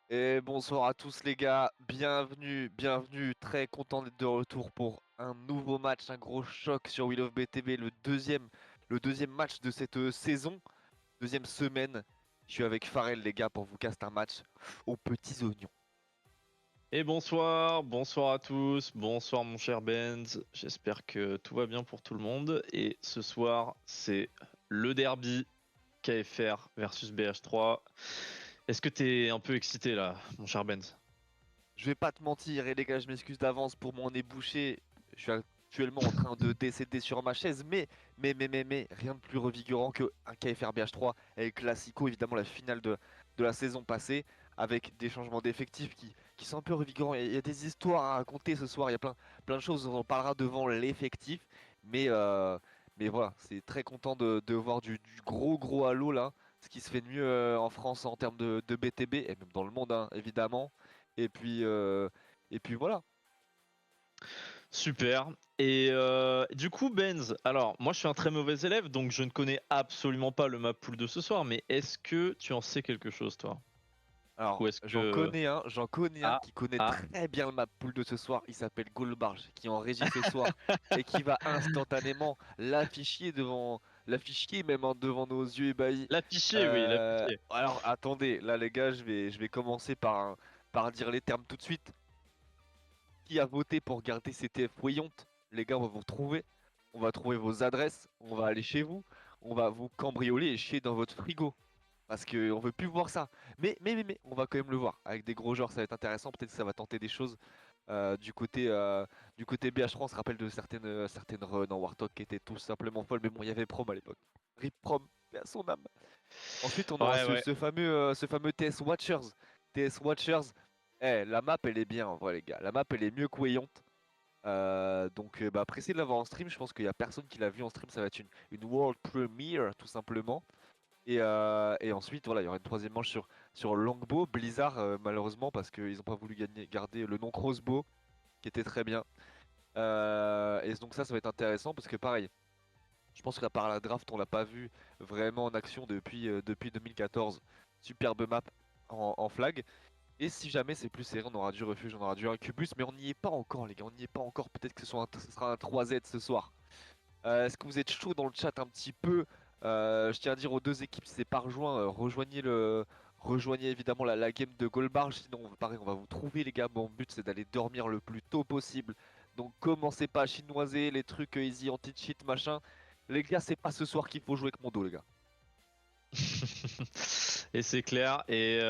Et bonsoir à tous les gars, bienvenue, très content d'être de retour pour un nouveau match, un gros choc sur Will of BTB, le deuxième match de cette saison, deuxième semaine. Je suis avec Farel les gars pour vous cast un match aux petits oignons. Et bonsoir à tous, bonsoir mon cher Benz, j'espère que tout va bien pour tout le monde. Et ce soir, c'est le derby KFR versus BH3. Est-ce que t'es un peu excité là, mon cher Benz? Je vais pas te mentir, et les gars, je m'excuse d'avance pour mon nez bouché. Je suis actuellement en train de décéder sur ma chaise, mais, rien de plus revigorant qu'un KFR BH3 et le Classico, évidemment la finale de la saison passée, avec des changements d'effectifs qui sont un peu revigorants. Il y a des histoires à raconter ce soir, il y a plein de choses, on en parlera devant l'effectif, mais voilà, c'est très content de voir du gros halo là, ce qui se fait de mieux en France en termes de BTB, et même dans le monde hein, évidemment. Et puis, euh, et puis voilà. Super. Et du coup, Benz, alors moi je suis un très mauvais élève, donc je ne connais absolument pas le map pool de ce soir, mais est-ce que tu en sais quelque chose toi? Ou Alors, est-ce que... j'en connais un Ah, qui connaît ah. très bien le map pool de ce soir. Il s'appelle Goldbarge, qui est en régie ce soir et qui va instantanément l'afficher même hein, devant nos yeux ébahis. L'affiché, oui, l'affiché. Alors, attendez, là les gars, je vais commencer par dire les termes tout de suite. Qui a voté pour garder CTF Wayont? Les gars, on va vous retrouver. On va trouver vos adresses. On va aller chez vous. On va vous cambrioler et chier dans votre frigo. Parce qu'on veut plus voir ça. Mais, on va quand même le voir. Avec des gros joueurs, ça va être intéressant. Peut-être que ça va tenter des choses du côté BH3. On se rappelle de certaines runs en Warthog qui étaient tout simplement folles. Mais bon, il y avait Prom à l'époque. Rip Prom, paix à son âme. Ensuite, on aura Ouais, ce, ouais. ce fameux, euh, ce fameux TS Watchers. TS Watchers. La map, elle est bien en vrai, les gars. La map, elle est mieux que Wayont. Donc, bah, appréciez de l'avoir en stream. Je pense qu'il y a personne qui l'a vu en stream. Ça va être une World Premiere, tout simplement. Et ensuite, voilà, il y aura une troisième manche sur Longbow, Blizzard, malheureusement, parce qu'ils n'ont pas voulu garder le nom Crossbow, qui était très bien. Et donc ça va être intéressant, parce que pareil, je pense qu'à part la draft, on l'a pas vu vraiment en action depuis 2014. Superbe map en flag. Et si jamais c'est plus serré, on aura du refuge, on aura du incubus, mais on n'y est pas encore, les gars, on n'y est pas encore. Peut-être que ce sera un 3Z ce soir. Est-ce que vous êtes chaud dans le chat un petit peu? Je tiens à dire aux deux équipes, si c'est pas rejoint, rejoignez évidemment la game de Goldbarge. Sinon, pareil, on va vous trouver, les gars. Mon but, c'est d'aller dormir le plus tôt possible. Donc, commencez pas à chinoiser les trucs easy anti-cheat, machin. Les gars, c'est pas ce soir qu'il faut jouer avec mon dos, les gars. Et c'est clair. Et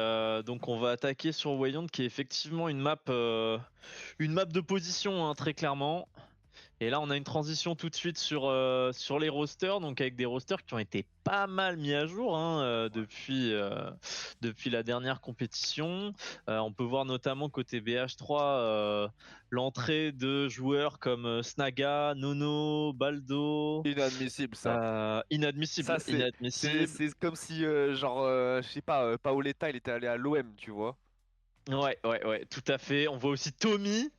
donc on va attaquer sur Wayland qui est effectivement une map de position hein, très clairement. Et là on a une transition tout de suite sur les rosters, donc avec des rosters qui ont été pas mal mis à jour hein, depuis la dernière compétition. On peut voir notamment côté BH3 l'entrée de joueurs comme Snaga, Nono, Baldo. Inadmissible, ça. Ça, Inadmissible, c'est inadmissible. c'est comme si, genre, je sais pas, Paoletta, il était allé à l'OM, tu vois. Ouais, tout à fait. On voit aussi Tommy.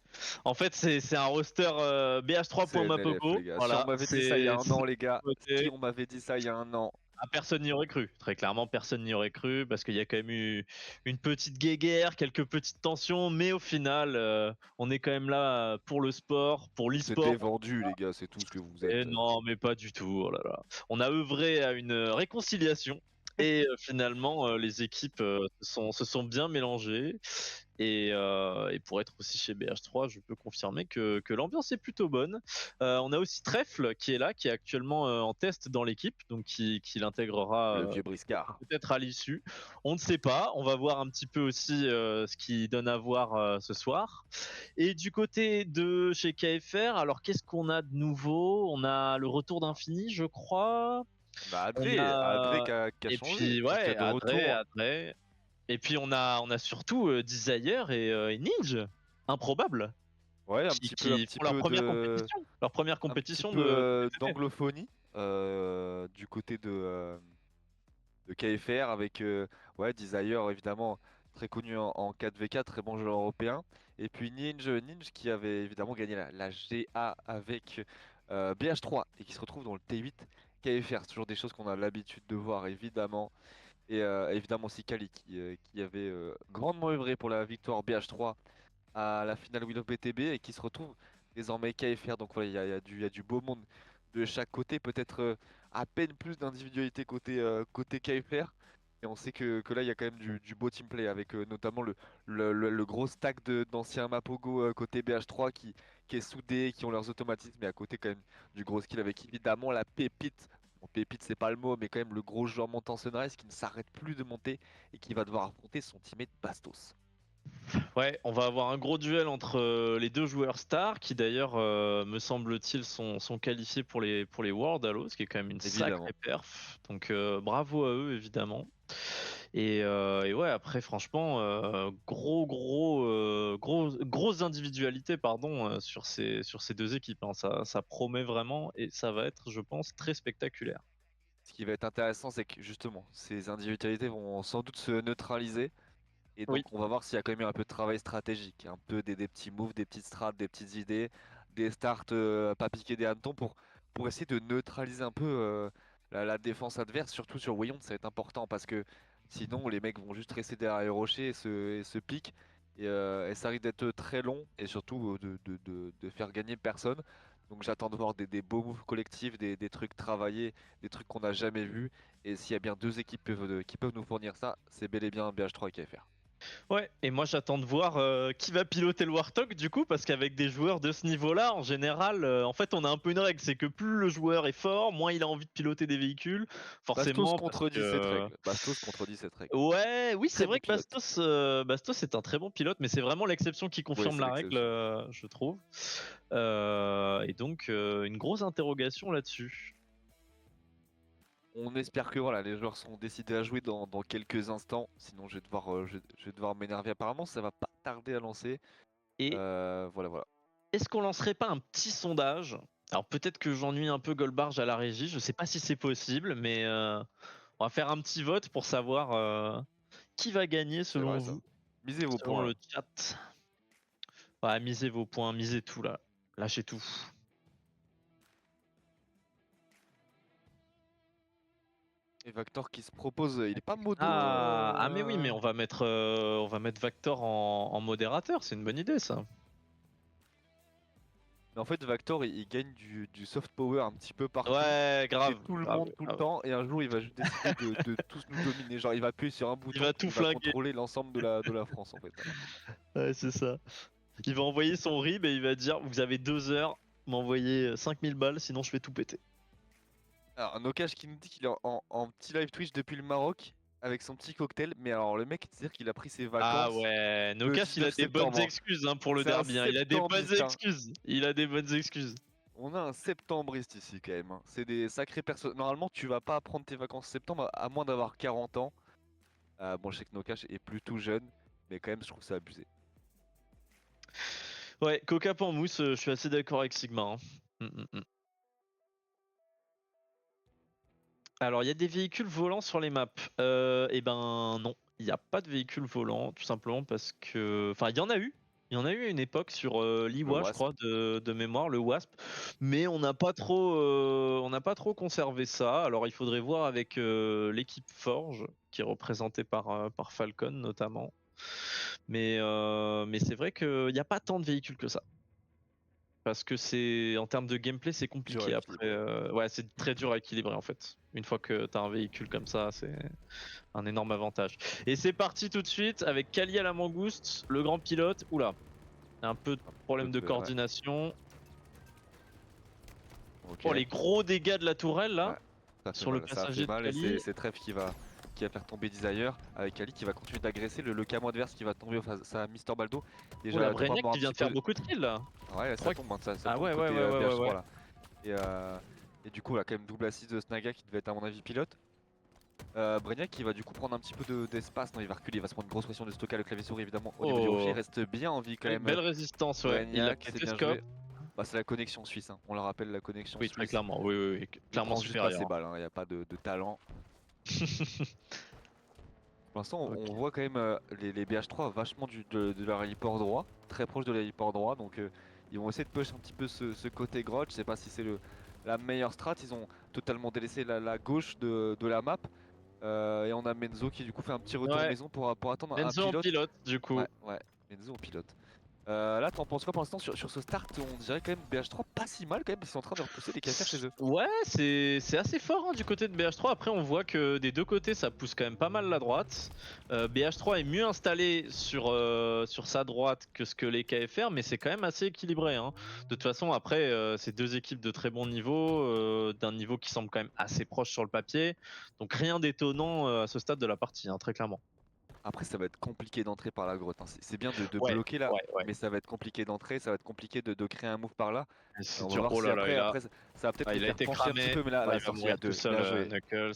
En fait, c'est un roster C'est NLF, BH3.mapopo. les gars. Si on Voilà, m'avait dit ça il y a un an, les gars, si côté. on m'avait dit ça il y a un an, Ah, personne n'y aurait cru. Très clairement, personne n'y aurait cru parce qu'il y a quand même eu une petite guéguerre, quelques petites tensions, mais au final, on est quand même là pour le sport, pour vous êtes des l'e-sport. vendus, les gars, c'est tout ce que vous Et êtes. non, mais pas du tout. Oh là là. On a œuvré à une réconciliation. Et finalement, les équipes se sont bien mélangées. Et pour être aussi chez BH3, je peux confirmer que l'ambiance est plutôt bonne. On a aussi Trèfle qui est là, qui est actuellement en test dans l'équipe, donc qui Le l'intégrera vieux briscard. peut-être à l'issue. On ne sait pas. On va voir un petit peu aussi ce qui donne à voir ce soir. Et du côté de chez KFR, alors qu'est-ce qu'on a de nouveau? On a le retour d'Infini, je crois. Bah, On Adré a qui a et changé, puis qui a ouais, de retour. Adré. Et puis on a surtout Desire et Ninja, improbable, Ouais, un qui, petit peu, un qui petit font leur peu première de, compétition, leur première un petit compétition peu de BTT. d'anglophonie du côté de KFR avec ouais, Desire évidemment très connu en 4v4, très bon joueur européen. Et puis Ninja qui avait évidemment gagné la GA avec BH3 et qui se retrouve dans le T8 KFR. C'est toujours des choses qu'on a l'habitude de voir évidemment. Et évidemment aussi Kali qui avait grandement œuvré pour la victoire BH3 à la finale Wheel of BTB et qui se retrouve désormais KFR. Donc voilà, il y a du beau monde de chaque côté, peut-être à peine plus d'individualité côté KFR. Et on sait que là, il y a quand même du beau team play avec notamment le gros stack d'anciens Mapogo côté BH3 qui est soudé, qui ont leurs automatismes, et à côté quand même du gros skill avec évidemment la pépite. Bon, pépite, c'est pas le mot, mais quand même le gros joueur montant Sunrise qui ne s'arrête plus de monter et qui va devoir affronter son teammate Bastos. Ouais, on va avoir un gros duel entre les deux joueurs stars qui d'ailleurs, me semble-t-il, sont qualifiés pour les Worlds Halo, ce qui est quand même une Évidemment. sacrée perf. Donc bravo à eux évidemment. Et ouais, après franchement, grosse individualité pardon, sur ces deux équipes, hein. Ça promet vraiment et ça va être, je pense, très spectaculaire. Ce qui va être intéressant, c'est que justement, ces individualités vont sans doute se neutraliser. Et Oui. donc, on va voir s'il y a quand même eu un peu de travail stratégique, un peu des petits moves, des petites strats, des petites idées, des starts pas piqués des hannetons pour essayer de neutraliser un peu la défense adverse, surtout sur Wayond, ça va être important parce que sinon, les mecs vont juste rester derrière les rochers et se piquent. Et ça risque d'être très long et surtout de faire gagner personne. Donc, j'attends de voir des beaux moves collectifs, des trucs travaillés, des trucs qu'on n'a jamais vus. Et s'il y a bien deux équipes qui peuvent nous fournir ça, c'est bel et bien BH3 et KFR. Ouais, et moi j'attends de voir qui va piloter le Warthog du coup, parce qu'avec des joueurs de ce niveau-là, en général, en fait on a un peu une règle, c'est que plus le joueur est fort, moins il a envie de piloter des véhicules, Bastos forcément, parce contredit cette que... règle. Bastos contredit cette règle. Ouais, oui, c'est Très bon vrai que pilote. Bastos est un très bon pilote, mais c'est vraiment l'exception qui Oui, confirme c'est la règle, l'exception. je trouve. Et donc, une grosse interrogation là-dessus. On espère que voilà, les joueurs seront décidés à jouer dans quelques instants. Sinon, je vais devoir m'énerver. Apparemment, ça va pas tarder à lancer. Et Voilà, voilà. est-ce qu'on lancerait pas un petit sondage? Alors peut-être que j'ennuie un peu Goldbarge à la régie, je sais pas si c'est possible, mais on va faire un petit vote pour savoir qui va gagner C'est selon vrai ça. vous, Misez vos selon points là. le chat. Ouais, misez vos points, misez tout là, lâchez tout. Et Vector qui se propose, il est pas modo. Ah mais oui, mais on va mettre Vector en modérateur, c'est une bonne idée ça. Mais en fait, Vector, il gagne du soft power un petit peu partout. Ouais, Il fait grave, tout le grave, monde tout le grave. temps. Et un jour, il va juste décider de tous nous dominer. Genre, il va appuyer sur un Il bouton va et tout il va flinguer. contrôler l'ensemble de la France en fait. Ouais, c'est ça. Il va envoyer son RIB et il va dire vous avez 2 heures, m'envoyer 5000 balles, sinon je fais tout péter. Alors, un Okash qui nous dit qu'il est en petit live Twitch depuis le Maroc avec son petit cocktail. Mais alors, le mec, c'est-à-dire qu'il a pris ses Ah vacances ouais, le Nokas il a 19 des bonnes septembre, hein. excuses hein, pour le C'est un derby, hein. Il a des bonnes septembriste, hein. excuses. Il a des bonnes excuses. On a un septembriste ici quand même, hein. C'est des sacrées personnes. Normalement, tu vas pas prendre tes vacances en septembre à moins d'avoir 40 ans. Bon, je sais que Nokash est plutôt jeune, mais quand même, je trouve ça abusé. Ouais, Coca Pampmousse, je suis assez d'accord avec Sigma, hein. Mm. Alors, il y a des véhicules volants sur les maps. Eh ben non, il n'y a pas de véhicules volants, tout simplement parce que... Enfin, il y en a eu. Il y en a eu à une époque sur Le l'Iwa, je Wasp. crois, de mémoire, le Wasp. Mais on n'a pas trop conservé ça. Alors, il faudrait voir avec l'équipe Forge, qui est représentée par Falcon notamment. Mais c'est vrai qu'il n'y a pas tant de véhicules que ça. Parce que c'est en termes de gameplay, c'est Dur à compliqué après. équilibrer. Ouais, c'est très dur à équilibrer en fait. Une fois que t'as un véhicule comme ça, c'est un énorme avantage. Et c'est parti tout de suite avec Kali à la mangouste, le grand pilote. Oula, un peu de problème de Ouais. coordination. Ok. Oh, les gros dégâts de la tourelle là, Ouais. Ça fait sur le mal. Ça a fait passager de mal et Kali. c'est Trèfle qui va faire tomber Desire avec Ali qui va continuer d'agresser le camo adverse qui va tomber face à Mister Baldo. Oula, Déjà, de pas Brainiac mort un qui vient petit de faire peu. beaucoup de kills là. Ouais, ça 3... tombe, hein, ça Ah tombe ouais, ouais, côté ouais, ouais, ouais, BH3 ouais. là. Et du coup, là, quand même, double assist de Snaga qui devait être, à mon avis, pilote. Brainiac qui va du coup prendre un petit peu d'espace. Non, il va reculer, il va se prendre une grosse pression de stocker le clavier souris évidemment au niveau du rocher. Il Oh, reste bien en vie quand belle, même. belle résistance, ouais. Il l'a Brainiac, c'est bien télescope. joué. Bah, c'est la connexion suisse, hein. On le rappelle, la connexion Oui, très suisse. clairement. Oui, oui, oui. Il Clairement prend juste pas supérieur, ses hein. balles, hein. Il n'y a pas de talent. Pour l'instant, on Ok. voit quand même les BH3 vachement de leur héliport droit, très proche de l'héliport droit. Donc, ils vont essayer de push un petit peu ce côté grotte. Je sais pas si c'est la meilleure strat. Ils ont totalement délaissé la gauche de la map. Et on a Menzo qui du coup fait un petit retour Ouais, maison pour attendre un Menzo en pilote. pilote du coup. Ouais, ouais, Menzo en pilote. Là, t'en penses quoi pour l'instant sur ce start? On dirait quand même BH3 pas si mal quand même, ils sont en train de repousser les KFR chez eux. Ouais, c'est assez fort hein, du côté de BH3. Après, on voit que des deux côtés, ça pousse quand même pas mal la droite. BH3 est mieux installé sur sa droite que ce que les KFR, mais c'est quand même assez équilibré. Hein. De toute façon, après, c'est deux équipes de très bon niveau, d'un niveau qui semble quand même assez proche sur le papier. Donc rien d'étonnant à ce stade de la partie, hein, très clairement. Après, ça va être compliqué d'entrer par la grotte, hein. C'est bien de Ouais, bloquer là, ouais, ouais. mais ça va être compliqué d'entrer, ça va être compliqué de créer un move par là. C'est On va dur. voir Oh si là là, après ça va peut-être les il a faire été pencher un petit cramé. peu, mais là, Oh, la il va sortie à mourir tout deux, seul, bien joué. Knuckles.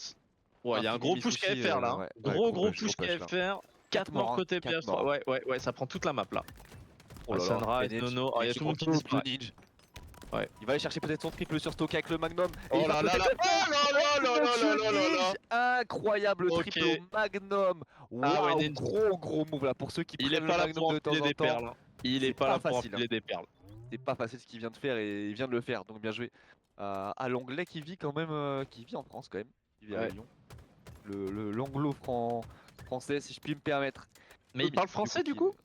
Ouais, il y a un Infini gros push Misushi, KFR là. Hein. ouais, Gros gros push push là. KFR. 4 4 morts morts, hein, côté 4 PH3. morts. Ouais, ça prend toute la map là. Oh Ouais, là là, Sunrise, Enedge, Nono. Oh, il y a Enedge tout le qui monde qui coupe le disparaît. ninja. Ouais. Il va aller chercher peut-être son triple sur Stoka avec le Magnum. Et Oh il va là là là. peut-être le faire. Oh là là Oh là mon là dieu, là là là là. Ninja. Incroyable Ok. triple au Magnum. Ah ouais, Waouh, Ninja. gros move là. Pour ceux qui Il est prennent le pas là Magnum pour de temps enfiler en des temps, perles. Hein. Il est c'est pas pas là pour facile, hein. enfiler des perles. C'est pas facile ce qu'il vient de faire et il vient de le faire. Donc bien joué à l'anglais qui vit quand même, qui vit en France quand même, qui vit à Ouais. Lyon. L'anglo-français, si je puis me permettre. Mais il Tommy, parle du coup, français du coup?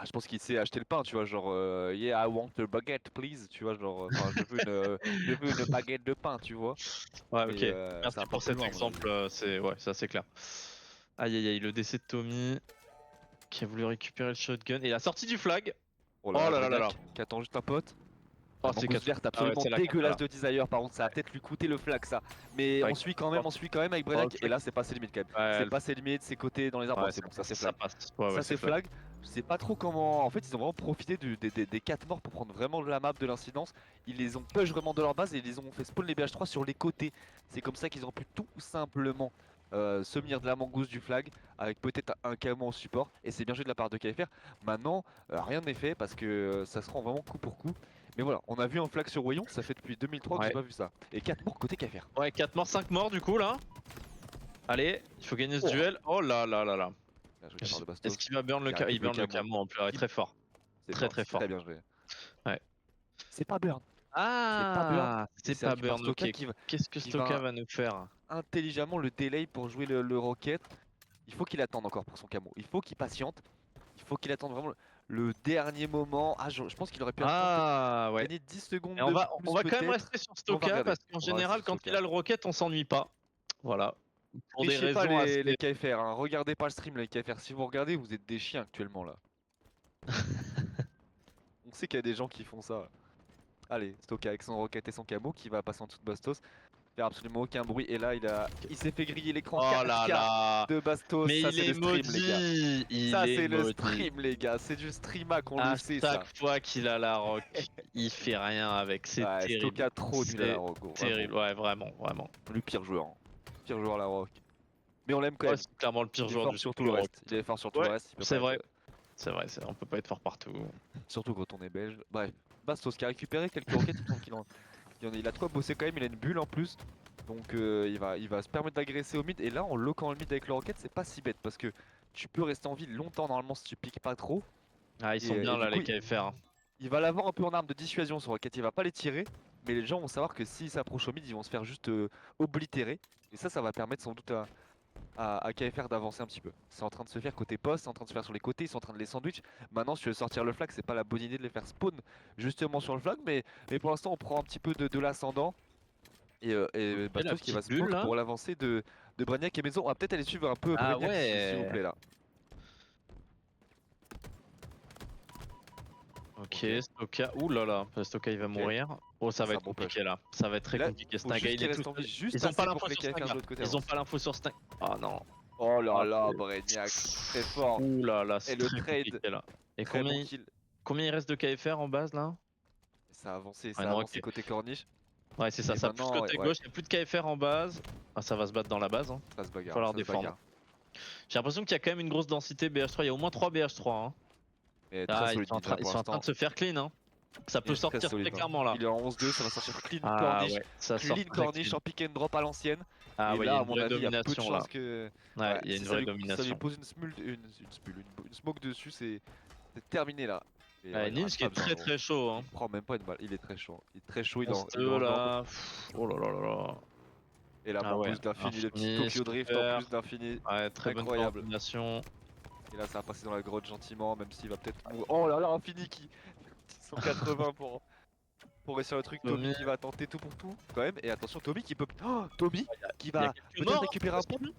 je pense qu'il sait acheter le pain, tu vois, genre yeah, I want a baguette, please, tu vois, genre, enfin, je veux une baguette de pain, tu vois, Ouais, mais ok. ça Merci va pas pour plus cet loin, à mon avis. exemple. C'est ouais, ça c'est clair. Aïe aïe aïe, le décès de Tommy qui a voulu récupérer le shotgun et la sortie du flag. Oh là Oh là, là là là là. Brignac, qui attend juste un pote. Oh, La c'est mangouste Katsu. verte Ah ouais, absolument c'est la Katsu dégueulasse là. de Desire, par contre, ça va peut-être lui coûter le flag, ça. Mais Ouais, on suit quand même avec oh, le Brignac, et flag. là, c'est passé limite quand même. Ouais, C'est passé limite, c'est côté dans les arbres, ouais, ouais, c'est bon, ça c'est ça flag. passe. Ouais, ouais, Ça c'est c'est flag. flag. Je sais pas trop comment. En fait, ils ont vraiment profité des 4 morts pour prendre vraiment la map de l'incidence. Ils les ont push vraiment de leur base et ils les ont fait spawn les BH3 sur les côtés. C'est comme ça qu'ils ont pu tout simplement se munir de la mangouste du flag avec peut-être un camo en support. Et c'est bien joué de la part de KFR. Maintenant, rien n'est fait parce que ça se rend vraiment coup pour coup. Mais voilà, on a vu un flag sur Royon, ça fait depuis 2003 que j'ai Ouais. pas vu ça. Et 4 morts côté KFR. Ouais, 4 morts, 5 morts du coup là. Allez, il faut gagner ce Oh, duel. Oh là là là là. bien joué de la part de Est-ce Bastos. qu'il va burn le Il camo? Il récupère le burn le camo. camo en plus, ouais, Il... très fort. C'est Très burn, très c'est très fort. bien joué. Ouais. C'est pas burn. C'est pas burn, Ah, et c'est c'est pas récupéré par burn, Stoka ok. Qu'est-ce que qui Stoka va va nous faire? intelligemment le delay pour jouer le rocket. Il faut qu'il attende encore pour son camo. Il faut qu'il patiente. Il faut qu'il attende vraiment le dernier moment. Ah, je pense qu'il aurait pu attendre peut-être Ah ouais. gagner 10 Et secondes de on plus va quand même peut-être. rester sur Mais on va Stoka regarder. parce qu'en On va rester général, sur quand il Stoka. a le rocket, on s'ennuie pas. Voilà. Pour des Trichez pas raisons assez. les KFR, hein. Regardez pas le stream les KFR. Si vous regardez, vous êtes des chiens actuellement là. On sait qu'il y a des gens qui font ça. Allez, Stoka avec son rocket et son camo qui va passer en dessous de Bastos. Faire absolument aucun bruit. Et là, il s'est fait griller l'écran Oh là 4K là. de Bastos. Mais Ça, il c'est est le stream, les gars. maudit. Il Ça, est c'est le maudit. stream, les gars. C'est du streama qu'on le À sait, chaque ça. fois qu'il a la rock, il fait rien avec. C'est Ouais, terrible. Stoka trop nul à la C'est rock, gros, vraiment. terrible. Ouais, vraiment, vraiment. Le pire joueur, hein. Pire joueur à la rock. Mais on l'aime quand Ouais, même. c'est clairement le pire Il est joueur fort du sur tout circuit le rock. reste. Il est fort sur tout le Ouais, reste. Il peut c'est pas être. vrai. C'est vrai, on peut pas être fort partout. Surtout quand on est belge. Bref. Bastos qui a récupéré quelques roquettes. Il me semble il a de quoi bosser quand même. Il a une bulle en plus. Donc il va se permettre d'agresser au mid. Et là, en loquant le mid avec le rocket, c'est pas si bête. Parce que tu peux rester en vie longtemps normalement si tu piques pas trop. Ah, ils sont Et bien du là, coup, les KFR. Hein. il va l'avoir un peu en arme de dissuasion sur rocket. Il va pas les tirer. Mais les gens vont savoir que s'ils s'approchent au mid, ils vont se faire juste oblitérer. Et ça va permettre sans doute à KFR d'avancer un petit peu. C'est en train de se faire côté poste, c'est en train de se faire sur les côtés, ils sont en train de les sandwich. Maintenant, si tu veux sortir le flag, c'est pas la bonne idée de les faire spawn justement sur le flag, mais pour l'instant, on prend un petit peu de l'ascendant. Ok, Et la Bastos qui va petite se bulle poke là. pour l'avancée de Bragnac et Maison. On va peut-être aller suivre un peu Ah Bragnac, s'il vous ouais. plaît là. Ok, Ok, Stoka. Ouh là là, Stoka il va ok. mourir. Oh, ça Ah, va c'est un être bon push. compliqué là. Ça va être Et très là, compliqué. faut Snaga, juste il qu'il est tout reste en vie seul. juste Ils ont pas assez pour l'info que les sur KFR de Snaga. l'autre côté Ils ont avancent. pas l'info sur Snaga. Oh non. Oh là Ah, là, Bragnac, très fort. ouh là là, Et c'est le très trade, compliqué là. Et très bon kill. combien il reste de KFR en base là? Ça Ouais, a non, avancé ok. côté corniche. Ouais, c'est ça, Et ça pousse maintenant, ouais, côté ouais, gauche. Il n'y a plus de KFR en base. Ah, ça va se battre dans la base. Hein. ça se Va bagarre, falloir ça se défendre. bagarre. J'ai l'impression qu'il y a quand même une grosse densité BH3. Il y a au moins 3 BH3. Hein. Mais très Ah, solide Ninja ils pour sont en train l'instant. de se faire clean. Hein. Ça Il peut est très sortir très solide, hein. clairement là. Il est en 11-2, ça va sortir clean Ah corniche. ouais, ça sort Clean très corniche clean. en pick and drop à l'ancienne. Ah Et ouais, il y a là, à une mon vraie avis, il y a peu de domination là. chances que. Ouais, Ouais, il y a une si vraie ça lui domination. pose une smoke dessus, c'est terminé là. Et Ouais, ouais, il en Ninja reste qui pas est besoin, très gros. très chaud. Hein. Il prend même pas une balle, il est très chaud. Il est très chaud, il est Monster en jambe. là. Pff, oh là là là là. Et là, Ah mon ouais, boost d'infini, le petit infini, Tokyo Drift en super. plus d'infini. Ouais, très bonne Incroyable. coordination. Et là, ça va passer dans la grotte gentiment, même s'il va peut-être mourir. Oh là là, infini qui 180 pour réussir le truc. Tommy Tommy, qui va tenter tout pour tout, quand même. Et attention, Tommy qui peut. Oh, Tommy qui il y a va quelques peut-être morts, récupérer un hein, point. Il y a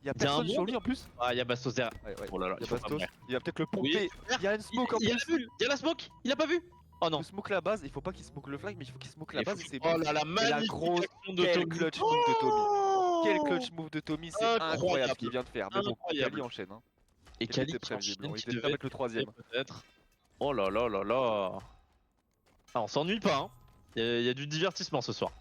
il y a un personne sur monde. lui en plus. Ah, il y a Bastos derrière. Ouais, ouais. Oh là là, Il y il a faut pas Bastos. mourir. Il va peut-être le Oui, pomper. super. Il y a une smoke en Il y a plus. la bulle, il y a la smoke, il a pas vu. Oh Il non. faut smoke la base. Il faut pas qu'il smoke le flag, mais il faut qu'il smoke la Il faut base et qu'il- c'est Oh bon. là là, Et la magnifique grosse. action de Quel Tommy. clutch move de Tommy. Quel Oh, clutch move de Tommy, c'est incroyable ce qu'il incroyable, vient de faire. Mais bon, Kali incroyable. enchaîne. Hein. Et Et Kali c'était qui prévisible. enchaîne, Il qui était prêt à devait mettre le troisième. peut-être. Oh là là là là. Ah, on s'ennuie pas, hein. Il y a du divertissement ce soir.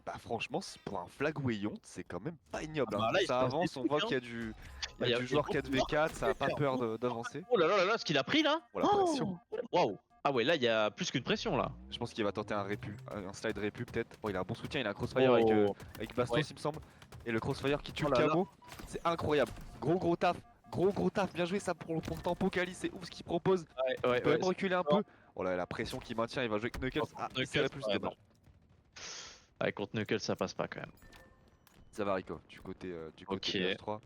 Bah franchement, pour un flag Wayont, c'est quand même pas ignoble. Ah Hein. bah là, il se Ça passe des avance, on trucs, voit hein. qu'il y a du, Bah, il y a du joueur beaucoup de morts 4v4, ça a pas faire. peur d'avancer. Oh là là là là, ce qu'il a pris là. Pour la pression. Waouh. Ah ouais, là il y a plus qu'une pression là. Je pense qu'il va tenter un répu, un slide répu peut-être. Bon, il a un bon soutien, il a un crossfire Oh. avec Bastos, Ouais. il me semble. Et le crossfire qui tue Oh le là là. camo, c'est incroyable. Gros taf, gros taf, bien joué ça pour tempo Kali, c'est ouf ce qu'il propose. Ouais, Il peut même c'est reculer un fort. peu. Oh là, la pression qu'il maintient, il va jouer avec Knuckles. Contre Ah, il Knuckles, serait plus, ouais, dommage. non. Ouais, contre Knuckles, ça passe pas quand même. Ça va Rico, du côté Ok. BH3.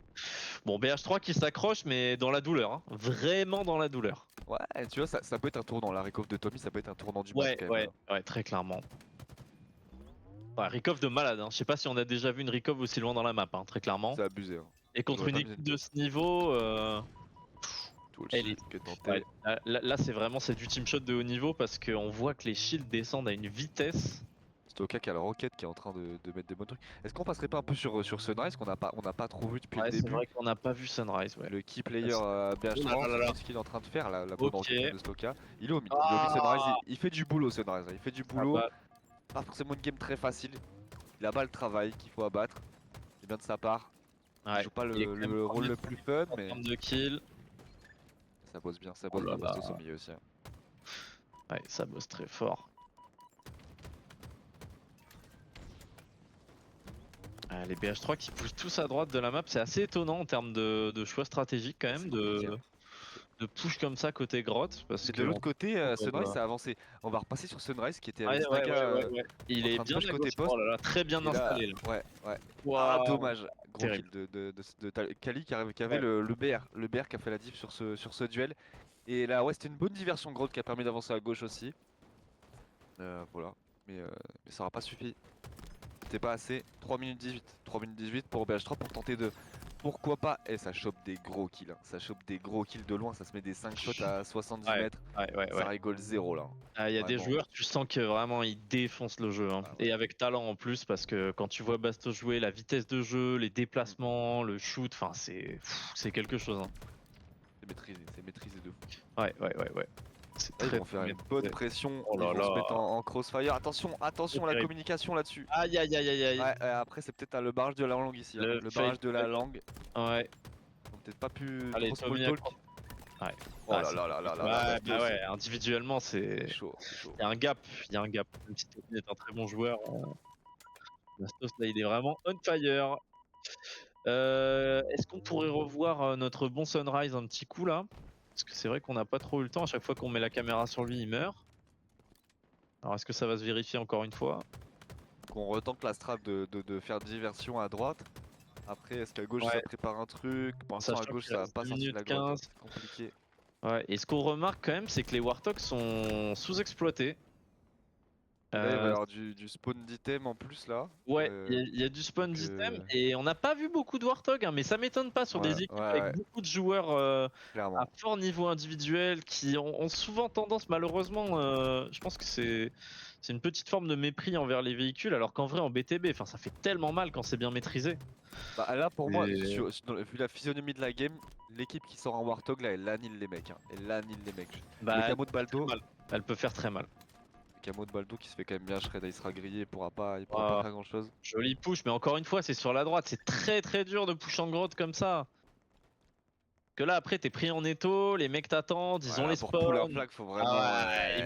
Bon, BH3 qui s'accroche, mais dans la douleur, hein. Vraiment dans la douleur. Ouais, tu vois, ça peut être un tournant. La recove de Tommy, ça peut être un tournant du match quand même. Ouais, très clairement. Ouais, recove de malade, hein. Je sais pas si on a déjà vu une recove aussi loin dans la map, hein, très clairement. C'est abusé. Hein. Et contre J'aurais une pas mis équipe de ce niveau, tout le elle shield est- qui est tenté. ouais, là, c'est du team shot de haut niveau parce qu'on voit que les shields descendent à une vitesse. Stoka qui a la roquette qui est en train de mettre des bons trucs. Est-ce qu'on passerait pas un peu sur Sunrise qu'on n'a pas trop vu depuis le Ouais, c'est début? vrai qu'on n'a pas vu Sunrise, ouais. Le key player Oh là BH3, là là. c'est ce qu'il est en train de faire, la bonne Ok. roquette de Stoka. Il est au mid, Ah, Sunrise, il fait du boulot Sunrise, il fait du ça boulot. va. Pas forcément une game très facile. Il a pas le travail qu'il faut abattre. C'est bien de sa part. Il Ouais, joue pas il est quand même le rôle le plus fun, en mais termes de kill. ça bosse bien, Oh là là. Bastos au milieu aussi. Hein. Ouais, ça bosse très fort. Les BH3 qui poussent tous à droite de la map, c'est assez étonnant en termes de choix stratégiques quand même, C'est compliqué, hein. de push comme ça côté grotte. Parce Et que de l'autre côté, Sunrise voilà. ça a avancé. On va repasser sur Sunrise qui était Ouais, avec ouais, Snaga ouais. Il en est train de bien push à côté gauche. poste. Oh là là, très bien Et là, installé là. ouais. Ah, Waouh. dommage. Gros Terrible. kill de Kali qui avait Ouais. le BR. Le BR qui a fait la diff sur ce duel. Et là, ouais, c'était une bonne diversion grotte qui a permis d'avancer à gauche aussi. Voilà. Mais ça aura pas suffi. C'était pas assez. 3 minutes 18. 3 minutes 18 pour BH3 pour tenter de. Pourquoi pas. Et ça chope des gros kills. Hein. Ça chope des gros kills de loin. Ça se met des 5 shots à 70 Ouais, mètres. ouais. Ça rigole zéro là. Ah, il y a des Vraiment. joueurs, tu sens que vraiment ils défoncent le jeu. Hein. Ah ouais. Et avec talent en plus, parce que quand tu vois Bastos jouer, la vitesse de jeu, les déplacements, le shoot, enfin c'est quelque chose. Hein. C'est maîtrisé de fou. Ouais. C'est Là, ils très vont faire une maîtrisé. bonne pression. Oh Ils là vont se là. mettre en crossfire. Attention, attention, la Terrible. communication là-dessus. Aïe. Ouais, après, c'est peut-être le barrage de la langue ici. Hein. Le barrage de la langue. Ouais. Ils ont peut-être pas pu Allez, trop Tommy small talk. Ouais. Oh là là là là là là. Bah ouais, individuellement c'est. C'est chaud, c'est chaud. Il y a un gap. Même si Tommy est un très bon joueur. Bastos là il est vraiment on fire. Est-ce qu'on pourrait revoir notre bon Sunrise un petit coup là? Parce que c'est vrai qu'on n'a pas trop eu le temps, à chaque fois qu'on met la caméra sur lui il meurt. Alors est-ce que ça va se vérifier encore une fois? Qu'on retente la strat de faire diversion à droite. Après, est-ce qu'à gauche Ouais. ça prépare un truc? Pour l'instant, à Sachant gauche qu'il ça va reste pas 2 sortir de la minutes grotte. 15. C'est compliqué. Ouais, et ce qu'on remarque quand même, c'est que les Warthogs sont sous-exploités. Là, il va y avoir du spawn d'item en plus là. Ouais, il y a du spawn donc, d'items et on n'a pas vu beaucoup de Warthog, hein, mais ça m'étonne pas sur des équipes avec ouais, beaucoup de joueurs à clairement. fort niveau individuel qui ont souvent tendance, malheureusement, je pense que c'est une petite forme de mépris envers les véhicules, alors qu'en vrai en BTB, enfin ça fait tellement mal quand c'est bien maîtrisé. Bah là pour moi, Et- vu la physionomie de la game, l'équipe qui sort en Warthog là, elle annihile les mecs. Hein. Elle annihile les mecs. Bah, le elle camo de peut faire très Baldo, mal. Elle peut faire très mal. Camo de Baldo qui se fait quand même bien shred, il sera grillé, il pourra pas Ah, faire grand chose. joli push, mais encore une fois, c'est sur la droite, c'est très dur de push en grotte comme ça. Que là après t'es pris en étau, les mecs t'attendent, ils ont les Pour pull un spawns. flag, faut vraiment. Ah ouais,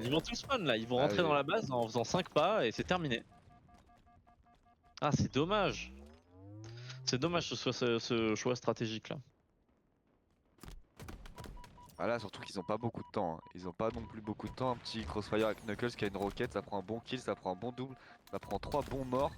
ils vont tous spawn là, ils vont rentrer oui. dans la base en faisant 5 pas et c'est terminé. Ah c'est dommage. C'est dommage que ce soit ce choix stratégique là. Ah là, surtout qu'ils ont pas beaucoup de temps. Hein. Ils ont pas non plus beaucoup de temps. Un petit crossfire avec Knuckles qui a une roquette, ça prend un bon kill, ça prend un bon double, ça prend 3 bons morts.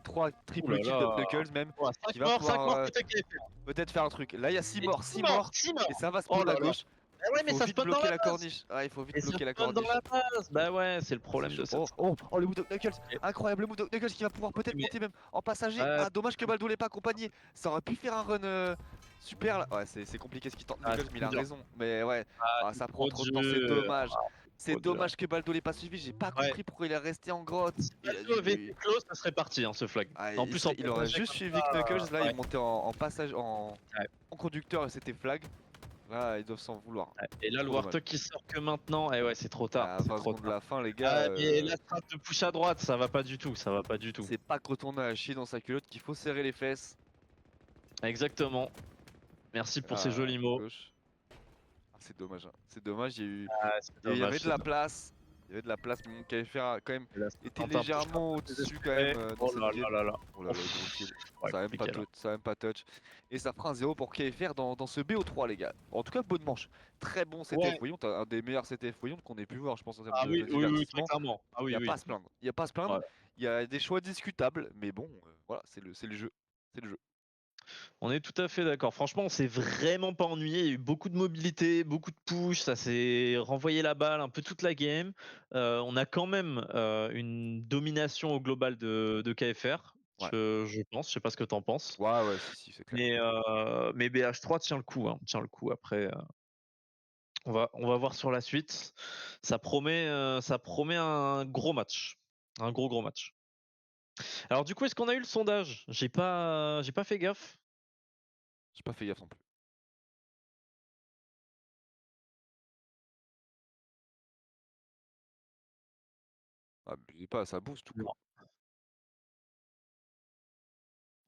3 Ouh triple là kills là. Knuckles même, Ouah, 5 qui va morts, 5 pouvoir morts côté KFR. peut-être faire un truc. Là il y a 6 Et morts, 6 6 morts, morts, 6 et morts. ça va Oh spawn là à là. gauche. Ah Il ouais, mais faut ça vite spawn dans bloquer la la base. corniche. Ah, il faut vite Et ça bloquer la spawn dans la corniche. base. Bah ouais, c'est le Ah, c'est problème chaud. de cette Oh, strat. oh, oh, le Woodhawk Knuckles, Ok. incroyable, le Woodhawk Knuckles qui va pouvoir Ok, peut-être mais monter même en passager. ouais, Ah, dommage que Baldo l'ait pas accompagné. Ça aurait pu faire un run super là. Ouais, c'est compliqué ce qu'il tente ah, Knuckles, c'est mais il trop a dur. raison. Mais ouais, Ah, ah, c'est ça prend trop trop de temps, c'est dur. dommage. Ah, c'est C'est trop dur. dommage que Baldo l'ait pas suivi. J'ai pas Ouais. compris pourquoi il est resté en grotte. Si Il a Baldo avait dû. été close, ça serait parti, hein, ce flag. Ah, En plus, en il aurait passager juste comme suivi Knuckles. Là, ça, il ouais. montait en passage, Ouais. en conducteur et c'était flag. Là, ils doivent s'en vouloir. Ouais. Et là, le Trop dommage. Warthog qui sort que maintenant. Et ouais, c'est trop tard. À C'est 20 trop secondes de tard. la fin, les gars. Ah, mais la strat de push à droite, ça va pas du tout. Ça va pas du tout. C'est pas que retourner à chier dans sa culotte qu'il faut serrer les fesses. Exactement. Merci pour ces Là, jolis à mots. gauche. Ah, c'est dommage, hein. C'est dommage, Ah, c'est il y avait dommage, de c'est la dommage. place. Il y avait de la place, mais mon KFR a quand même Et là, été Saint-Quentin push un légèrement peu au-dessus quand même désespéré. dans Oh cette là là game. là là. Oh là là, gros Ouf. kill. Ouais, compliqué là. Ça a même pas touch. Et ça fera un 0 pour KFR dans ce BO3, les gars. En tout cas, bonne manche. Très bon Ouais. CTF Wouillon, un des meilleurs CTF Wouillon qu'on ait pu voir, je pense, en termes Ah oui, de oui, oui, très divertissement. clairement. Ah Il n'y oui, a pas oui. à se plaindre. Il y a pas à se plaindre. Ouais. Il y a des choix discutables, mais bon, voilà, c'est le jeu. C'est le jeu. On est tout à fait d'accord. Franchement, on s'est vraiment pas ennuyé. Il y a eu beaucoup de mobilité, beaucoup de push. Ça s'est renvoyé la balle un peu toute la game. On a quand même une domination au global de KFR. Ouais. Je pense. Je sais pas ce que t'en penses. Ouais, ouais, si, c'est clair. Mais BH3 tient le coup. Hein, tient le coup. Après, on va voir sur la suite. Ça promet un gros match. Un gros match. Alors du coup, est-ce qu'on a eu le sondage? J'ai pas fait gaffe. J'ai pas fait gaffe non plus. Ah, mais pas, ça booste tout quoi. Non.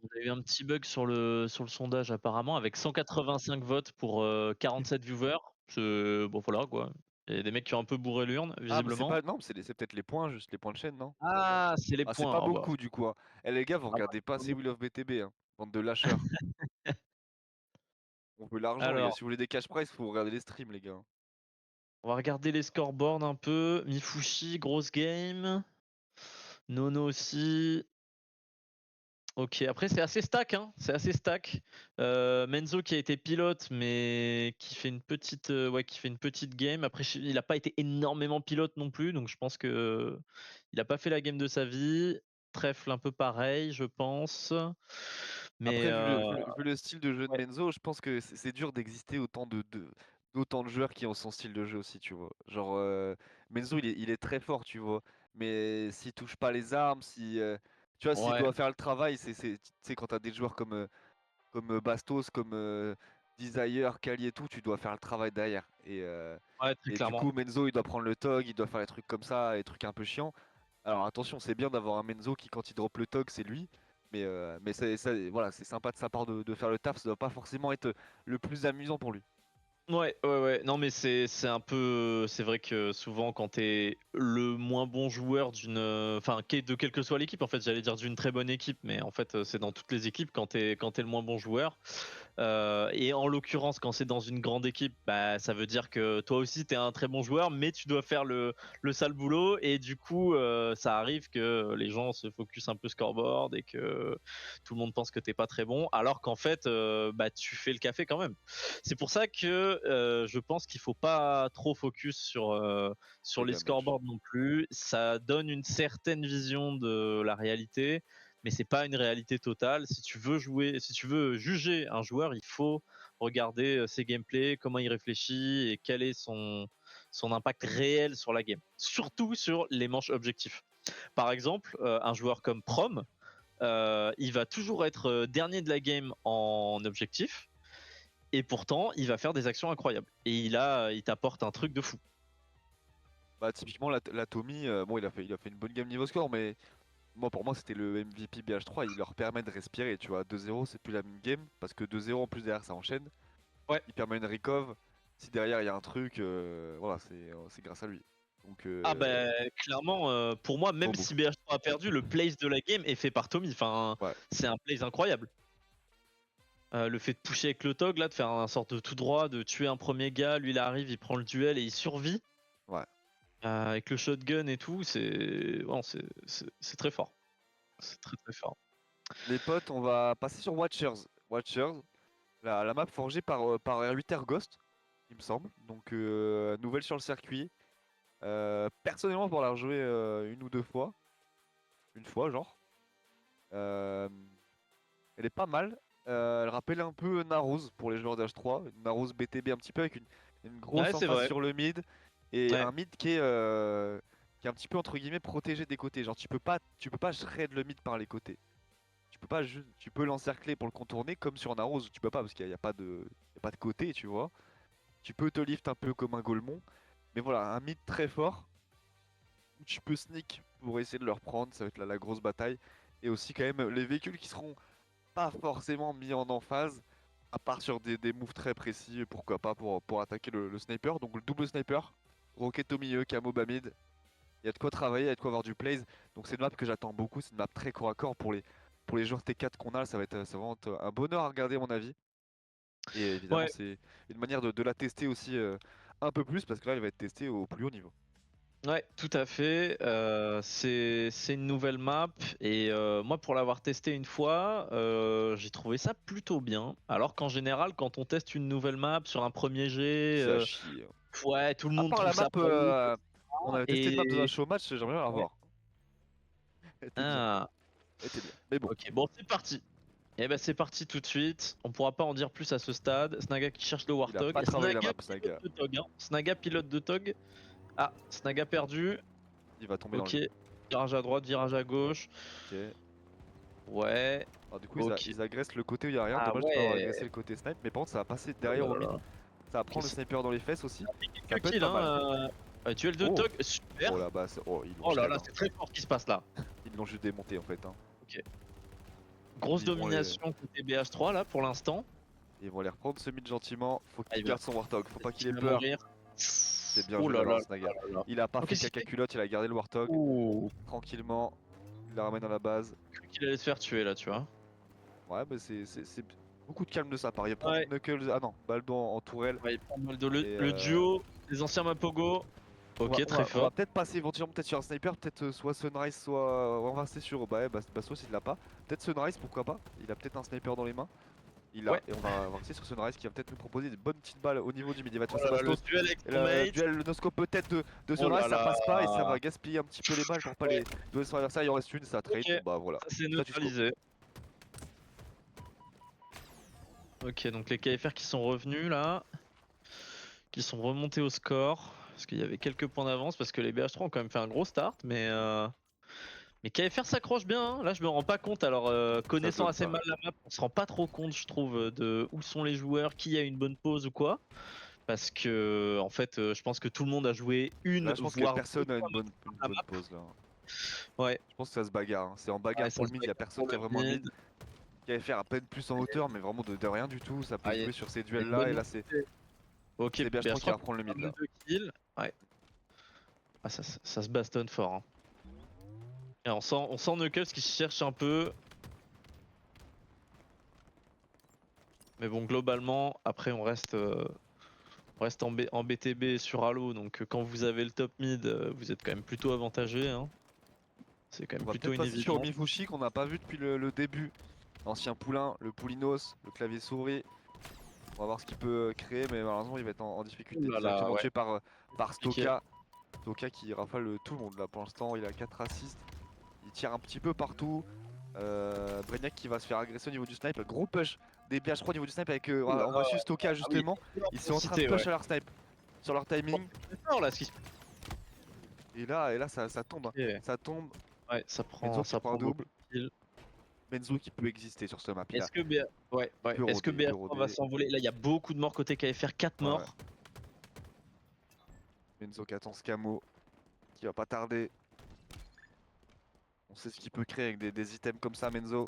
On a eu un petit bug sur le sondage apparemment avec 185 votes pour 47 viewers. Bon voilà quoi. Il y a des mecs qui ont un peu bourré l'urne, Ah, mais c'est visiblement. pas. Non, c'est peut-être les points, juste les points de chaîne, non? Ah, c'est les Ah, c'est points. pas Ah bah, beaucoup du coup, hein. Eh les gars, vous ah bah, regardez pas tant assez mieux. Wheel of BTB, hein. Bande de lâcheurs. On veut l'argent, les gars. Alors, Si vous voulez des cash prize, faut regarder les streams, les gars. on va regarder les scoreboards un peu. Mifushi, grosse game. Nono aussi. Ok, après c'est assez stack, hein. C'est assez stack. Menzo qui a été pilote, mais qui fait une petite game. Après, il a pas été énormément pilote non plus, donc je pense que il a pas fait la game de sa vie. Trèfle un peu pareil, je pense. Mais Après, vu le style de jeu de ouais, Menzo, je pense que c'est dur d'exister d'autant de joueurs qui ont son style de jeu aussi, tu vois. Genre, Menzo, il est très fort, tu vois. Mais s'il touche pas les armes, si, tu vois, s'il ouais, doit faire le travail, tu sais, quand t'as des joueurs comme Bastos, comme Desire, Kali et tout, tu dois faire le travail derrière. ouais, très Et du clairement. coup, Menzo, il doit prendre le TOG, il doit faire des trucs comme ça, des trucs un peu chiants. Alors attention, c'est bien d'avoir un Menzo qui, quand il drop le TOG, c'est lui. Mais voilà, c'est sympa de sa part de faire le taf, ça doit pas forcément être le plus amusant pour lui. Ouais, ouais, ouais. Non, mais c'est un peu. C'est vrai que souvent, quand t'es le moins bon joueur d'une. Enfin, de quelle que soit l'équipe, en fait, j'allais dire d'une très bonne équipe, mais en fait, c'est dans toutes les équipes quand t'es le moins bon joueur. Et en l'occurrence, quand c'est dans une grande équipe, bah, ça veut dire que toi aussi, tu es un très bon joueur, mais tu dois faire le sale boulot. Et du coup, ça arrive que les gens se focus un peu scoreboard et que tout le monde pense que t'es pas très bon, alors qu'en fait, bah, tu fais le café quand même. C'est pour ça que je pense qu'il faut pas trop focus sur Le les damage. scoreboards non plus. Ça donne une certaine vision de la réalité, mais c'est pas une réalité totale. Si tu veux jouer, si tu veux juger un joueur, il faut regarder ses gameplays, comment il réfléchit et quel est son impact réel sur la game. Surtout sur les manches objectifs. Par exemple, un joueur comme Prom, il va toujours être dernier de la game en objectif, et pourtant il va faire des actions incroyables. Et il t'apporte un truc de fou. Bah typiquement la Tommy, bon il a fait une bonne game niveau score, mais moi pour moi c'était le MVP BH3, il leur permet de respirer, tu vois. 2-0 c'est plus la même game, parce que 2-0 en plus derrière ça enchaîne, Ouais. il permet une recove, si derrière il y a un truc, voilà c'est grâce à lui. Donc Ah ben clairement, pour moi, trop même beau. si BH3 a perdu, le place de la game est fait par Tommy. Enfin, Ouais, c'est un place incroyable. Le fait de pusher avec le tog là, de faire un sorte de tout droit, de tuer un premier gars, lui il arrive, il prend le duel et il survit. ouais. Avec le shotgun et tout, c'est très fort. C'est très très fort. Les potes, on va passer sur Watchers. Watchers, la map forgée par R8 Ghost, il me semble. Donc nouvelle sur le circuit. Personnellement, pour la rejouer une ou deux fois. Une fois, genre. Euh, Elle est pas mal. Elle rappelle un peu Naruse pour les joueurs d'H3. Naruse BTB un petit peu avec une grosse Ouais, c'est emphase vrai. sur le mid. Et Ouais. un mid qui est un petit peu entre guillemets protégé des côtés. Genre tu peux pas shred le mid par les côtés. Tu peux pas juste, tu peux l'encercler pour le contourner comme sur Naruse. Tu peux pas parce qu'il n'y a, pas y a pas de côté, tu vois. Tu peux te lift un peu comme un Golemon. Mais voilà, un mid très fort où tu peux sneak pour essayer de le reprendre. Ça va être la grosse bataille. Et aussi quand même les véhicules qui seront pas forcément mis en emphase, à part sur des moves très précis, pourquoi pas pour attaquer le sniper. Donc le double sniper, roquette au milieu, camo bas mid. Il y a de quoi travailler, il y a de quoi avoir du plays. Donc c'est une map que j'attends beaucoup, c'est une map très corps à corps pour les joueurs T4 qu'on a, ça va vraiment être un bonheur à regarder à mon avis. Et évidemment Ouais. c'est une manière de la tester aussi un peu plus parce que là il va être testé au plus haut niveau. Ouais, tout à fait. C'est une nouvelle map et moi pour l'avoir testé une fois, j'ai trouvé ça plutôt bien. Alors qu'en général, quand on teste une nouvelle map sur un premier jet, C'est à chier. ouais, tout le À monde part la trouve map, ça pas ouf. on avait testé une map dans un Et show match, j'aimerais bien la ouais. voir. Elle était bien, Ah, elle était bien. Mais bon, ok, bon, c'est parti. Et ben c'est parti tout de suite. On pourra pas en dire plus à ce stade. Snaga qui cherche le il a Warthog. pas travaillé la Snaga map, pilote Snaga. de Tog. Hein. Snaga pilote de Tog. Ah, Snaga perdu. Il va tomber dans le Ok. vide. Virage à droite, virage à gauche. Ok. Ouais. Alors du coup, Ok. ils agressent le côté où il n'y a rien. Ah Dommage de pas avoir ouais. agressé le côté snipe. Mais par contre, ça va passer Oh derrière là au mid. là. Ça va Ok, prendre le c'est sniper dans les fesses aussi. Ça quelques peut être kills, pas mal. hein. Duel de Oh! Tog, Oh super. là bas oh, ils l'ont Oh là shred. là, Hein. c'est très fort ce qui se passe là. Ils l'ont juste démonté en fait. Hein. Ok. Grosse Ils vont les, domination côté BH3 là pour l'instant. ils vont les reprendre ce mid gentiment. Faut Ah, qu'il garde son Warthog. Faut pas qu'il ait il va peur. mourir. C'est bien Oh joué de là la part là de là Snaga. là là. Il a pas Ok, fait caca culotte, il a gardé le Warthog. oh. Tranquillement. Il la ramène à la base. J'ai cru qu'il allait se faire tuer là, tu vois. Ouais, bah c'est beaucoup de calme de sa part. Il prend Ouais. Knuckles. Ah non, Baldo en tourelle. Ouais, il prend mal de Et le duo, les anciens Mapogo. On va, Ok, on très va, on va fort. peut-être passer éventuellement peut-être sur un sniper, peut-être soit Sunrise, soit on va rester sur Bastos il l'a pas. Peut-être Sunrise, pourquoi pas. Il a peut-être un sniper dans les mains. Il l'a Ouais. et on va rester sur Sunrise qui va peut-être nous proposer des bonnes petites balles au niveau du mid. Il va être Oh face à là là, le Bastos. duel avec Et son le mate. duel, le noscope peut-être de Oh Sunrise, là ça passe pas et ça là. va gaspiller un petit peu les balles pour pas Ouais. les donner sur l'adversaire. Il en reste une, ça Ok, trade. Bon bah voilà. ça c'est Status quo. neutralisé. Ok, donc les KFR qui sont revenus là, qui sont remontés au score, parce qu'il y avait quelques points d'avance, parce que les BH3 ont quand même fait un gros start, mais KFR s'accroche bien. Hein. Là, je me rends pas compte. Alors, Ça connaissant donne assez pas. mal la map, on se rend pas trop compte, je trouve, de où sont les joueurs, qui a une bonne pause ou quoi. Parce que, en fait, je pense que tout le monde a joué une, Là, je pense que voire deux personne a fois une la bonne map. pause là. Ouais, Je pense que ça se bagarre. Hein. C'est en bagarre ouais, ça pour se le mid. Il y a bagarre personne pour qui le a vraiment un mid. mid. Qui allait faire à peine plus en hauteur, mais vraiment de rien du tout. Ça peut Ah, jouer sur ces y a une duels-là. bonne Et là, c'est montée. Ok, BH3 qui BH3 va qui prendre le fait pas mid mal là. de kills. Ouais. Ah, ça se bastonne fort. Hein. Et on sent Knuckles qui cherche un peu. Mais bon, globalement, après, on reste en BTB sur Halo. Donc, quand vous avez le top mid, vous êtes quand même plutôt avantagé. Hein. C'est quand On même va plutôt peut-être une passer sur évidence. Mifushi qu'on n'a pas vu depuis le début. L'ancien poulain, le poulinos, le clavier souris. On va voir ce qu'il peut créer, mais malheureusement il va être en difficulté. Ouh là là, Directement ouais, tué par compliqué. Stoka. Stoka qui rafale tout le monde là pour l'instant. Il a 4 assists. Il tire un petit peu partout. Brainiac qui va se faire agresser au niveau du snipe. Gros push des BH3 au niveau du snipe avec. Ouh là On là. va suivre Stoka Ah oui, justement. Ils sont en train de intensité, ouais. push à leur snipe. Sur leur Oh, timing. c'est fort là ce qui se Et là ça tombe. Hein. passe. Ça tombe. Ouais, ça Menzo prend, qui ça prend un prend beaucoup double. de kills. Menzo qui peut exister sur ce map. Est-ce que ouais, Il ouais. peut Est-ce que rôder, il peut BH3 va rôder. s'envoler? Là, il y a beaucoup de morts côté KFR, 4 Ouais, ouais. morts. Menzo qui attend Scamo, qui va pas tarder. On sait ce qu'il peut créer avec des items comme ça, Menzo.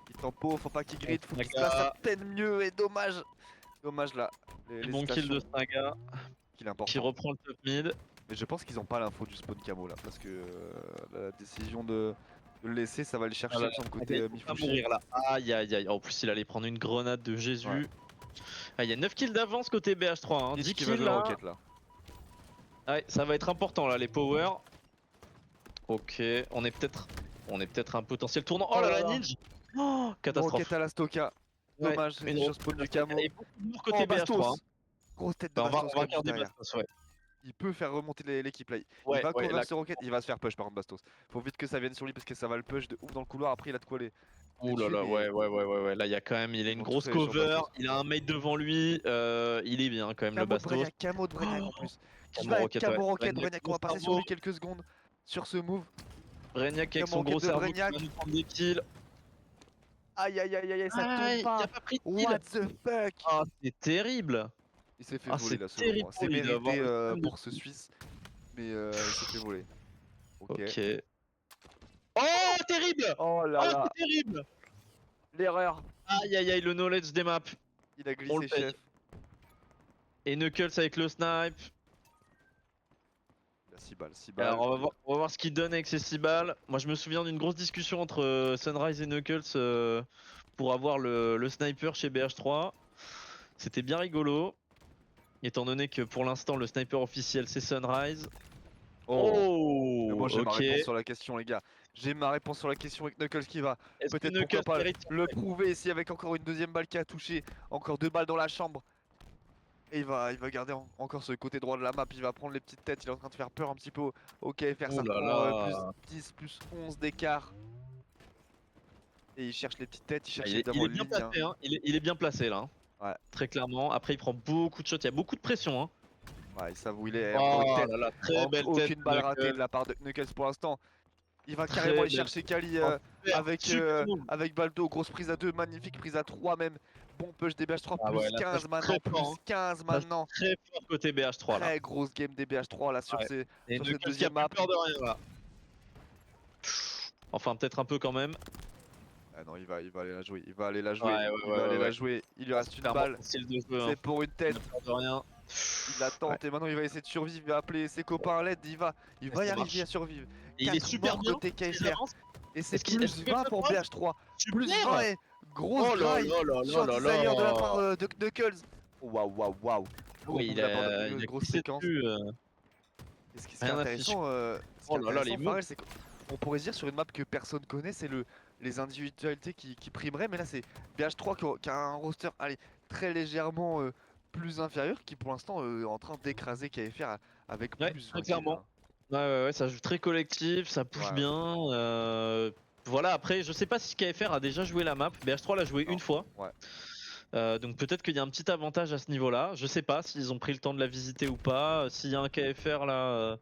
Il tempo, faut pas qu'il grid, faut qu'il se place à Snaga, peine mieux et dommage. Dommage là, très bon kill de l'hésitation Snaga qu'il est qui important. reprend le top mid. Mais je pense qu'ils ont pas l'info du spawn camo là, parce que la décision de le laisser, ça va le Ah chercher, là il me là, semble, Snaga, côté il faut pas Mifushi. mourir là. Aïe aïe aïe. En plus, il allait prendre une grenade de Ouais. Jésus. Ah, il y a 9 kills d'avance côté BH3. Hein. 10 Nitch qui va kills jouer la là. roquette là. Ouais, ça va être important là, les power. Ok, on est peut-être on est peut-être un potentiel tournant. Oh là là, Ninja. Oh, Une catastrophe. roquette à la Stoka. Ouais, Dommage, une sur spawn du camo. Et beaucoup de lourd Oh, côté BH3. Hein. Bastos. Grosse tête de Bah, Bastos on quand va même juste garder derrière. Bastos, ouais. Il peut faire remonter l'équipe là. Il Ouais, va ouais, cover là. ses roquettes, il va se faire push par contre Bastos. Faut vite que ça vienne sur lui parce que ça va le push de ouf dans le couloir. Après il a de quoi les Ouh là tuer, là, mais ouais. Là, il y a quand même, il a ils une vont tous grosse aller sur cover, Bastos. il a un mate devant lui, il est bien quand même le Bastos. Camo de Breniac en plus. Qui Camo va être roquette, camo ouais. roquette Breniac, Breniac, on gros va passer sur cerveau. lui quelques secondes sur ce move. Breniac avec Camo son gros roquette de cerveau qui Breniac. va nous prendre des kills. Aïe, ça tourne Aïe, il pas. a pas pris de kill. What the fuck. Ah, c'est terrible. Il s'est fait Ah, voler c'est là selon terrible moi. pour C'est lui d'avoir mérité le seum de pour ce Suisse. Mais il s'est fait voler. Ok. Ok. Oh, terrible. Oh là Oh, là. c'est terrible. L'erreur. Aïe, le knowledge des maps. Il a On le glissé paye. chef. Et Knuckles avec le snipe. Il a 6 balles, 6 balles. Alors on va voir ce qu'il donne avec ces 6 balles. Moi je me souviens d'une grosse discussion entre Sunrise et Knuckles pour avoir le sniper chez BH3. C'était bien rigolo. Étant donné que pour l'instant le sniper officiel c'est Sunrise. Oh. Mais moi j'ai ma Ok. réponse sur la question les gars. J'ai ma réponse sur la question avec Knuckles qui va Est-ce que peut-être pourquoi Knuckles pas mérite le prouver ici avec encore une deuxième balle qui a touché. Encore 2 balles dans la chambre. Et il va garder encore ce côté droit de la map, il va prendre les petites têtes, il est en train de faire peur un petit peu au KFR, ça Oh là prend plus là. 10, plus 11 d'écart. Et il cherche les petites têtes, il cherche Il évidemment est bien Ligne. placé, hein. Il est bien placé là. Hein. Ouais. Très clairement. Après il prend beaucoup de shots, il y a beaucoup de pression. Hein. Ouais, il s'avoue, il est encore une Oh tête. là là, très belle tête. Aucune balle ratée Knuckles. de la part de Knuckles pour l'instant. Il va carrément Très aller belle. chercher Kali Oh, super move. avec Baldo, grosse prise à 2, magnifique prise à 3 même. Bon push des BH3, Ah plus ouais, là, ça 15 joue maintenant, très plus fort. Hein. 15 Ça joue maintenant. très fort côté BH3 là. Très grosse game des BH3 là sur, Ouais. Et sur Knuckles cette qui a deuxième plus map. peur de rien là. Enfin peut-être un peu quand même. Ah non, il va aller la jouer, il va aller la jouer, la jouer. Il lui reste une Super balle, facile de jeu. Hein. c'est pour une tête. Il a peur de rien. Il la tente et maintenant il va essayer de survivre, il va appeler ses copains à l'aide, il va y Ça arriver marche. à survivre. Et il est 4 super morts bien. côté Il KFR. avance. Et c'est Est-ce qu'il plus fait 20 quelque pour chose BH3. Plus Super. 20 et grosse Oh là graille. là là Short là desire de la là. part de Knuckles. Waouh. Gros Oui, move il de la part de a Knuckles, grosse glissé séquence. dessus. Et ce qui est Rien affiché. intéressant, Oh là là, les moves. Pharrell, c'est qu'on pourrait se dire sur une map que personne connaît, c'est les individualités qui primeraient. Mais là, c'est BH3 qui a un roster allez, très légèrement plus inférieur, qui pour l'instant est en train d'écraser KFR avec Ouais, plus très 20 clairement. kills, hein. Ouais, ça joue très collectif, ça push Ouais. bien. Voilà, après, je sais pas si KFR a déjà joué la map. BH3 l'a joué Non. une fois. Ouais. Donc peut-être qu'il y a un petit avantage à ce niveau-là. Je sais pas s'ils ont pris le temps de la visiter ou pas. S'il y a un KFR là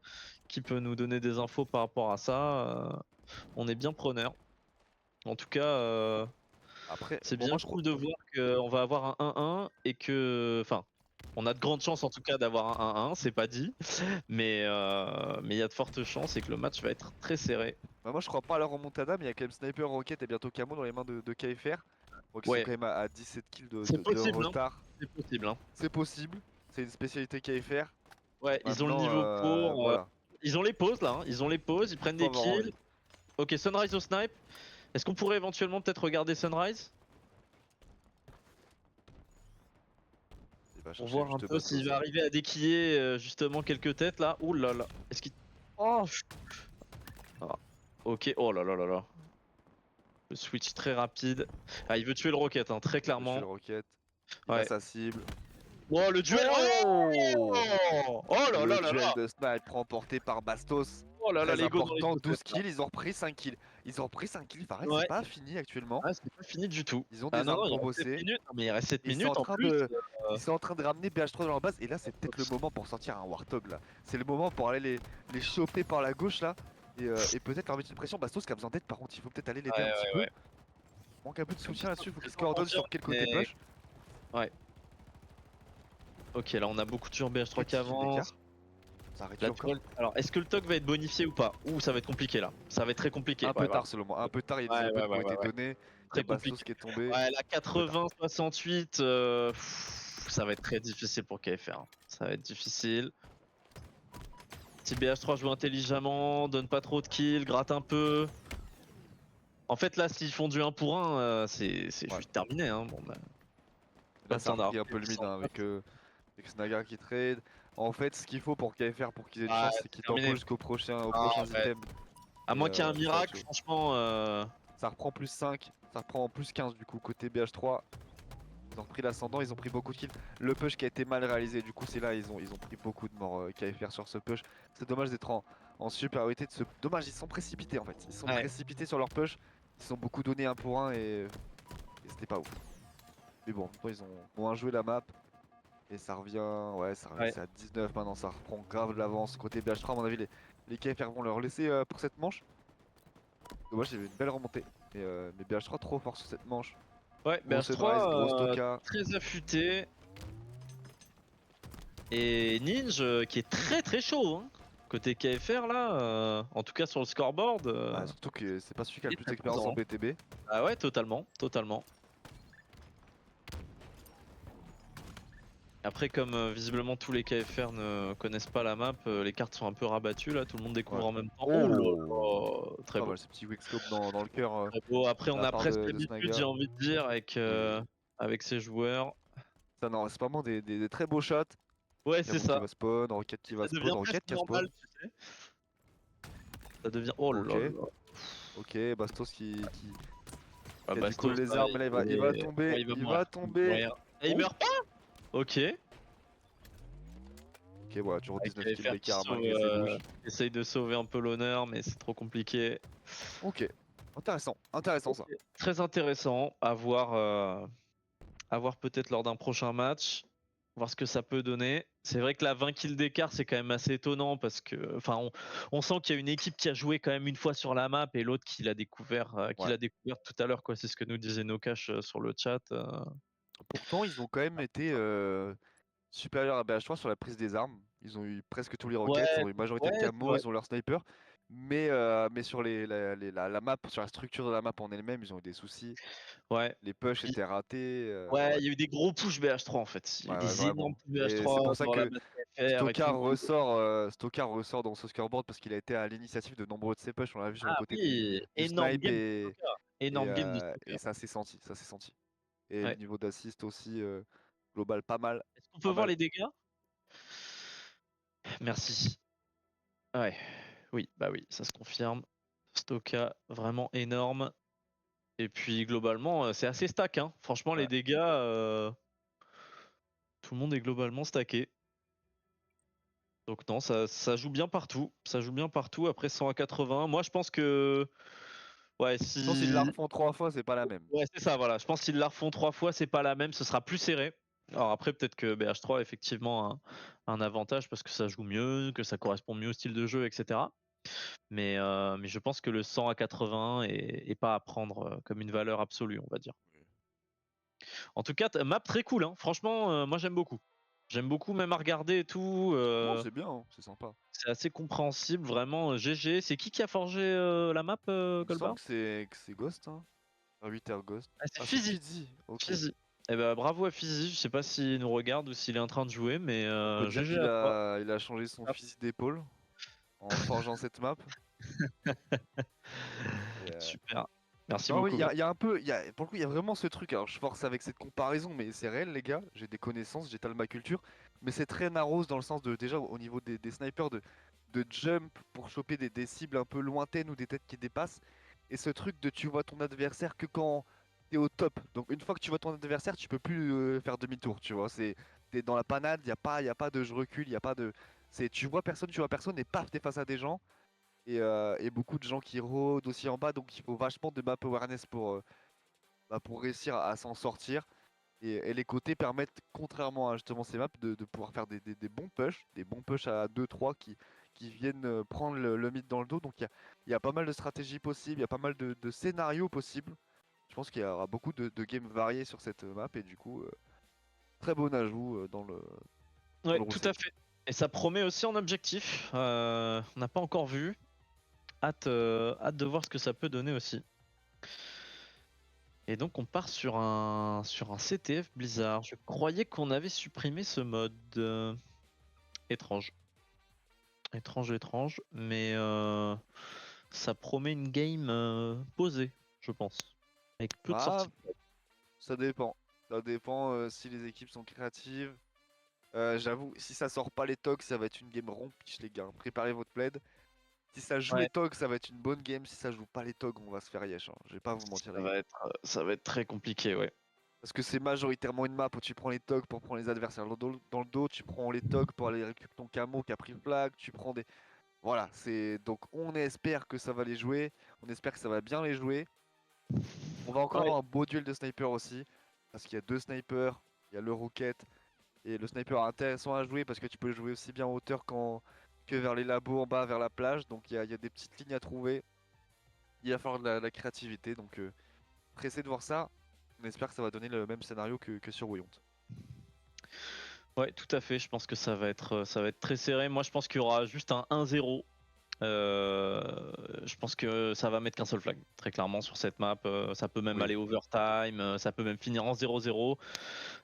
qui peut nous donner des infos par rapport à ça, on est bien preneur. En tout cas, Après, c'est bon, bien moi je crois. cool de voir qu'on va avoir un 1-1 et que, enfin, on a de grandes chances en tout cas d'avoir un 1-1, c'est pas dit, mais il y a de fortes chances et que le match va être très serré. Bah, moi je crois pas à la remontada, mais il y a quand même Sniper, Rocket et bientôt Camo dans les mains de KFR. Donc ils sont Ouais, quand même à 17 kills c'est de possible, hein. retard. C'est possible. Hein. C'est possible, c'est une spécialité KFR. Ouais, ils ont le Maintenant, niveau pour. voilà, Ils ont les pauses là, hein. Ils ont les pauses, ils prennent faut des avoir kills. envie. Ok, Sunrise au snipe. Est-ce qu'on pourrait éventuellement peut-être regarder Sunrise Il va pour chercher voir un juste peu Bastos. s'il va arriver à déquiller justement quelques têtes là. Ouh là là, est-ce qu'il. Oh ah. Ok, oh là là là là. Le switch très rapide. Ah, il veut tuer le Rocket, hein, très Je suis le clairement. Rocket, il Ouais. a sa cible. Oh, le duel. Oh, Oh là là le là duel là. de snipe remporté par Bastos. Oh là là, Très les go dans les important, 12 chaussettes, là. kills, ils ont repris 5 kills. Ils ont repris 5 kills, pareil, c'est Ouais. pas fini actuellement. Ah, c'est pas fini du tout. Ils ont Ah des non, armes non, il pour reste 7 bosser. minutes. Non, mais il reste 7 Ils sont minutes en en train plus. ils sont en train de ramener BH3 dans leur base et là c'est peut-être le moment pour sortir un Warthog là. C'est le moment pour aller les choper par la gauche là et peut-être leur mettre une pression. Bastos qui a besoin d'aide par contre, il faut peut-être aller l'aider un petit peu. Manque un peu de soutien là-dessus, il faut qu'il se coordonne sur quel côté push. Ouais. Ok, là on a beaucoup de sur BH3 qui Petit kill avance. d'écart. Ça réduit Là, encore. alors, est-ce que le TOC va être bonifié ou pas? Ouh, ça va être compliqué là. Ça va être très compliqué. Un peu tard selon moi, un peu tard, il y a des open qui ont été donnés. Il y a Très Bastos compliqué. qui est tombé. Ouais, la 80-68, ça va être très difficile pour KFR. Hein. Ça va être difficile. Si BH3 joue intelligemment, donne pas trop de kills, gratte un peu. En fait, là, s'ils font du 1 pour 1, c'est juste terminé. Hein. Bon, bah, Là ça a repris un peu le mid hein, avec Snaga qui trade. En fait, ce qu'il faut pour KFR pour qu'ils aient une chance, c'est qu'ils tempo jusqu'au prochain item. À Et, moins qu'il y ait un ça, miracle, franchement. ça reprend plus 5, ça reprend plus 15 du coup côté BH3. Ils ont repris l'ascendant, ils ont pris beaucoup de kills. Le push qui a été mal réalisé, du coup c'est là ils ont pris beaucoup de morts KFR sur ce push. C'est dommage d'être en supériorité de ce. Dommage, ils sont précipités en fait. Ils sont Ouais. précipités sur leur push. Ils ont beaucoup donné un pour un et c'était pas ouf. Mais bon, en même temps ils ont moins joué la map. Et ça revient, ouais, ça revient, Ouais. c'est à 19 maintenant, ça reprend grave de l'avance. Côté BH3, à mon avis, les KFR vont leur laisser pour cette manche. Dommage, il y avait une belle remontée. Mais BH3 trop fort sur cette manche. Ouais, Gros Sunrise, gros BH3 Stoka. très affûté. Et Ninja qui est très très chaud. Hein. Côté KFR là, en tout cas sur le scoreboard, Ah, surtout que c'est pas celui qui a il le est plus très d'expérience en présent. BTB. Ah ouais, totalement, totalement. Après, comme visiblement tous les KFR ne connaissent pas la map, les cartes sont un peu rabattues là, tout le monde Ouais. découvre en même temps. Oh là Oh! là, très Pas beau. mal ce petit quickscope dans le cœur Très beau. Après, de on la a part presque de l'habitude, j'ai Snaga. envie de dire, Oui. avec ces joueurs. Ça, non, c'est vraiment des très beaux shots. Ouais, c'est Caveau qui ça. va spawn, Rocket Et qui va ça spawn, devient presque Rocket qui a spawn. normal, tu sais. Ça devient. Oh Ok, là là. ok, Bastos Ah, qui a du coup Bastos, les là, armes, mais là il va tomber, ouais, il va il mourir. va Il va tomber. mourir. Et il Oh! meurt pas. Ok. Ok, voilà, toujours Avec 19 kills KFR d'écart malgré ses louches. qui essaye de sauver un peu l'honneur, mais c'est trop compliqué. Ok, intéressant, intéressant Ok. ça. Très intéressant à voir peut-être lors d'un prochain match, voir ce que ça peut donner. C'est vrai que la 20 kills d'écart, c'est quand même assez étonnant parce que, enfin, on sent qu'il y a une équipe qui a joué quand même une fois sur la map et l'autre qui Ouais. l'a découvert tout à l'heure, quoi. C'est ce que nous disait Nocash sur le chat. Pourtant, ils ont quand même été supérieurs à BH3 sur la prise des armes. Ils ont eu presque tous les Ouais, rockets, ils ont eu majorité ouais, de c'est camo, vrai. ils ont leur sniper. Mais sur la map, sur la structure de la map en elle-même, ils ont eu des soucis. Ouais. Les pushs Puis, étaient ratés. ouais, Ouais. il y a eu des gros push BH3 en fait. Il y a eu Ouais, ouais, des énormes vraiment. push Et c'est BH3 pour ça dans la que base KFR et tout. Stockard ressort dans ce scoreboard parce qu'il a été à l'initiative de nombreux de ses pushs. On l'a vu sur le Ah côté oui, du énorme snipe game de Stalker. Énorme game de et Stalker. ça s'est senti, ça s'est senti. Et le Ouais. niveau d'assist aussi, global, pas mal, Est-ce qu'on peut pas voir mal. les dégâts? Merci. Ouais. Oui, bah oui, ça se confirme. Stoka, vraiment énorme. Et puis globalement, c'est assez stack, hein. Franchement, les Ouais. dégâts, tout le monde est globalement stacké. Donc non, ça joue bien partout. Ça joue bien partout. Après 100 à 80. Moi, je pense que. Ouais, Sinon, s'ils la si. refont 3 fois, c'est pas la même. Ouais, c'est ça, voilà. Je pense qu'ils la refont 3 fois, c'est pas la même, ce sera plus serré. Alors après, peut-être que BH3 a effectivement un avantage parce que ça joue mieux, que ça correspond mieux au style de jeu, etc. Mais je pense que le 100 à 80 est pas à prendre comme une valeur absolue, on va dire. En tout cas, map très cool, hein. Franchement, moi j'aime beaucoup. J'aime beaucoup même à regarder et tout. Non, c'est bien, hein, c'est sympa. C'est assez compréhensible, vraiment. GG. C'est qui a forgé la map, Il me semble Golbar? que c'est Ghost, hein. 8 Ghost. Ah, c'est Ah, c'est Fizzy. Fizzy, ok. Fizzy. Eh ben, bravo à Fizzy. Je sais pas s'il nous regarde ou s'il est en train de jouer, mais On peut dire GG qu'il à toi. a changé son fusil d'épaule en forgeant cette map. Et, Super. Merci non, oui, beaucoup, gars. il y a un peu, pour le coup, il y a vraiment ce truc. Alors, je force avec cette comparaison, mais c'est réel, les gars. J'ai des connaissances, j'étale ma culture. Mais c'est très narrow dans le sens de, déjà, au niveau des snipers, de jump pour choper des cibles un peu lointaines ou des têtes qui dépassent. Et ce truc de tu vois ton adversaire que quand t'es au top. Donc, une fois que tu vois ton adversaire, tu peux plus faire demi-tour, tu vois. T'es dans la panade, y a pas de je recule, y a pas de. Tu vois personne, et paf, t'es face à des gens et beaucoup de gens qui rôdent aussi en bas, donc il faut vachement de map awareness pour réussir à s'en sortir. Et les côtés permettent, contrairement à justement ces maps, de pouvoir faire des bons push à 2-3 qui viennent prendre le mid dans le dos. Donc il y a pas mal de stratégies possibles, il y a pas mal de scénarios possibles. Je pense qu'il y aura beaucoup de games variés sur cette map et du coup, très bon ajout dans Ouais, le tout à reset. fait. Et ça promet aussi en objectif. On n'a pas encore vu. Hâte de voir ce que ça peut donner aussi. Et donc on part sur un CTF Blizzard. Je croyais qu'on avait supprimé ce mode. Étrange. Étrange, étrange. Mais ça promet une game posée, je pense. Avec peu de Ah, sorties. ça dépend. Ça dépend si les équipes sont créatives. J'avoue, si ça sort pas les tocs, ça va être une game rompiche, les gars. Préparez votre plaid. Si ça joue les Ouais, TOG, ça va être une bonne game. Si ça joue pas les TOG, on va se faire yesh, hein. Je vais pas vous mentir, les gars. ça va être très compliqué, ouais. Parce que c'est majoritairement une map où tu prends les TOG pour prendre les adversaires dans le dos, tu prends les TOG pour aller récupérer ton camo qui a pris le flag, tu prends des. Voilà, c'est. Donc on espère que ça va les jouer, on espère que ça va bien les jouer. On va encore Ouais, avoir un beau duel de sniper aussi, parce qu'il y a 2 snipers, il y a le Rocket, et le sniper est intéressant à jouer parce que tu peux le jouer aussi bien en hauteur que vers les labos en bas, vers la plage, donc il y a des petites lignes à trouver, il va falloir de la créativité, donc pressé de voir ça, on espère que ça va donner le même scénario que sur Wayont. ouais, tout à fait. Je pense que ça va être très serré. Moi, je pense qu'il y aura juste un 1-0. Je pense que ça va mettre qu'un seul flag. Très clairement, sur cette map, ça peut même Oui. aller overtime, ça peut même finir en 0-0.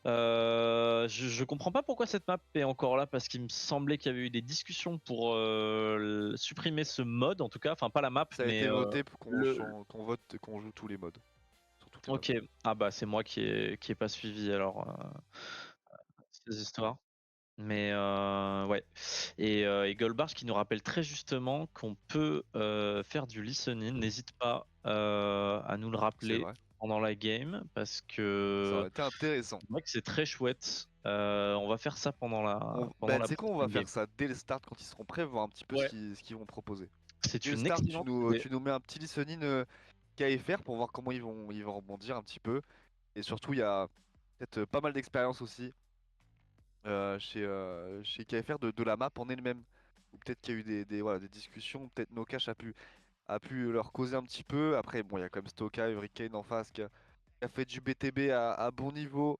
Je comprends pas pourquoi cette map est encore là, parce qu'il me semblait qu'il y avait eu des discussions pour supprimer ce mode, en tout cas. Enfin, pas la map, Ça a mais été voté pour le. qu'on vote, qu'on joue tous les modes, sur toutes les maps. Ok. Ah bah, c'est moi qui ai pas suivi alors ces histoires. Mais ouais. Et Goldbarge qui nous rappelle très justement qu'on peut faire du listening. N'hésite pas à nous le C'est rappeler vrai, pendant la game, parce ça que aurait été intéressant. c'est vrai que c'est très chouette. On va faire ça pendant Bah, tu la sais quoi, on va prochaine game. faire ça dès le start quand ils seront prêts, voir un petit peu Ouais, ce qu'ils vont proposer. Dès c'est le une start, excellente idée. tu nous mets un petit listening KFR pour voir comment ils vont rebondir un petit peu. Et surtout, il y a peut-être pas mal d'expérience aussi chez KFR de la map en elle-même. Ou peut-être qu'il y a eu voilà, des discussions, peut-être Nocash a pu leur causer un petit peu. Après, bon, il y a quand même Stoka, Hurricane en face qui a fait du BTB à bon niveau.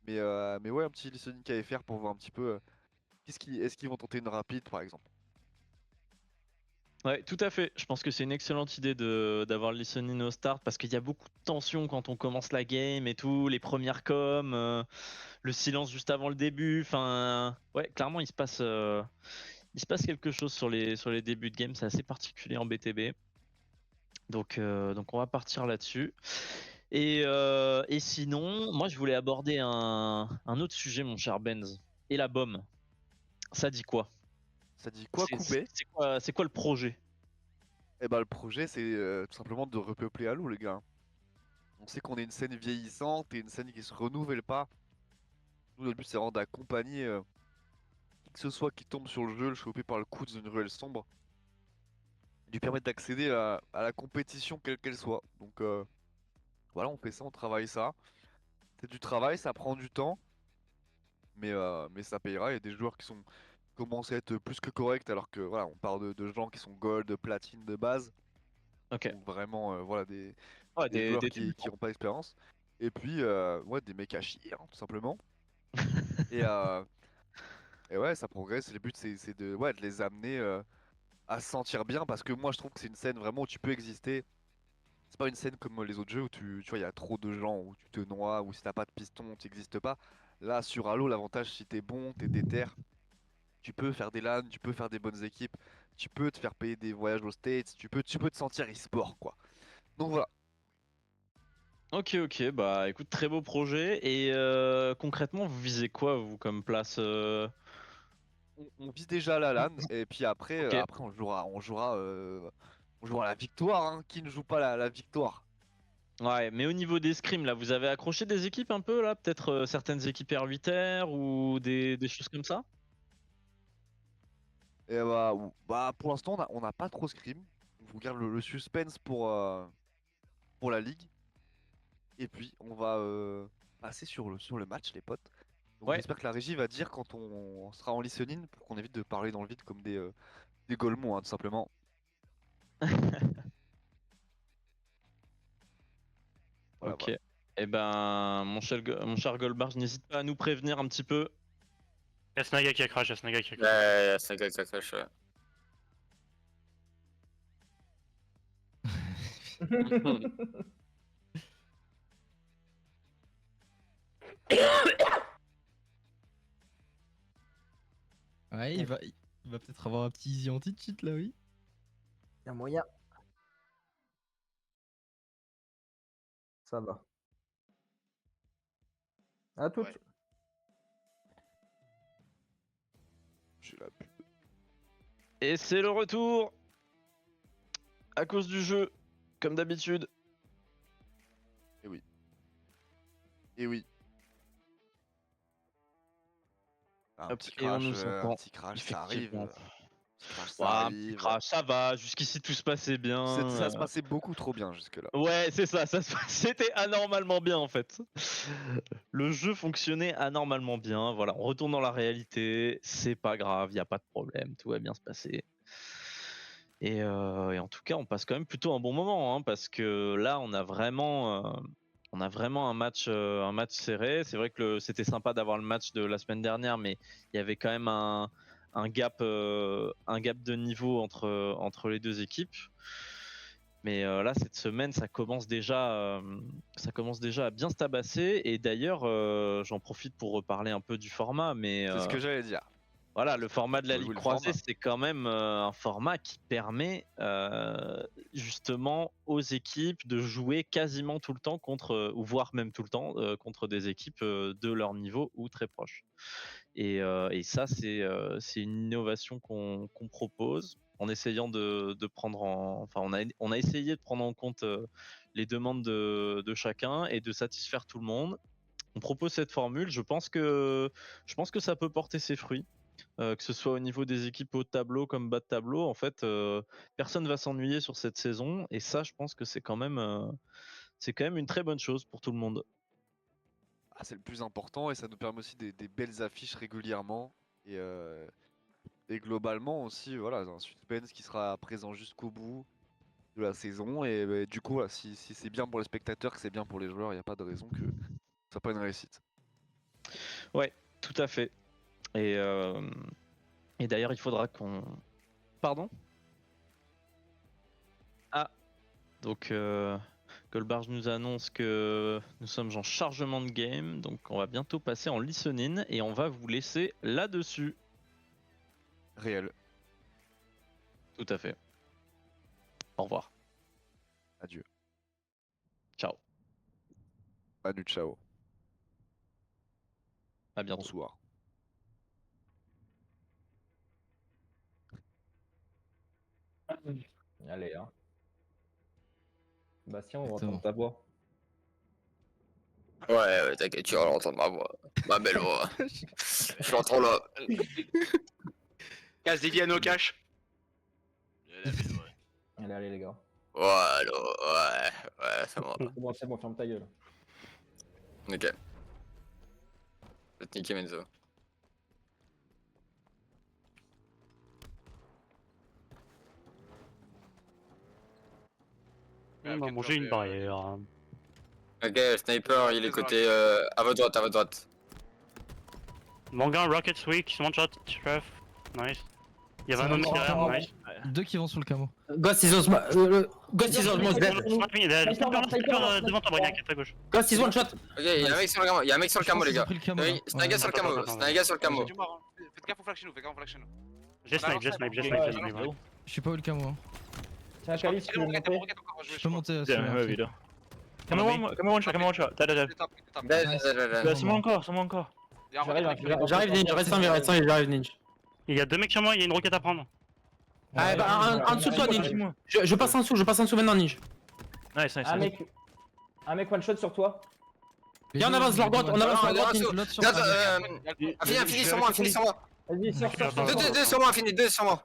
Mais ouais, un petit listening KFR pour voir un petit peu est-ce qu'ils vont tenter une rapide par exemple. Ouais, tout à fait. Je pense que c'est une excellente idée d'avoir le listening au start, parce qu'il y a beaucoup de tension quand on commence la game et tout, les premières coms, le silence juste avant le début. Enfin, ouais, clairement, il se passe quelque chose sur les débuts de game. C'est assez particulier en BTB. Donc on va partir là-dessus. Et sinon, moi, je voulais aborder un autre sujet, mon cher Benz. Et la bombe, ça dit quoi? Ça dit quoi couper? C'est quoi le projet? Eh ben le projet c'est tout simplement de repeupler Halo les gars. On sait qu'on est une scène vieillissante et une scène qui se renouvelle pas. Nous le but c'est vraiment d'accompagner qui que ce soit qui tombe sur le jeu, le choper par le coude d'une ruelle sombre, lui permettre d'accéder à la compétition quelle qu'elle soit. Donc voilà, on fait ça, on travaille ça. C'est du travail, ça prend du temps, mais ça payera. Il y a des joueurs qui sont commencent à être plus que corrects alors que voilà, on parle de gens qui sont gold, platine de base. Ok. Donc vraiment voilà Ouais, des joueurs des qui débutants. ont pas d'expérience. Et puis ouais des mecs à chier hein, tout simplement. Et, et ouais ça progresse. Le but c'est de, ouais, de les amener à se sentir bien parce que moi je trouve que c'est une scène vraiment où tu peux exister. C'est pas une scène comme les autres jeux où tu vois il y a trop de gens, où tu te noies, où si t'as pas de piston tu n'existes pas. Là sur Halo l'avantage si t'es bon, t'es déter, tu peux faire des LAN, tu peux faire des bonnes équipes, tu peux te faire payer des voyages aux States, tu peux te sentir e-sport quoi. Donc voilà, Ok, ok, bah écoute, très beau projet. Et concrètement, vous visez quoi, vous, comme place on vise déjà la LAN et puis après, Ok. après on jouera à la victoire, hein. Qui ne joue pas la victoire? Ouais, mais au niveau des scrims, là, vous avez accroché des équipes un peu, là? Peut-être certaines équipes R8R ou des choses comme ça? Et bah pour l'instant on n'a pas trop scrim. On vous garde le suspense pour la ligue. Et puis on va passer sur le match les potes. Donc Ouais. j'espère que la régie va dire quand on sera en listening pour qu'on évite de parler dans le vide comme des golemons hein, tout simplement. Voilà Ok. voilà. Eh ben, mon cher Goldbarge, n'hésite pas à nous prévenir un petit peu. Y'a Snaga qui a crash, y'a Snaga qui a crash. Ouais, c'est un gars qui crash, ouais. Ouais, il va peut-être avoir un petit easy anti-cheat là, oui. Y a moyen. Ça va. À toutes. Ouais. J'ai la pub. Et c'est le retour à cause du jeu, comme d'habitude. Et oui. Un Hop, petit et on crash, nous entend, un petit crash, ça arrive. effectivement. Petit crash, ça Ouais, un petit arrive. crash, ça va, jusqu'ici tout se passait bien. Ça se passait beaucoup trop bien jusque-là. Ouais, c'est ça, c'était anormalement bien en fait. Le jeu fonctionnait anormalement bien, voilà, on retourne dans la réalité, c'est pas grave, y a pas de problème, tout va bien se passer. Et en tout cas, on passe quand même plutôt un bon moment, hein, parce que là, on a vraiment un match serré. C'est vrai que c'était sympa d'avoir le match de la semaine dernière, mais il y avait quand même un gap de niveau entre les deux équipes. Mais là, cette semaine, ça commence déjà à bien se tabasser. Et d'ailleurs, j'en profite pour reparler un peu du format, mais C'est ce que j'allais dire. voilà, le format de la Faut jouer Ligue le croisée, format. c'est quand même un format qui permet justement aux équipes de jouer quasiment tout le temps contre, ou voire même tout le temps, contre des équipes de leur niveau ou très proches. Et ça, c'est une innovation qu'on propose en essayant de prendre enfin, on a essayé de prendre en compte les demandes de chacun et de satisfaire tout le monde. On propose cette formule. Je pense que ça peut porter ses fruits. Que ce soit au niveau des équipes haut de tableau comme bas de tableau, en fait, personne va s'ennuyer sur cette saison. Et ça, je pense que c'est quand même une très bonne chose pour tout le monde. Ah, c'est le plus important et ça nous permet aussi des belles affiches régulièrement. Et globalement aussi, voilà, un suspense qui sera présent jusqu'au bout de la saison. Et bah, du coup, voilà, si c'est bien pour les spectateurs, que c'est bien pour les joueurs, il n'y a pas de raison que ce soit pas une réussite. Ouais, tout à fait. Et d'ailleurs, il faudra qu'on... Pardon? Ah, donc Goldbarge nous annonce que nous sommes en chargement de game, donc on va bientôt passer en listening et on va vous laisser là-dessus. Réel. Tout à fait. Au revoir. Adieu. Ciao. Manu, ciao. À bientôt. Bonsoir. Allez, hein. Bastien, on va Exactement. entendre ta voix. Ouais, t'inquiète, tu vas l'entendre ma voix. Ma belle voix. Je l'entends là. Casse des Diano cash. Allez, les gars. Ouais, c'est bon. C'est bon, ferme ta gueule. Ok. Je vais te niquer, Menzo. On va manger une barrière. Ok, sniper, il est côté à votre droite, à votre droite. Manga, Rockets weak, one shot, chef. Nice. Il y avait Ça un va, homme derrière, vraiment. nice. Deux qui vont sur le camo. Ghost is on Ghost is on Sniper, le sniper devant toi, Brignac, à ta gauche. Ghost is one shot. Ok, il y a un mec sur le camo, il y a un mec sur le camo, les gars. Pris le camo, Oui, là. c'est un gars sur le camo, c'est un gars sur le camo. Du mort, hein. Faites gaffe au flash chez nous, faites gaffe au flash chez nous. J'ai snipe. Je suis pas où le camo. Hein. Tiens, Calice, tu veux monter? Je peux monter Yeah, celui-là. ouais, vite. Come on, one shot. C'est moi encore. J'arrive ninja, reste en vie, j'arrive ninja. Il y a deux mecs sur moi, il y a une roquette à prendre. Ah bah en dessous de toi ninja. Je passe en dessous maintenant ninja. Nice. Un mec one shot sur toi. Viens, on avance sur la droite, on avance sur la droite. L'autre sur Finis sur moi. Vas-y, sors. Deux sur moi, finis, deux sur moi.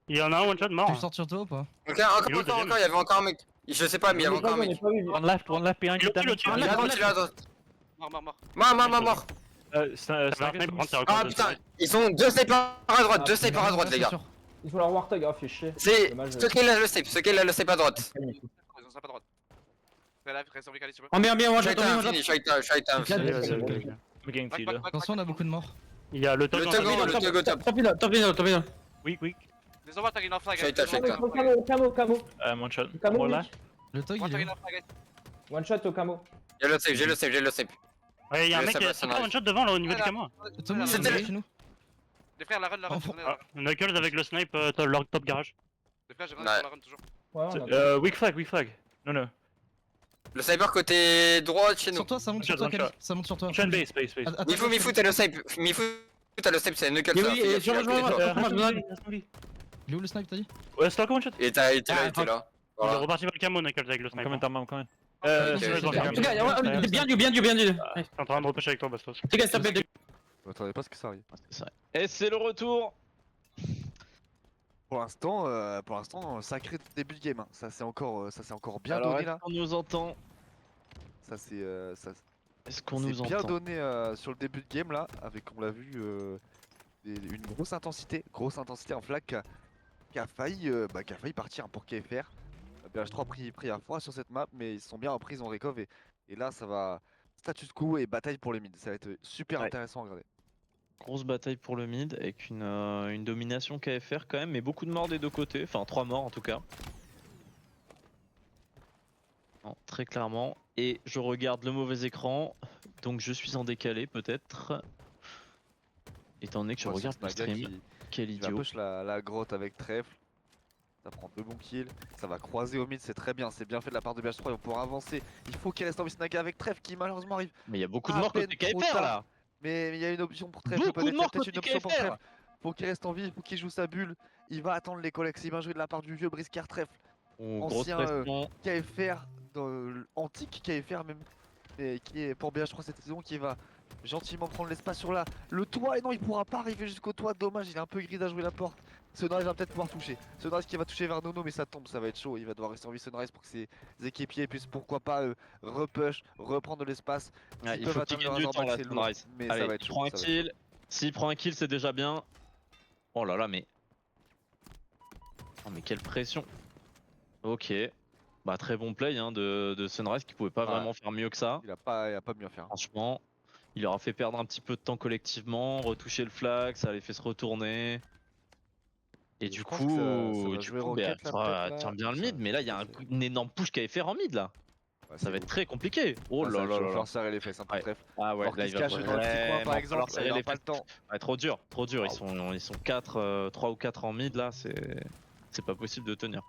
Il y en a un one shot Tu mort. le sors sur toi ou pas? Ok, encore, il y avait encore un mec. Je sais pas, mais il y avait encore un mec. One left, behind you. Il est à droite. Mort. C'est un sniper, Ah putain, ils sont deux snipers à droite, les gars. Ils ont leur Warthog, ah, fait chier. C'est Dommage, ceux qui l'a le snipe, à droite. En bien, one Je shot, on suis avec toi. Attention, on a beaucoup de morts. Il y a le Le Togo top. Top in. Weak. Les envois, t'as une flag. Je suis avec toi. Camo. One shot. Camo, Le tog il est où? One shot au camo. J'ai le save. Ouais, il y a un Ouais, mec ça qui va, a ça un va. one shot devant là au niveau du camo. Tommy, il C'était est le- chez nous. Les frères, la run. Ah, Knuckles avec le snipe, leur top garage. Les frères, j'ai Ouais. la run toujours. Ouais, on a- Weak flag. Non. Le sniper côté droit de chez nous. Sur toi, ça monte sur toi, Kali. Ça monte sur toi. Space. Mifu, t'as le snipe. Mifu, t'as le snipe, c'est Knuckles. Oui, et sur moi, Euh, moi, je me donne. Il est où le snipe, t'as dit? Ouais, stock one shot. Il était là, il était Ah, là. Il est Voilà. reparti vers le camo, Nickel, avec le sniper. Comment Euh, Ok, je vais dans le ok. camo. Regarde, ouais, bien du. Je suis en train de repêcher avec toi, Bastos. Les gars, stop, les gars. Je m'attendais pas à ce que ça arrive. C'est ça. Et c'est le retour. Pour l'instant, sacré début de game. Hein. Ça c'est encore bien Alors, donné est-ce là. qu'on nous entend? Ça c'est Est-ce qu'on c'est nous bien entend? donné sur le début de game là, avec on l'a vu une grosse intensité en flag qui a failli partir pour KFR. BH3 pris à froid sur cette map, mais ils sont bien repris, ils ont recover et là ça va status quo et bataille pour les mid. Ça va être super Ouais. intéressant à regarder. Grosse bataille pour le mid avec une domination KFR quand même, mais beaucoup de morts des deux côtés, enfin 3 morts en tout cas. Non, très clairement. Et je regarde le mauvais écran, donc je suis en décalé peut-être. Étant donné que je Ouais, regarde c'est le Snaga stream, quel qui va idiot. push la grotte avec trèfle. Ça prend 2 bons kills, ça va croiser au mid, c'est très bien, c'est bien fait de la part de BH3, ils vont pouvoir avancer. Il faut qu'il reste en Snaga avec trèfle qui malheureusement arrive. Mais il y a beaucoup de à morts peine côté trop KFR tard. là. Mais il y a une option pour trèfle Beaucoup de peut-être, il y a morts peut-être une côté option pour KFR. trèfle. Faut qu'il reste en vie, faut qu'il joue sa bulle. Il va attendre les collègues, c'est bien joué de la part du vieux briscard trèfle. Oh, grosse Ancien, pression. KFR, antique KFR même, et qui est pour BH3 cette saison, qui va gentiment prendre l'espace sur le toit. Et non, il pourra pas arriver jusqu'au toit, dommage, il est un peu gris à jouer la porte. Sunrise va peut-être pouvoir toucher. Sunrise qui va toucher vers Nono, mais ça tombe, ça va être chaud. Il va devoir rester en vie Sunrise pour que ses équipiers puissent pourquoi pas repush, reprendre de l'espace. Ouais, S'ils il peuvent faut qu'il atteindre gagne leur du temps là, c'est lourd, Sunrise. mais ça Allez, va être il chaud. prend un ça va être kill. S'il prend un kill, c'est déjà bien. Oh là là, mais. Oh, mais quelle pression. Ok. Bah, très bon play hein, de Sunrise qui pouvait pas Ouais. vraiment faire mieux que ça. Il a pas mieux à faire. Franchement, il leur a fait perdre un petit peu de temps collectivement, retoucher le flag, ça les fait se retourner. Et du je pense que ça va coup, jouer Rocket, là, peut-être, là. tiens bien le Ça- mid, mais là il y a une énorme push qui avait fait en mid là. Ouais, Ça c'est va être ouf. très compliqué. Oh Ah, là ça là va là là. falloir serrer les fesses un peu Ouais. trèfle. Ah ouais, Alors là qu'il il se va cache dans le petit coin vraiment par exemple, falloir là, serrer il aura les pas le fesses. temps. Ouais, trop dur. Waouh. Ils sont 4, 3 ou 4 en mid là, c'est pas possible de tenir.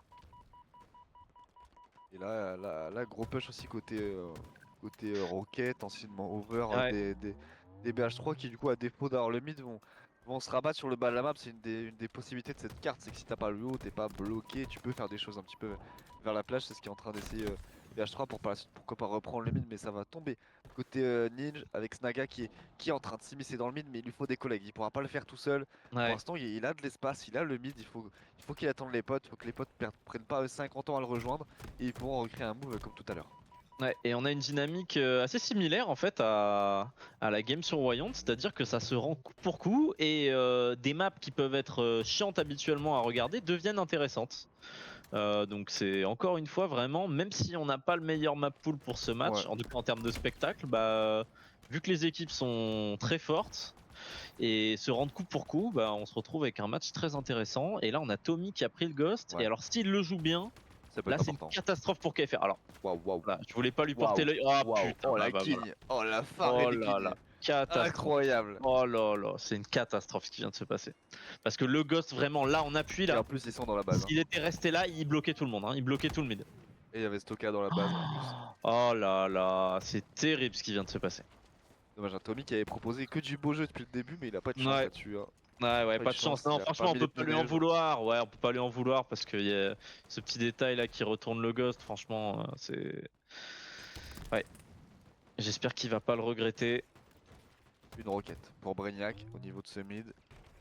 Et là, gros push aussi côté Rocket, anciennement Over, Ouais. des BH3 qui du coup à défaut d'avoir le mid vont se rabattre sur le bas de la map. C'est une des possibilités de cette carte, c'est que si t'as pas le haut, t'es pas bloqué, tu peux faire des choses un petit peu vers la plage, c'est ce qui est en train d'essayer BH3 pour par la suite pourquoi pas reprendre le mid, mais ça va tomber. Côté Ninja avec Snaga qui est en train de s'immiscer dans le mid, mais il lui faut des collègues, il pourra pas le faire tout seul. Pour Ouais. l'instant il a de l'espace, il a le mid, il faut qu'il attende les potes, il faut que les potes prennent pas 50 ans à le rejoindre et ils pourront recréer un move comme tout à l'heure. Ouais, et on a une dynamique assez similaire en fait à la game sur Wyant, c'est-à-dire que ça se rend coup pour coup et des maps qui peuvent être chiantes habituellement à regarder deviennent intéressantes. Donc c'est encore une fois vraiment, même si on n'a pas le meilleur map pool pour ce match, Ouais. en tout cas en termes de spectacle, bah vu que les équipes sont très fortes et se rendent coup pour coup, bah on se retrouve avec un match très intéressant. Et là on a Tommy qui a pris le Ghost, Ouais. et alors s'il le joue bien, Ça peut là être c'est une important. catastrophe pour KFR. Alors Waouh, waouh. voilà, je voulais pas lui porter l'œil. Oh Waouh. putain, Oh la ah bah, king, voilà. oh la Oh farée des là king. là, catastrophe. Incroyable. Oh là là, c'est une catastrophe ce qui vient de se passer. Parce que le Ghost vraiment là en appui Et là, en plus ils sont dans la base. Hein. s'il était resté là, il bloquait tout le monde, hein. Il bloquait tout le mid. Et il y avait Stoka dans la base en plus. Oh là là, c'est terrible ce qui vient de se passer. Dommage, un Tommy qui avait proposé que du beau jeu depuis le début, mais il a pas de chance Ouais. là-dessus. Hein. Ouais, Pas pas de de chance. chance, Non, il a franchement, pas on mis peut les pas lui en manèges. vouloir. Ouais, on peut pas lui en vouloir parce qu'il y a ce petit détail là qui retourne le Ghost. Franchement, c'est. Ouais. J'espère qu'il va pas le regretter. Une roquette pour Brainiac au niveau de ce mid.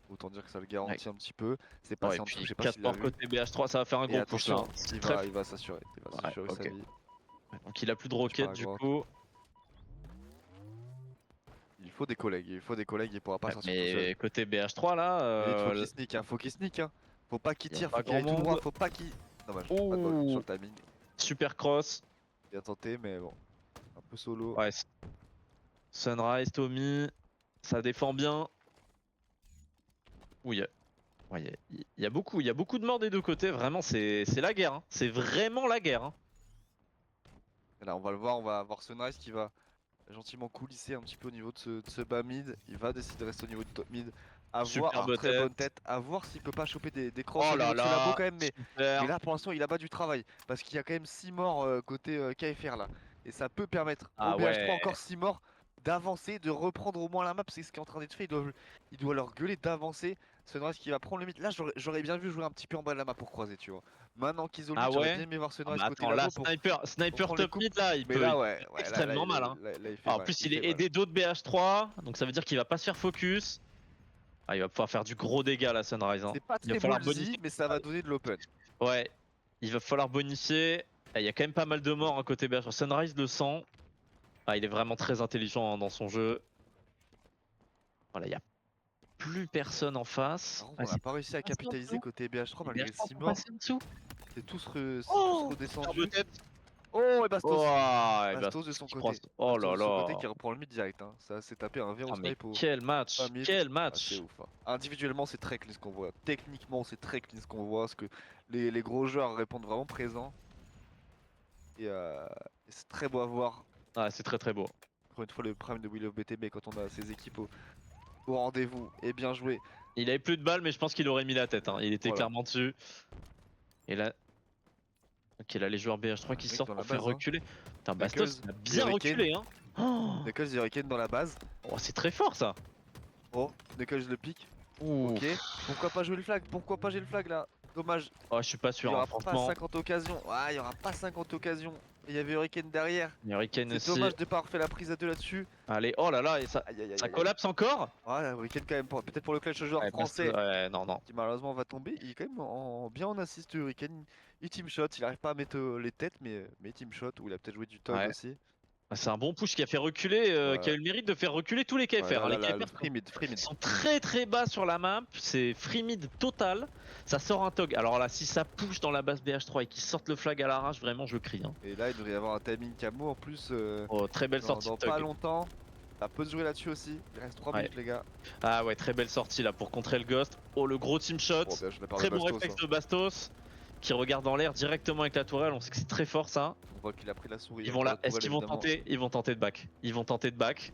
Autant dire que ça le garantit un petit peu. C'est passé Ouais, en puis dessous, je sais pas 4 s'il l'a morts vu. côté BH3, ça va faire un Et gros push là. attention, C'est il très- va s'assurer. Il va Ouais, s'assurer ok. sa vie. Donc il a plus de pas roquettes la du grotte. coup. Il faut des collègues, il pourra pas Ouais, sortir tout seul. mais côté BH3 là. Il faut qu'il sneak, hein. Faut qu'il sneak. Hein. Faut pas qu'il y a tire, pas faut qu'il aille grand tout droit, monde. faut pas qu'il. Dommage, pas de bol sur le timing. Super cross. Bien tenté, mais bon. Un peu solo. Ouais. Sunrise, Tommy. Ça défend bien. Oui, ouais, il y a beaucoup de morts des deux côtés. Vraiment, c'est la guerre. Hein. C'est vraiment la guerre. Hein. Et là, on va le voir, on va voir Sunrise qui va gentiment coulisser un petit peu au niveau de ce bas mid. Il va décider de rester au niveau du top mid. À voir, Superbe très bonne tête. tête. À voir s'il peut pas choper des crosses Oh au là niveau de ce là, labo quand même. Mais super. là, pour l'instant, il a pas du travail. Parce qu'il y a quand même 6 morts côté KFR là. Et ça peut permettre Ah au BH3 ouais. encore 6 morts d'avancer, de reprendre au moins la map. C'est ce qui est en train d'être fait. Il doit leur gueuler d'avancer, Sunrise qui va prendre le mid. Là, j'aurais bien vu jouer un petit peu en bas de la map pour croiser, tu vois. Maintenant qu'ils ont le Ah mid, j'aurais ouais bien aimé voir Ah, Sunrise mais côté attends, là, labo pour sniper prendre les top coups. mid, là, il Mais peut là, il ouais, peut ouais, extrêmement mal. Hein. là, il fait En mal, plus, il est fait mal. aidé d'autres BH3, donc ça veut dire qu'il va pas se faire focus. Ah, il va pouvoir faire du gros dégât la Sunrise. Hein. C'est pas Il va très falloir ballsy, bonifier. mais ça va donner de l'open. Ouais, il va falloir bonifier. Il y a quand même pas mal de morts à côté BH3. Sunrise le sent. Ah, il est vraiment très intelligent hein, dans son jeu. Voilà, il y a plus personne en face. Par contre, Ah, on n'a c'est pas réussi à passé en capitaliser dessous. côté BH3 Les malgré BH3 6 sont morts. passés en dessous. C'est tous Oh, redescendus. de tête. Oh, et Bastos. Oh, et Bastos de son qui côté. prend- Oh Bastos là de son côté là. qui reprend le mid direct. Hein. Ça s'est tapé un verre au Ah, mais snipe au quel match, pas mid. quel Ah, match. c'est ouf. Hein. Individuellement, c'est très clean ce qu'on voit. Techniquement, c'est très clean ce qu'on voit. Parce que les gros joueurs répondent vraiment présents. Et c'est très beau à voir. Ah, c'est très très beau. Encore une fois, le prime de Will of BTB quand on a ces équipes au rendez-vous. Et bien joué. Il avait plus de balles, mais je pense qu'il aurait mis la tête. Hein. Il était Voilà. clairement dessus. Et là. Ok, là, les joueurs BH3 qui mec sortent dans la pour faire base, hein. reculer. Putain, Bastos, il a bien Hurricane. reculé. Hein. Oh, Knuckles The Hurricane dans la base. oh, c'est très fort ça. Oh, Knuckles le pique. Ouh. Ok. Pourquoi pas jouer le flag? Pourquoi pas j'ai le flag là? Dommage. Oh, je suis pas Il y sûr, aura hein, pas franchement. 50 occasions. Ouais, il y aura pas 50 occasions. Il y avait Hurricane derrière. Hurricane C'est aussi. dommage de pas avoir fait la prise à deux là-dessus. Allez, oh là là, et ça, Aïe aïe aïe. ça aïe. collapse encore. Ouais, Hurricane quand même. Peut-être pour le clutch joueur Ouais, français ouais, non, non. qui malheureusement va tomber. Il est quand même bien en assist Hurricane. Il team shot. Il arrive pas à mettre les têtes, mais team shot ou il a peut-être joué du tog Ouais. aussi. Ah, c'est un bon push qui a fait reculer, qui a eu le mérite de faire reculer tous les KFR. Ouais, hein. là, Les là, KFR le free mid. sont très très bas sur la map, c'est free mid total, ça sort un tog. Alors là, si ça push dans la base BH3 et qu'ils sortent le flag à l'arrache, vraiment je crie. Hein. Et là, il devrait y avoir un timing camo en plus. Oh, très belle sortie Dans de tog. pas longtemps. Ça peut se jouer là-dessus aussi. Il reste 3 Ouais. minutes, les gars. Ah ouais, très belle sortie là pour contrer le ghost. Oh, le gros team shot, Bon, bien, je l'ai très parlé bon Bastos, réflexe hein. de Bastos qui regarde en l'air directement avec la tourelle, on sait que c'est très fort ça. On voit qu'il a pris la souris. Ils hein, vont pour là, la tourelle, est-ce qu'ils vont évidemment. tenter? Ils vont tenter de back. Ils vont tenter de back.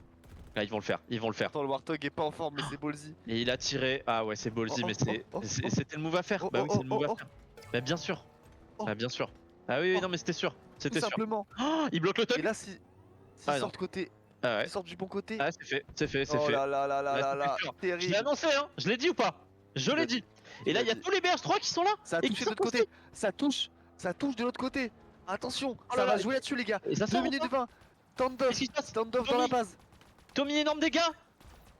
Là, ils vont le faire, ils vont le faire. Pourtant, le Warthog est pas en forme, mais c'est ballsy. Et il a tiré. Ah ouais, c'est ballsy, Oh, mais oh, c'était le move à faire. Oh, Bah oh, oui, c'est le move oh, à faire. Bah bien sûr. Oh. Bah bien sûr. Ah oui, oui, Oh. non mais c'était sûr. Tout C'était sûr. simplement. Oh, il bloque le Et tug. là, s'ils Ah, non. sortent côté, Ah ouais. ils sortent du bon côté. Ah c'est fait, c'est fait, c'est Oh fait. là là là là Ouais, là c'était là. sûr. Je Terrible. l'ai annoncé, hein. Je l'ai dit ou pas? Je Tu l'ai l'as dit. dit. Et là, Tu il y a l'as dit. tous les BH3 qui sont là. Ça a et qui touché de sont l'autre côté. poussés. Ça touche de l'autre côté. Attention, Oh ça là va là. jouer là-dessus, les gars. Et ça 2 sort minutes ou pas 20. Standoff. Qu'est-ce qui se passe? Standoff dans la Tommy. base. Tommy, énorme dégâts.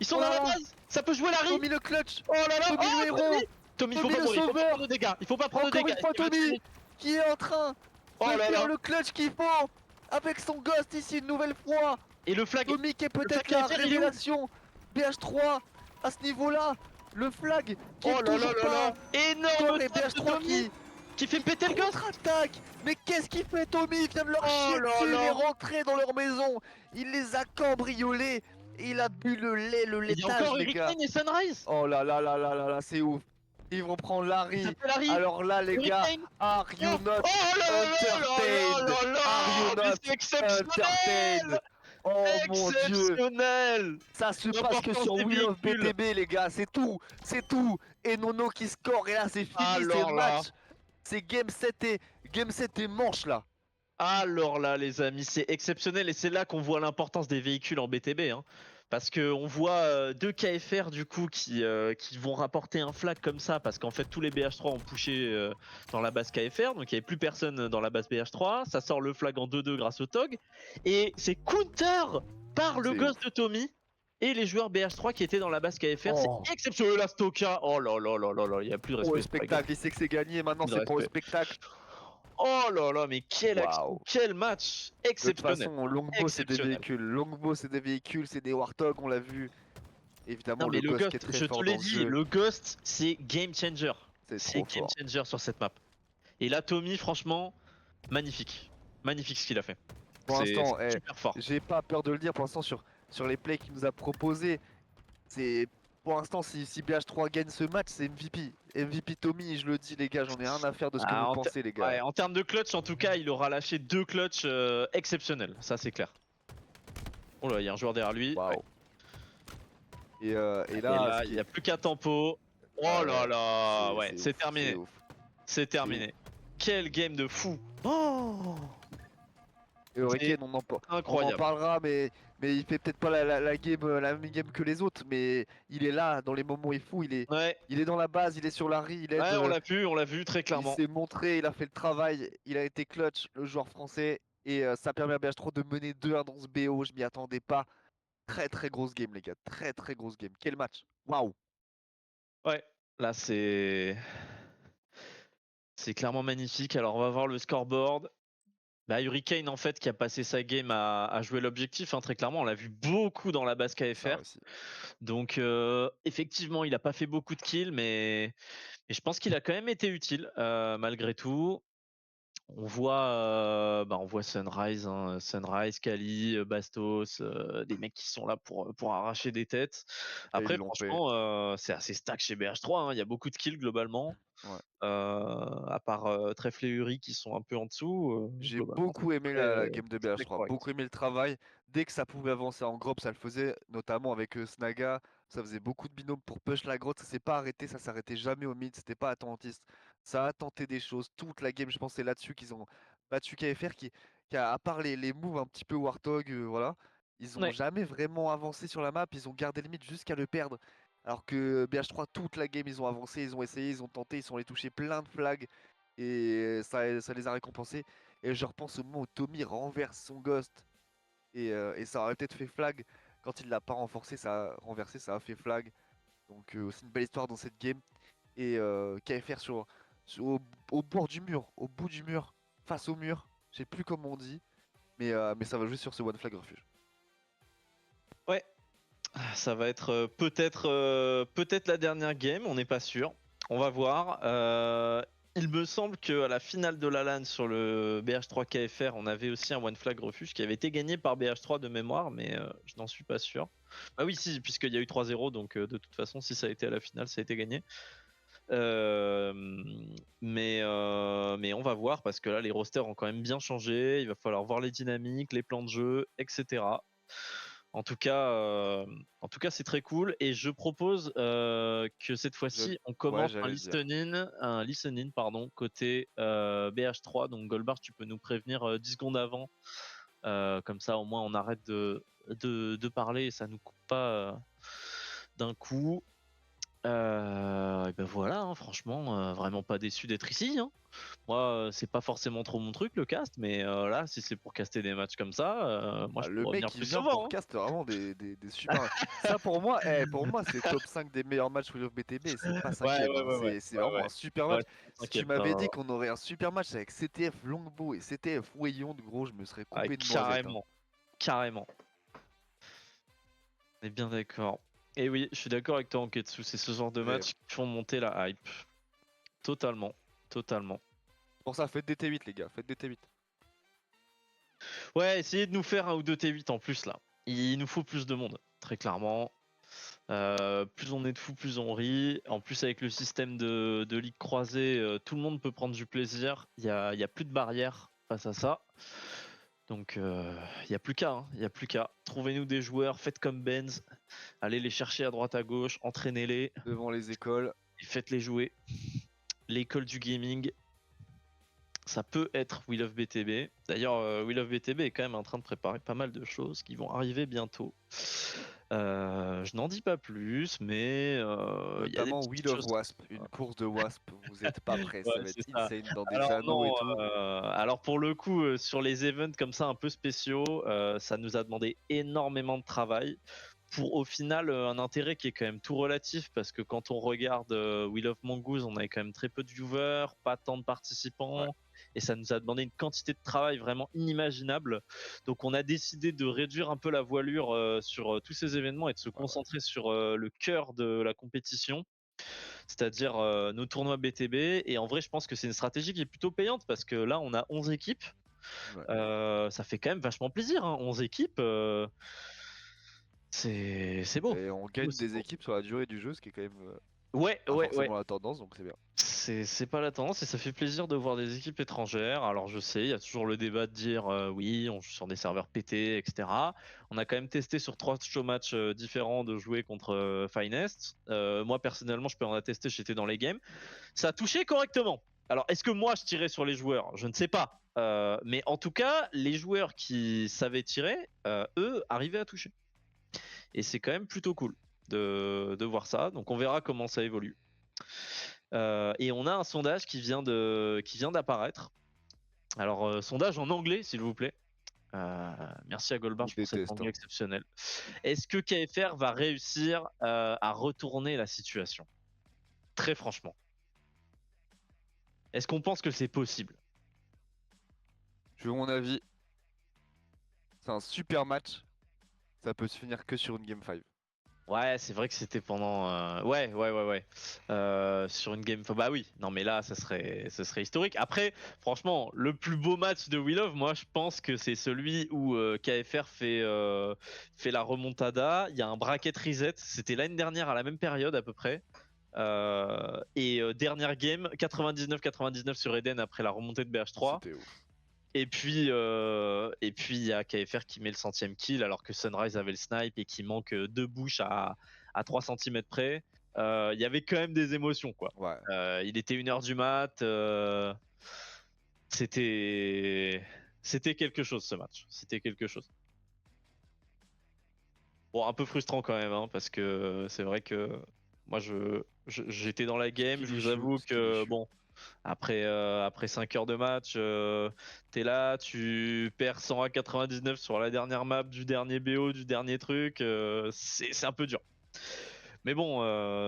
Ils sont Oh dans là la là. base. Ça peut jouer la Tommy le clutch. Oh là là. Tommy le héros. Tommy, il faut Tommy pas le mourir. Il faut pas sauveur. prendre de dégâts. Il faut pas prendre de Encore dégâts. une fois, Il va Tommy tuer. qui est en train Oh de là faire là. le clutch qu'il faut avec son ghost ici une nouvelle fois. Et le flag. Tommy qui est peut-être flag la KFR, il est où révélation BH3 à ce niveau-là. Le flag qui Oh est là là toujours là pas là. Énorme comme les tap de BH3 Tommy qui fait péter le ghost. contre-attaque. Mais qu'est-ce qu'il fait Tommy? Il vient de leur Oh chier là dessus, il là. est rentré dans leur maison. Il les a cambriolés. Il a bu le lait, le Il y a laitage encore les gars. Hurricane et Sunrise. Oh là là là là là là, c'est ouf. Ils vont prendre Il Larry. s'appelle Harry. Alors là les gars, Hurricane. are you Oh not là là entertained? là là là. Are you Mais not c'est exceptionnel. entertained? Oh mon dieu, Exceptionnel. ça se passe que L'importance sur des Will of véhicules. BTB les gars, c'est tout, c'est tout. Et Nono qui score et là c'est fini, c'est Alors là. match. C'est game 7 et manche là. Alors là les amis, c'est exceptionnel et c'est là qu'on voit l'importance des véhicules en BTB. Hein. Parce qu'on voit deux KFR du coup qui vont rapporter un flag comme ça parce qu'en fait tous les BH3 ont pushé dans la base KFR, donc il n'y avait plus personne dans la base BH3, ça sort le flag en 2-2 grâce au TOG, et c'est counter par le C'est ghost de Tommy et les joueurs BH3 qui étaient dans la base KFR, Oh. c'est exceptionnel la Stoka, oh là là là là là, il n'y a plus de respect. Oh le pour les gars. spectacle, il sait que c'est gagné, maintenant Plus de c'est pour le respect. spectacle. Oh là là, mais quelle action, Waouh. quel match De toute exceptionnel. façon, Longbow c'est des Exceptionnel. véhicules, Longbow c'est des véhicules, c'est des Warthog, on l'a vu. Évidemment Non mais le le Ghost qui est Ghost, très je fort te dans l'ai le dit, jeu. le Ghost c'est game changer. C'est C'est trop game fort. changer sur cette map. Et là, Tommy, franchement, magnifique. Magnifique ce qu'il a fait. Pour C'est l'instant, super fort. j'ai pas peur de le dire pour l'instant sur les plays qu'il nous a proposés. C'est pour l'instant si BH3 gagne ce match, c'est MVP. MVP Tommy, je le dis les gars, j'en ai rien à faire de ce que Ah, vous en pensez les gars. Ouais, en termes de clutch, en tout cas, il aura lâché 2 clutches exceptionnels. Ça, c'est clair. Oh là, il y a un joueur derrière lui. Waouh. Ouais. Et là, Et là, ce il qui- n'y a plus qu'à tempo. Oh Ah là ouais, là, ouais, ouf, c'est terminé. c'est ouf. C'est terminé. Quel game de fou. Oh Et Hurricane, on en Incroyable. parlera, mais il fait peut-être pas la game, la même game que les autres, mais il est là dans les moments où il faut, Ouais, il est dans la base, il est sur la riz, il aide, ouais, on l'a vu très il clairement. s'est montré, il a fait le travail, il a été clutch, le joueur français, et ça permet à BH3 de mener 2-1 dans ce BO, je m'y attendais pas. Très très grosse game les gars, très très grosse game. Quel match, waouh. Ouais, là c'est clairement magnifique. Alors on va voir le scoreboard. Bah, Hurricane en fait qui a passé sa game à jouer l'objectif, hein, très clairement, on l'a vu beaucoup dans la base Ça KFR. aussi. Donc effectivement, il a pas fait beaucoup de kills, mais je pense qu'il a quand même été utile malgré tout. On voit Sunrise, hein, Sunrise, Kali, Bastos, des mecs qui sont là pour arracher des têtes. Et ils Après, l'ont fait. franchement, c'est assez stack chez BH3, hein, il y a beaucoup de kills globalement. Ouais. À part Trèfle et Uri qui sont un peu en dessous. J'ai Globalement, beaucoup aimé la game de très BH3, correct. beaucoup aimé le travail. Dès que ça pouvait avancer en groupe, ça le faisait, notamment avec Snaga. Ça faisait beaucoup de binômes pour push la grotte, ça s'est pas arrêté, ça s'arrêtait jamais au mid, c'était pas attentiste. Ça a tenté des choses, toute la game, je pense, c'est là-dessus qu'ils ont battu KFR, qui a, à part les moves un petit peu Warthog, voilà, ils ont Ouais. jamais vraiment avancé sur la map, ils ont gardé le mid jusqu'à le perdre. Alors que BH3, toute la game, ils ont avancé, ils ont essayé, ils ont tenté, ils sont allés toucher plein de flags et ça les a récompensés. Et je repense au moment où Tommy renverse son Ghost et ça aurait peut-être fait flag. Quand il l'a pas renforcé, ça a renversé, ça a fait flag. Donc aussi une belle histoire dans cette game. Et KFR au bord du mur, au bout du mur, face au mur. Je sais plus comment on dit, mais ça va jouer sur ce one flag refuge. Ouais, ça va être peut-être la dernière game, on n'est pas sûr. On va voir. Il me semble qu'à la finale de la LAN sur le BH3 KFR, on avait aussi un One Flag Refuge qui avait été gagné par BH3 de mémoire, mais je n'en suis pas sûr. Ah oui, si, puisqu'il y a eu 3-0, donc de toute façon, si ça a été à la finale, ça a été gagné. Mais on va voir parce que là, les rosters ont quand même bien changé. Il va falloir voir les dynamiques, les plans de jeu, etc. En tout cas, c'est très cool et je propose que cette fois-ci on commence un j'allais le dire. listening pardon, côté BH3. Donc Goldbar, tu peux nous prévenir 10 secondes avant, comme ça au moins on arrête de parler et ça nous coupe pas d'un coup. Et ben voilà, hein, franchement, vraiment pas déçu d'être ici, hein. Moi, c'est pas forcément trop mon truc le cast, mais là, si c'est pour caster des matchs comme ça, moi Ah, je le pourrais venir mec il plus vient souvent, pour hein. cast vraiment des super. Ça pour moi c'est top 5 des meilleurs matchs Wheel of BTB, c'est pas Ouais, cinquième, ouais, hein. ouais, ouais, C'est ouais, vraiment ouais. un super Ouais, match. Si tu t'inquiète, m'avais dit qu'on aurait un super match avec CTF Longbow et CTF Wayon, gros, je me serais ouais, coupé de noisette, hein. carrément. On est bien d'accord. Et oui, je suis d'accord avec toi, Anketsu, c'est ce genre de C'est match qui font monter la hype. Totalement. pour ça, faites des T8 les gars, faites des T8. Ouais, essayez de nous faire un ou deux T8 en plus là. Il nous faut plus de monde, très clairement. Plus on est de fous, plus on rit. En plus, avec le système de ligue croisée, tout le monde peut prendre du plaisir. Il y a plus de barrières face à ça. Donc, il n'y a plus qu'à. Il y a plus qu'à. Trouvez-nous des joueurs, faites comme Benz. Allez les chercher à droite à gauche, entraînez-les Devant les écoles. et faites-les jouer. L'école du gaming, ça peut être Wheel of BTB. D'ailleurs, Wheel of BTB est quand même en train de préparer pas mal de choses qui vont arriver bientôt. Je n'en dis pas plus, mais il y a des Notamment petites Wheel of choses. Wasp, une course de Wasp, vous êtes pas prêts, ça Ouais, va c'est être ça. insane dans des Alors anneaux non, et tout. alors pour le coup, sur les events comme ça un peu spéciaux, ça nous a demandé énormément de travail pour au final un intérêt qui est quand même tout relatif parce que quand on regarde Wheel of Mongoose, on avait quand même très peu de viewers, pas tant de participants. Ouais. Et ça nous a demandé une quantité de travail vraiment inimaginable. Donc on a décidé de réduire un peu la voilure sur tous ces événements et de se concentrer sur le cœur de la compétition, c'est-à-dire nos tournois BTB. Et en vrai, je pense que c'est une stratégie qui est plutôt payante parce que là, on a 11 équipes. Ouais. Ça fait quand même vachement plaisir, hein. 11 équipes, c'est beau. Et on gagne des équipes sur la durée du jeu, ce qui est quand même Ouais, pas ouais, forcément la tendance, donc c'est bien. C'est pas la tendance et ça fait plaisir de voir des équipes étrangères. Alors je sais, il y a toujours le débat de dire oui, on joue sur des serveurs pétés, etc. On a quand même testé sur 3 show matchs différents de jouer contre Finest. Moi personnellement, je peux en attester, j'étais dans les games. Ça a touché correctement. Alors est-ce que moi je tirais sur les joueurs? Je ne sais pas. Mais en tout cas, les joueurs qui savaient tirer, eux, arrivaient à toucher. Et c'est quand même plutôt cool de voir ça. Donc on verra comment ça évolue. Et on a un sondage qui vient d'apparaître. Alors, sondage en anglais, s'il vous plaît. Merci à Goldbarge pour cet déteste, anglais hein. exceptionnel. Est-ce que KFR va réussir à retourner la situation? Très franchement. Est-ce qu'on pense que c'est possible? Je veux mon avis. C'est un super match. Ça peut se finir que sur une Game 5. Ouais, c'est vrai que c'était pendant. Ouais. Sur une game. Bah oui, non, mais là, ce serait historique. Après, franchement, le plus beau match de We Love, moi, je pense que c'est celui où KFR fait la remontada. Il y a un bracket reset. C'était l'année dernière à la même période à peu près. Dernière game, 99-99 sur Eden après la remontée de BH3. C'était ouf. Et puis il y a KFR qui met le 100e kill alors que Sunrise avait le snipe et qui manque 2 bouches à 3 cm près. Il y avait quand même des émotions quoi. Ouais. Il était 1h du mat. C'était quelque chose ce match. C'était quelque chose. Bon, un peu frustrant quand même, hein, parce que c'est vrai que moi j'étais dans la game. Je vous avoue que bon. Après 5 heures de match, t'es là, tu perds 100 à 99 sur la dernière map du dernier BO, du dernier truc, c'est un peu dur. Mais bon,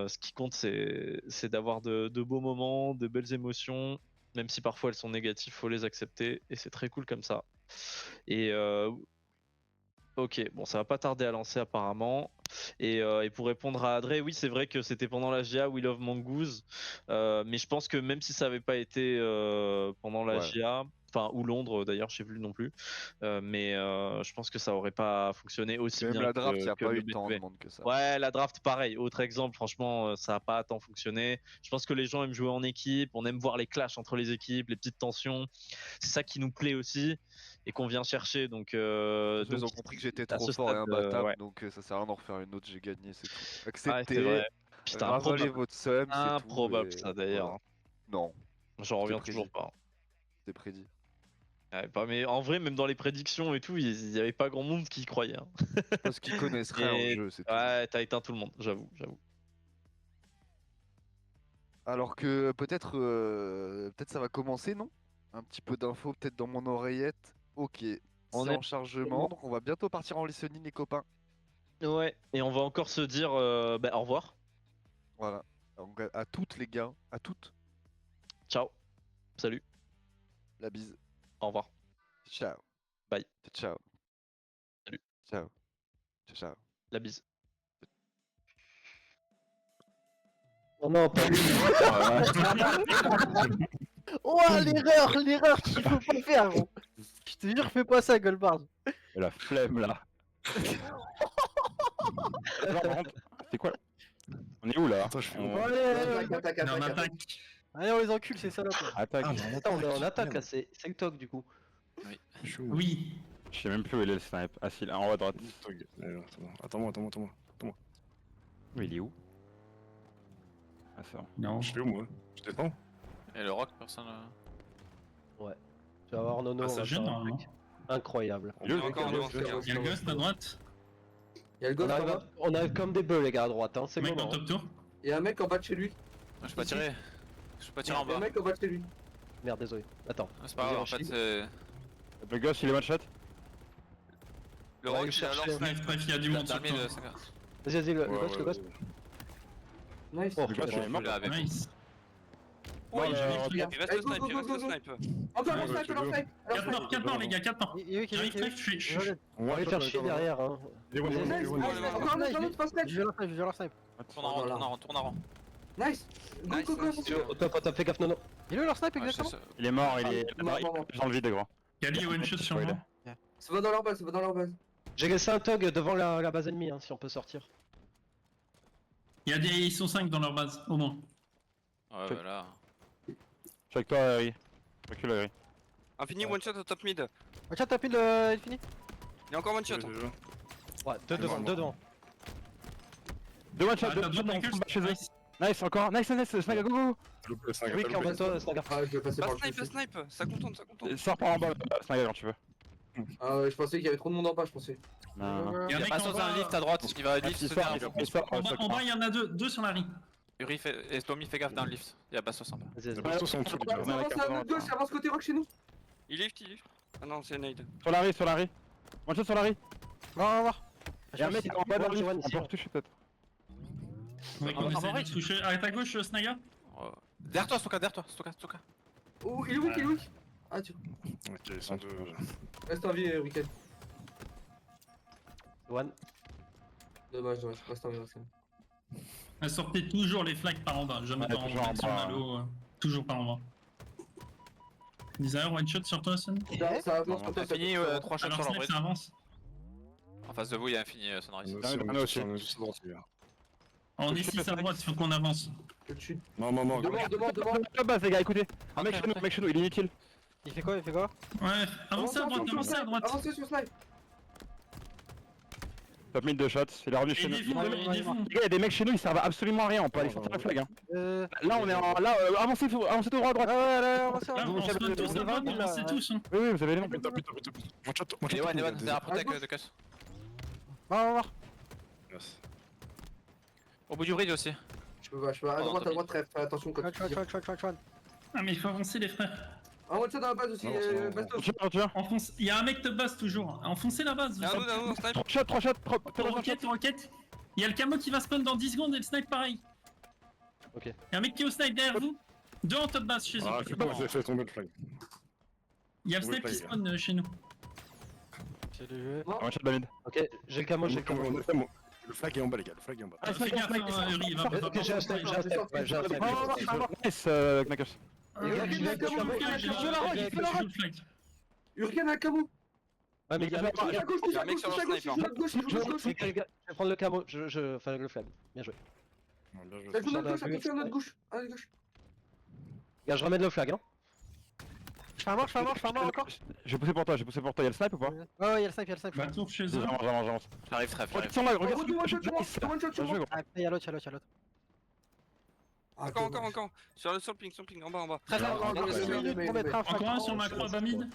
ce qui compte c'est d'avoir de beaux moments, de belles émotions, même si parfois elles sont négatives, faut les accepter et c'est très cool comme ça. Et ok, bon ça va pas tarder à lancer apparemment. Et pour répondre à Adré, oui c'est vrai que c'était pendant la GA We Love Mongoose, mais je pense que même si ça avait pas été pendant la GA, enfin ou Londres d'ailleurs, je sais plus non plus, mais je pense que ça aurait pas fonctionné aussi Même bien la draft, il n'y a que pas le eu tant de B2B. monde que ça. Ouais, la draft pareil, autre exemple, franchement ça a pas tant fonctionné. Je pense que les gens aiment jouer en équipe, on aime voir les clashs entre les équipes, les petites tensions, c'est ça qui nous plaît aussi et qu'on vient chercher. Donc Ils ont compris que j'étais trop fort et imbattable, ouais. donc ça sert à rien d'en refaire une autre, j'ai gagné, c'est tout. Ouais, c'est Acceptez, vrai. Putain, ravalez votre seum, c'est tout. improbable et ça d'ailleurs. voilà. Non, J'en reviens prédit. toujours pas. c'est prédit. Ouais, mais en vrai, même dans les prédictions et tout, il y avait pas grand monde qui y croyait, hein. Parce qu'ils connaissent rien au Et jeu, c'est tout. ouais, t'as éteint tout le monde, j'avoue. Alors que peut-être ça va commencer, non? Un petit peu d'infos peut-être dans mon oreillette. Ok, On c'est est- en chargement, donc on va bientôt partir en listening les copains. Ouais, et on va encore se dire au revoir. Voilà. Donc à toutes les gars, à toutes, Ciao. Salut. la bise. Au revoir. Ciao. Bye. Ciao. Salut. Ciao. Ciao. Ciao. La bise. Oh non, pas Oh, l'erreur qu'il faut pas faire, gros. Je te jure, fais pas ça, Goldbard. La flemme là. C'est quoi? On est où là? Allez, on les encule, c'est ça là. Attaque. Attends, on est en attaque là, c'est Toc du coup. Oui. Je sais même plus où il est le snipe. Ah si, là en haut à droite. Attends-moi. Mais il est où? Ah ça. Non. Je suis où moi? Je descends. Et le rock, personne. Tu vas voir Nono. Ah, on ça va gêne, faire un normalement. truc Incroyable. Il est où, Encore le devant gars? ce gars. Y'a le ghost à droite. Y'a le On arrive, on arrive comme des bœufs, les gars, à droite, hein, c'est Mec bon. dans top tour. Y'a un mec en bas de chez lui. Je peux pas tirer. Je peux pas tirer en bas. mec en bas de chez lui. Merde, désolé. Attends. C'est pas grave, en fait, c'est. Le ghost il est one shot. Le Ouais, rock, il il a cherche leur Bref, il y a du monde sur terminé toi. le 5. Vas-y, le ghost, le ghost. Nice. Oh, Le ghost il est mort. Là, avec. Nice. Ouais, il il reste le snipe, il reste le snipe. Encore un snipe, alors snipe. 4 morts les gars, 4 morts. Il est qui, J'arrive très, je suis. On va les faire chier derrière, hein. Encore un autre, pas snipe. Je vais leur snipe. Tourne en rond, tourne en rond. Nice. Nice, nice. Au top, fais gaffe, Nono. Il est où leur snipe Ouais, exactement? Il est mort, il est mort. dans le vide gros. Kali one shot sur moi. Ça va dans leur base, ça va dans leur base. J'ai laissé un tog devant la base ennemie, hein, si on peut sortir. Ils sont 5 dans leur base, au moins. Ouais, voilà. Check toi Harry. Recule Harry. Infini one shot au top mid. Tiens, t'as pile, il finit. Il y a encore one shot. Ouais, deux devant. Deux one shot, Ah, deux t'as one shot deux chez eux. Nice. Nice, encore. Nice, Snaga, go, go. Le 5 Oui, en bas de toi, Snaga. Ah, je vais passer Pas par le snipe, pas chaussée. snipe, ça contourne, ça contourne. Sors par en bas, Snaga, quand tu veux. Ah ouais, je pensais qu'il y avait trop de monde en bas, je pensais. Non. Il y a un mec Passe en dans un bas. lift à droite, il va lift Il se sort, dernier. il sort. En bas, il y en a deux sur la rue. Uri et Tommy fait gaffe dans le lift. Il y a Bastos en bas. Les bastos sont en dessous, les gars. Ça avance à notre gauche, ça avance côté rock chez nous. Il lift. Ah non, c'est Nade. Sur la riz. One shot sur la riz. Va voir. Y'a un mec en bas de la riz, One, on peut retoucher peut-être. On va essayer de toucher. Arrête à gauche, Snaga. Derrière toi, Stoka. Oh, il est weak. Ah, tu. Ok, ils sont deux. Reste en vie, week-end. One. Dommage, reste en vie, reste en vie. Sortez toujours les flags par en bas, jamais Ouais, par en toujours bas. en Sur bas. Malo, toujours par en bas. Desire, one shot sur toi, Sun. Ça avance Non, quand On a fini 3 shots Alors, sur leur Snake, bridge. ça avance. En face de vous, il y a Infini Sunrise. on est aussi. On est juste à droite, les gars. On est 6 à droite, il faut qu'on avance. Je te chute. Non. Demande. La base, les gars, écoutez. Un mec chez nous, il est inutile. Il fait quoi? Ouais, avancez à droite. Avancez sur snipe. Top mid de shots, il est revenu chez nous. Aidez-vous, aidez-vous. Les gars, y'a des mecs chez nous, ils servent absolument à rien, on peut aller sortir la flag. Hein. Là, on est en. Là, avancez tout droit à droite. Ah ouais, là, avancez. Là, on se met tous à droite, avancez tous. hein. Oui, vous avez les noms. Putain. One shot. Ewan, derrière protect de casse. Va voir. Yes. Au bout du bridge aussi. Je peux pas. À droite, fais attention quand tu tires. Chouan. Ah, mais il faut avancer, les frères. Un one shot dans la base aussi, Non, c'est bon. Bastos. Tiens. Enfonce. Il y a un mec de base toujours. Enfoncez la base. Y'a un autre dans snipe. 3 shots, Roquette. Il y a le camo qui va spawn dans 10 secondes et le snipe pareil. Ok. Il y a un mec qui est au snipe derrière vous. Deux en top base chez eux. Ah, fais pas, j'ai fait tomber le flag. Il y a le snipe qui spawn chez nous. C'est le jeu. One shot de mid. Ok, j'ai le camo. Le flag est en bas, les gars. Le flag est en bas. Ah, fais gaffe, Uri, il va pas. Ok, j'ai un snipe. Nice, Knackers. Hurricane à camo. Ouais, mais il y a un mec Touche à gauche, touche à gauche, touche à gauche, touche à gauche, touche à gauche. Je vais prendre le camo. Enfin, le flag. Bien joué. Bien joué. Ça joue notre gauche, ça touche à notre gauche. À notre gauche. Gars, je remets le flag, hein. Je fais un mort encore. J'ai poussé pour toi, y'a le snipe ou pas? Ouais, y'a le snipe. Va tour chez eux. J'avance. J'arrive, trèfle. Oh, ils sont là, regarde. One shot sur moi. Après, y'a l'autre. Encore. Sur le ping, en bas. Encore un sur ma croix bas mid.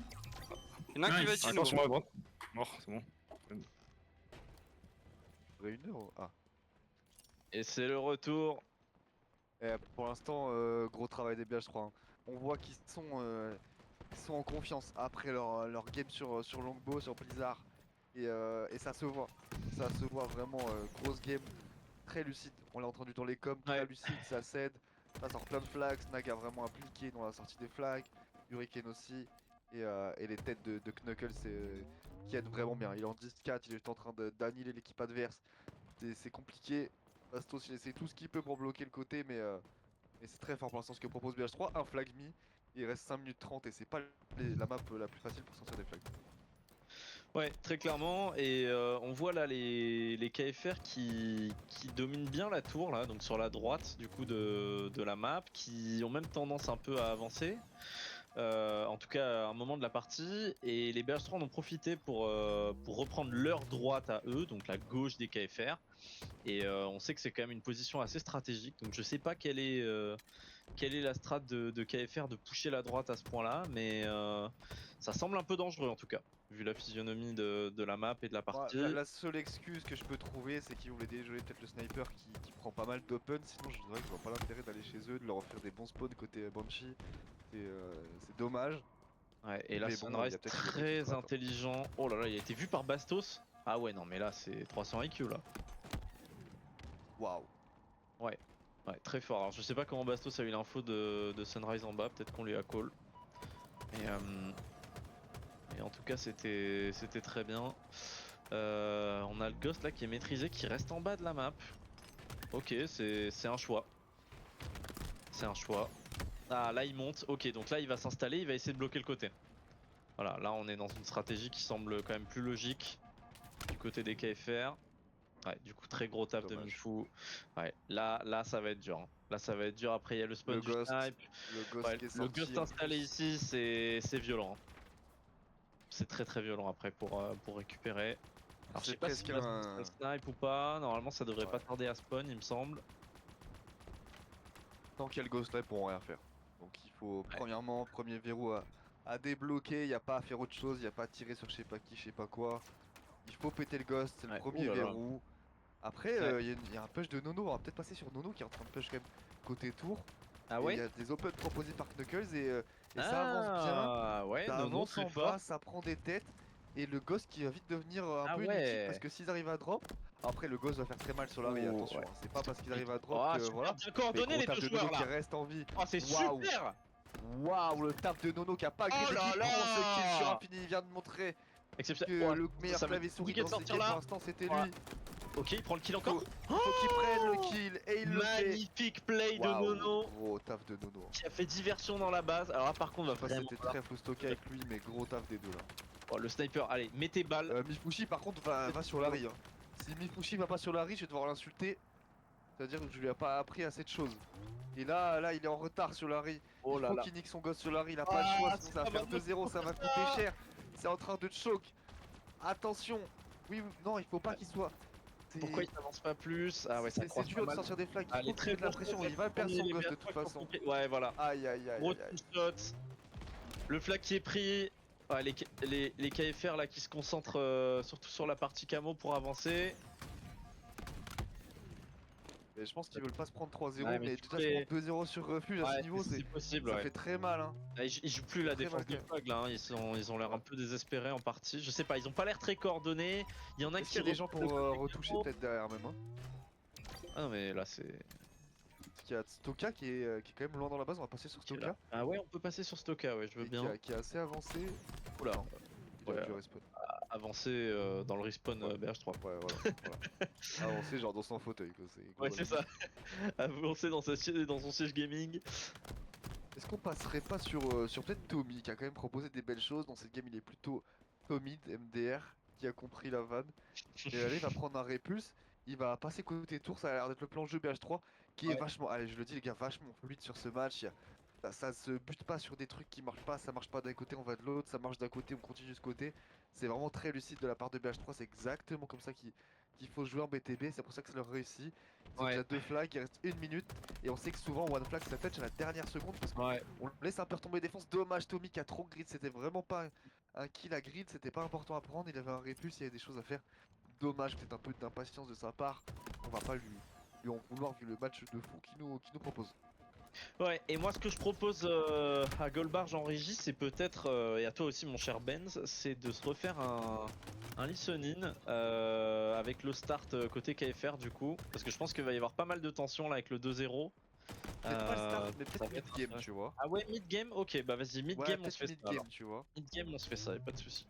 Il y en a un qui va être chez nous. Attends, sur moi à droite. Mort, c'est bon. Ah. Et c'est le retour. Et pour l'instant, gros travail des BH3. Hein. On voit qu'ils sont en confiance après leur game sur Longbow, sur Blizzard. Et ça se voit. Ça se voit vraiment. Grosse game, très lucide. On l'a entendu dans les coms, très lucide, ça cède. Ça sort plein de flags. Snag a vraiment impliqué dans la sortie des flags. Hurricane aussi. Et les têtes de Knuckles qui aident vraiment bien. Il est en 10-4, il est en train d'annihiler l'équipe adverse. C'est compliqué. Bastos il essaie tout ce qu'il peut pour bloquer le côté, mais c'est très fort pour l'instant ce que propose BH3. Un flag me, il reste 5 minutes 30 et c'est pas la map la plus facile pour sortir des flags. Ouais, très clairement. Et on voit là les KFR qui dominent bien la tour là, donc sur la droite du coup de la map, qui ont même tendance un peu à avancer. En tout cas à un moment de la partie, et les BH3 en ont profité pour reprendre leur droite à eux, donc la gauche des KFR, et on sait que c'est quand même une position assez stratégique, donc je sais pas quelle est la strat de KFR de pusher la droite à ce point là, mais ça semble un peu dangereux en tout cas, vu la physionomie de la map et de la partie. La seule excuse que je peux trouver, c'est qu'ils voulaient déjouer peut-être le sniper qui prend pas mal d'open, sinon je dirais que je vois pas l'intérêt d'aller chez eux, de leur offrir des bons spawns côté Banshee. C'est dommage. Ouais, et là mais bon, Sunrise il y a peut-être très intelligent. Oh là là, il a été vu par Bastos. Ah ouais, non mais là c'est 300 IQ là. Waouh. Ouais, très fort. Alors je sais pas comment Bastos a eu l'info de Sunrise en bas, peut-être qu'on lui a call. Et en tout cas c'était très bien. On a le Ghost là qui est maîtrisé, qui reste en bas de la map. Ok, c'est un choix. C'est un choix. Ah là il monte, ok, donc là il va s'installer, il va essayer de bloquer le côté. Voilà, là on est dans une stratégie qui semble quand même plus logique du côté des KFR. Ouais, du coup très gros taf de Mifou. Ouais, là ça va être dur. Hein. Là ça va être dur, après il y a le spawn le du ghost, snipe. Le ghost installé ici c'est violent. Hein. C'est très violent après pour récupérer. Alors je sais pas si un snipe ou pas, normalement ça devrait pas tarder à spawn il me semble. Tant qu'il y a le ghost là, ils pourront rien faire. Donc il faut, premièrement, premier verrou à débloquer, y a pas à faire autre chose, y a pas à tirer sur je sais pas qui, je sais pas quoi. Il faut péter le ghost, c'est le premier Ouh là là. verrou. Après, y a un push de Nono, on va peut-être passer sur Nono qui est en train de push quand même côté tour. Ah Il ouais. y a des open proposés par Knuckles et ça avance bien. Ah ouais, Ça Nono avance très en fort. bas, ça prend des têtes. Et le ghost qui va vite devenir un Ah peu ouais. inutile parce que s'ils arrivent à drop, après le ghost va faire très mal sur la Oh, attention, ouais. hein. C'est pas parce qu'ils arrivent à drop Ah, que super voilà. bien coordonné Mais les gros deux taf de Nono joueurs qui là. reste en vie. Oh, c'est Waouh. super. Waouh, le taf de Nono qui a pas Oh gagné, là qui là. prend ce kill sur Infini, il vient de montrer Exceptionnel. que Oh, le meilleur ça m'a clavier souris niqué de dans cette sortir game là. pour l'instant c'était Ouais. lui. Ok, il prend le kill encore. Faut qu'il prenne le kill et il le fait. Magnifique play de Waouh, Nono gros taf de Nono. qui a fait diversion dans la base. Alors là par contre, Je va sais pas si vraiment c'était falloir- très Stoka avec lui, mais gros taf des deux là. Oh, le sniper, allez, mets tes balles. Mifushi par contre va sur Larry. Hein. Si Mifushi va pas sur Larry, je vais devoir l'insulter. C'est-à-dire que je lui ai pas appris assez de choses. Et là il est en retard sur Larry. Oh Il là faut là. qu'il nique son gosse sur Larry, il a pas le choix, sinon ça va faire 2-0, ça va coûter cher. C'est en train de choke. Attention. Oui, non, il faut pas qu'il soit. C'est- Pourquoi il s'avance pas plus? Ah ouais, ça c'est croise dur pas de mal. sortir des flags, il Allez, faut qu'il ait de la pression, il va perdre son gosse de toute façon. Ouais, voilà. Aïe aïe aïe Gros aïe aïe. two-shot. Le flag qui est pris. Ouais, les KFR là qui se concentrent surtout sur la partie camo pour avancer. Mais je pense qu'ils veulent pas se prendre 3-0, Ouais, mais mais tu déjà fais- se prendre 2-0 sur refuge à Ouais, ce niveau, c'est possible. ça Ouais. fait très mal hein. Ah, ils jouent plus la Très défense mal de flag là, hein. Ils ont l'air un peu désespérés en partie. Je sais pas, ils ont pas l'air très coordonnés. Il y en a Est-ce qui qu'il y a des gens pour refont retoucher le peut-être derrière même hein? Ah non mais là c'est. Parce qu'il y a Stoka qui est quand même loin dans la base, on va passer sur Stoka. Ah ouais, on peut passer sur Stoka, ouais, je veux Et bien. qui est assez avancé. Oula. Il a Ouais. dû respawn. Avancer dans le respawn BH3. Ouais, voilà. Avancer genre dans son fauteuil quoi. Ouais, c'est ça. Avancer dans son siège gaming. Est-ce qu'on passerait pas sur peut-être Tommy qui a quand même proposé des belles choses dans cette game, il est plutôt Tommy MDR qui a compris la vanne. Et allez, il va prendre un répulse, il va passer côté tour, ça a l'air d'être le plan de jeu BH3 qui est vachement, allez je le dis les gars, vachement fluide sur ce match. Ça se bute pas sur des trucs qui marchent pas, ça marche pas d'un côté, on va de l'autre, ça marche d'un côté, on continue de ce côté. C'est vraiment très lucide de la part de BH3, c'est exactement comme ça qu'il faut jouer en BTB, c'est pour ça que ça leur réussit. C'est déjà 2 flags, il reste 1 minute et on sait que souvent one flag ça touch à la dernière seconde parce qu'on laisse un peu retomber défense. Dommage Tommy qui a trop grid, c'était vraiment pas un kill à grid, c'était pas important à prendre, il avait un répulse, il y avait des choses à faire. Dommage, peut-être un peu d'impatience de sa part, on va pas lui en vouloir vu le match de fou qu'il nous propose. Ouais, et moi ce que je propose à Goldbarge en régie, c'est peut-être, et à toi aussi mon cher Benz, c'est de se refaire un listen-in avec le start côté KFR du coup, parce que je pense qu'il va y avoir pas mal de tension là avec le 2-0. Peut-être pas le start, mais ça peut-être va être mid-game, intéressant. tu vois. Ah ouais, mid-game. Ok, bah vas-y, mid-game on se fait ça. mid-game, tu vois. Mid-game on se fait ça, y'a pas de soucis.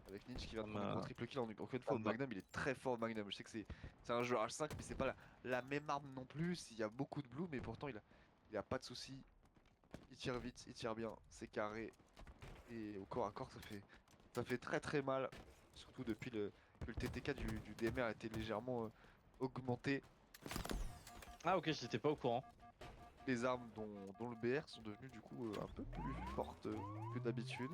Avec Ninja qui va prendre Comme, un gros triple kill, encore une fois, Magnum il est très fort Magnum, je sais que c'est un joueur H5 mais c'est pas la même arme non plus, il y a beaucoup de blue mais pourtant il a pas de soucis, il tire vite, il tire bien, c'est carré et au corps à corps ça fait très très mal, surtout depuis que le TTK du DMR a été légèrement augmenté. Ah ok, j'étais pas au courant. Les armes dont le BR sont devenues du coup un peu plus fortes que d'habitude.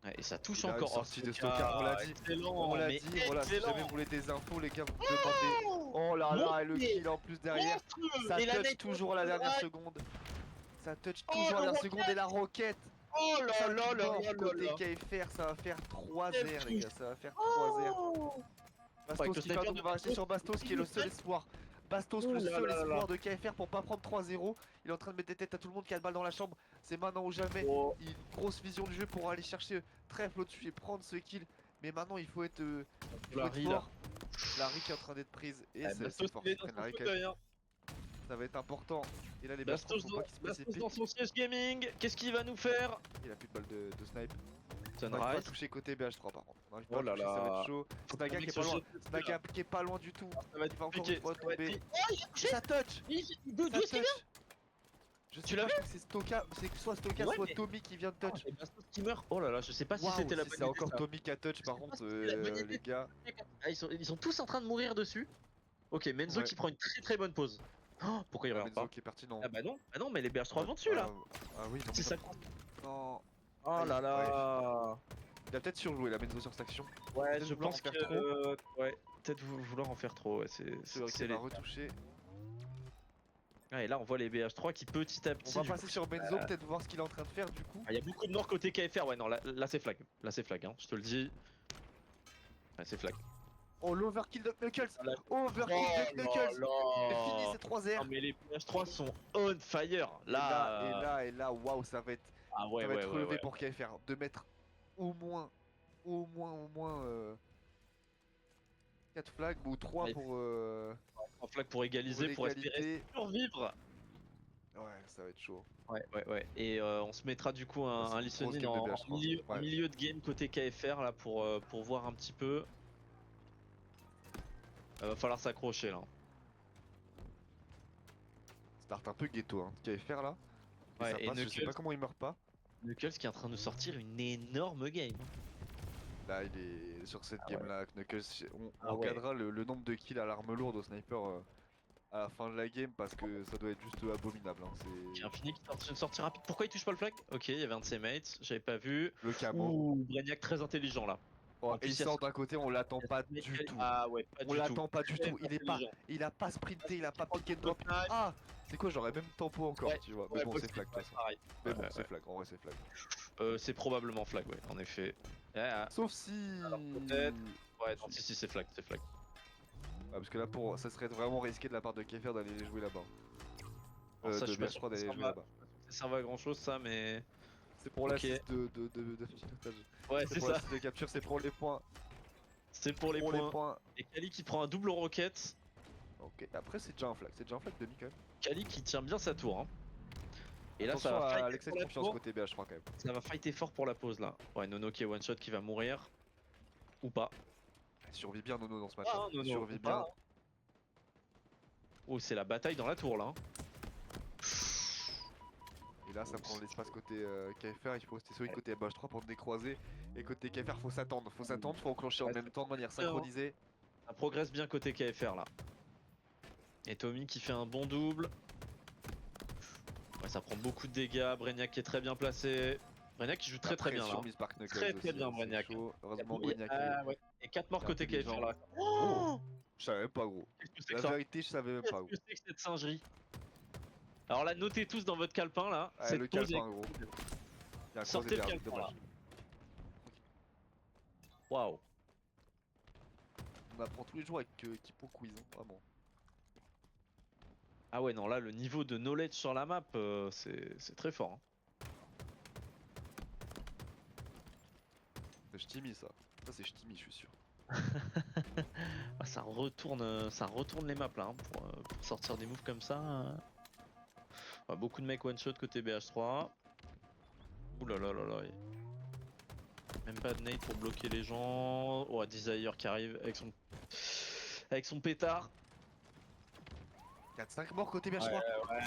Ouais, et ça touche Il a une encore. sortie de Stoka, on l'a dit, voilà, si jamais vous voulez des infos les gars, vous pouvez demander. Oh là là, et le kill en plus derrière, ça touch toujours à la dernière seconde. Ça touch toujours à la dernière seconde et la roquette. Oh là là là là côté KFR, ça va faire 3 airs les gars, ça va faire 3 airs. Bastos qui va acheter sur Bastos qui est le seul espoir. Bastos le seul espoir de KFR pour pas prendre 3-0. Il est en train de mettre des têtes à tout le monde qui a le balle dans la chambre. C'est maintenant ou jamais. Il a une grosse vision du jeu pour aller chercher trèfle au-dessus et prendre ce kill. Mais maintenant il faut être, fort. Larry qui est en train d'être prise. Et c'est fort. Larry quand même. Ça va être important. Et là les Bastos faut pas qu'ils se précipitent. dans son siège gaming, qu'est-ce qu'il va nous faire? Il a plus de balles de snipe. On Sunrise. n'arrive pas à toucher côté BH3 par contre. On arrive pas Oh à là toucher, ça va là. être chaud. Snaga qui est pas loin. Snaga qui est pas loin du tout. Ça va être Il va encore compliqué. une fois Ça va être- tomber. Oh, il a touché. Ça touch. D'où Ça est-ce qu'il touch. vient? Je Tu sais l'as pas, vu? je crois que c'est Stoka, c'est soit Stoka Ouais, soit mais- Tommy qui vient de touch. Et Bastos qui meurt. Oh là là, je sais pas si Waouh, c'était la si bonne c'est idée, encore ça. Tommy qui a touch par contre, si c'est la bonne idée. les gars. Ah, ils sont tous en train de mourir dessus. Ok, Menzo Ouais. qui prend une très très bonne pause. Oh, pourquoi il revient Menzo pas? qui est parti, non. Ah bah non, mais les BH3 vont dessus là. Ah oui, non, C'est mais ça. non. Oh là là. Il a peut-être surjoué la Menzo sur cette action. Ouais, Peut-être je vouloir pense en faire que ouais, peut-être vouloir en faire trop. Ouais, C'est vrai c'est qu'il les... va retoucher. Ah, et là on voit les BH3 qui petit à On petit. va du passer coup, sur Benzo, peut-être voir ce qu'il est en train de faire du coup. il y a beaucoup de morts côté KFR. Ouais, non, là c'est flag. Là c'est flag, hein, je te le dis. Ouais, c'est flag. Oh, l'overkill de Knuckles. Là- Overkill de Knuckles. C'est fini, là c'est 3-0. Non, mais les BH3 sont on fire. Et là, waouh, ça va être, Ah ouais, ça va ouais, être ouais, relevé ouais. pour KFR. De mettre au moins 4 flags ou 3 Ouais. pour, En flag pour égaliser, pour espérer l'égalité. survivre. Ouais, ça va être chaud. Ouais. Et on se mettra du coup c'est un une grosse listening game de en BH3. en Ouais. milieu de game côté KFR là pour voir un petit peu. Va falloir s'accrocher là. Start un peu ghetto, hein. KFR là. Et Ouais, ça et passe, je sais Knuckles- pas comment il meurt pas. Knuckles qui est en train de sortir une énorme game. Là, il est sur cette Ah game là. Knuckles, on Ah ouais. encadrera le nombre de kills à l'arme lourde au sniper à la fin de la game parce que ça doit être juste abominable. Hein. Qui C'est a fini, qui tente une sortie rapide. Pourquoi il touche pas le flag? Ok, il y avait un de ses mates, j'avais pas vu. le camo. Ouh, Brainiac très intelligent là. Oh, En et plus, il il y a sort ce- d'un côté, on l'attend pas Mais du tout. Ah ouais, pas On du tout. l'attend pas du Très tout. intelligent. Il a pas sprinté, il a pas prend piqué le de drop. top nine. Ah, c'est quoi, j'aurais même tempo encore, Ouais, tu vois. ouais, Mais bon, moi c'est aussi, flag de toute façon. pareil. Mais Ouais, bon, ouais, c'est flag, en vrai, c'est flag. C'est probablement flag, ouais, en effet. Sauf si. peut-être. Ouais, non, si, c'est flag, c'est flag. Parce que là, ça serait vraiment risqué de la part de KFR d'aller les jouer là-bas. Alors ça, De je suis pas sûr BH3 que d'aller ça jouer va. là-bas. Ça serve à grand chose, ça, mais. C'est pour Ok. l'assist de pilotage. Ouais, C'est c'est pour ça. l'assist de capture, c'est pour les points. C'est pour les points. Et Kali qui prend un double rocket. Ok, après, c'est déjà un flag. C'est déjà un flag demi quand même. Kali qui tient bien sa tour. Hein. Et là, Attention ça va à fighter l'excès pour de la confiance tour. côté BH3 quand même. Ça va fighter fort pour la pause là. Ouais, Nono qui est one shot qui va mourir. Ou pas. Survit bien Nono dans ce match. Ah, Nono, Survit ou bien. pas. Oh, c'est la bataille dans la tour là. Et là, ça prend l'espace côté KFR. Il faut rester solide côté BH3 pour décroiser. Et côté KFR, faut s'attendre. Faut enclencher en Ouais, même temps de manière synchronisée. Ça progresse bien côté KFR là. Et Tommy qui fait un bon double. Ouais, ça prend beaucoup de dégâts. Brainiac qui est très bien placé. Brainiac qui joue très bien là. Surmise par Knuckles Très aussi, bien hein, c'est Brainiac. chaud. Heureusement, Oui, Brainiac ouais. Et 4 morts est côté KFR intelligent. là. Oh, je savais même pas, gros. Qu'est-ce que c'est La que ça? vérité, je savais même pas, Qu'est-ce gros. que c'est que cette singerie? Alors là, notez tous dans votre calepin là. Ouais, cette le pause calepin, est- gros. Il y a un Sortez le croisé derrière, calepin là. dommage. Waouh. On apprend tous les jours avec Kipo Quiz, hein, vraiment. Ah ouais, non, là, le niveau de knowledge sur la map, c'est très fort. Hein. C'est Ch'timi, ça. Ça, c'est Ch'timi, je suis sûr. Ah, ça retourne les maps là, hein, pour sortir des moves comme ça. Ouais, beaucoup de mecs one shot côté BH3. Ouh là là là là. Même pas de nade pour bloquer les gens. Oh, Desire qui arrive avec son pétard. 4-5 morts côté BH3. Ouais,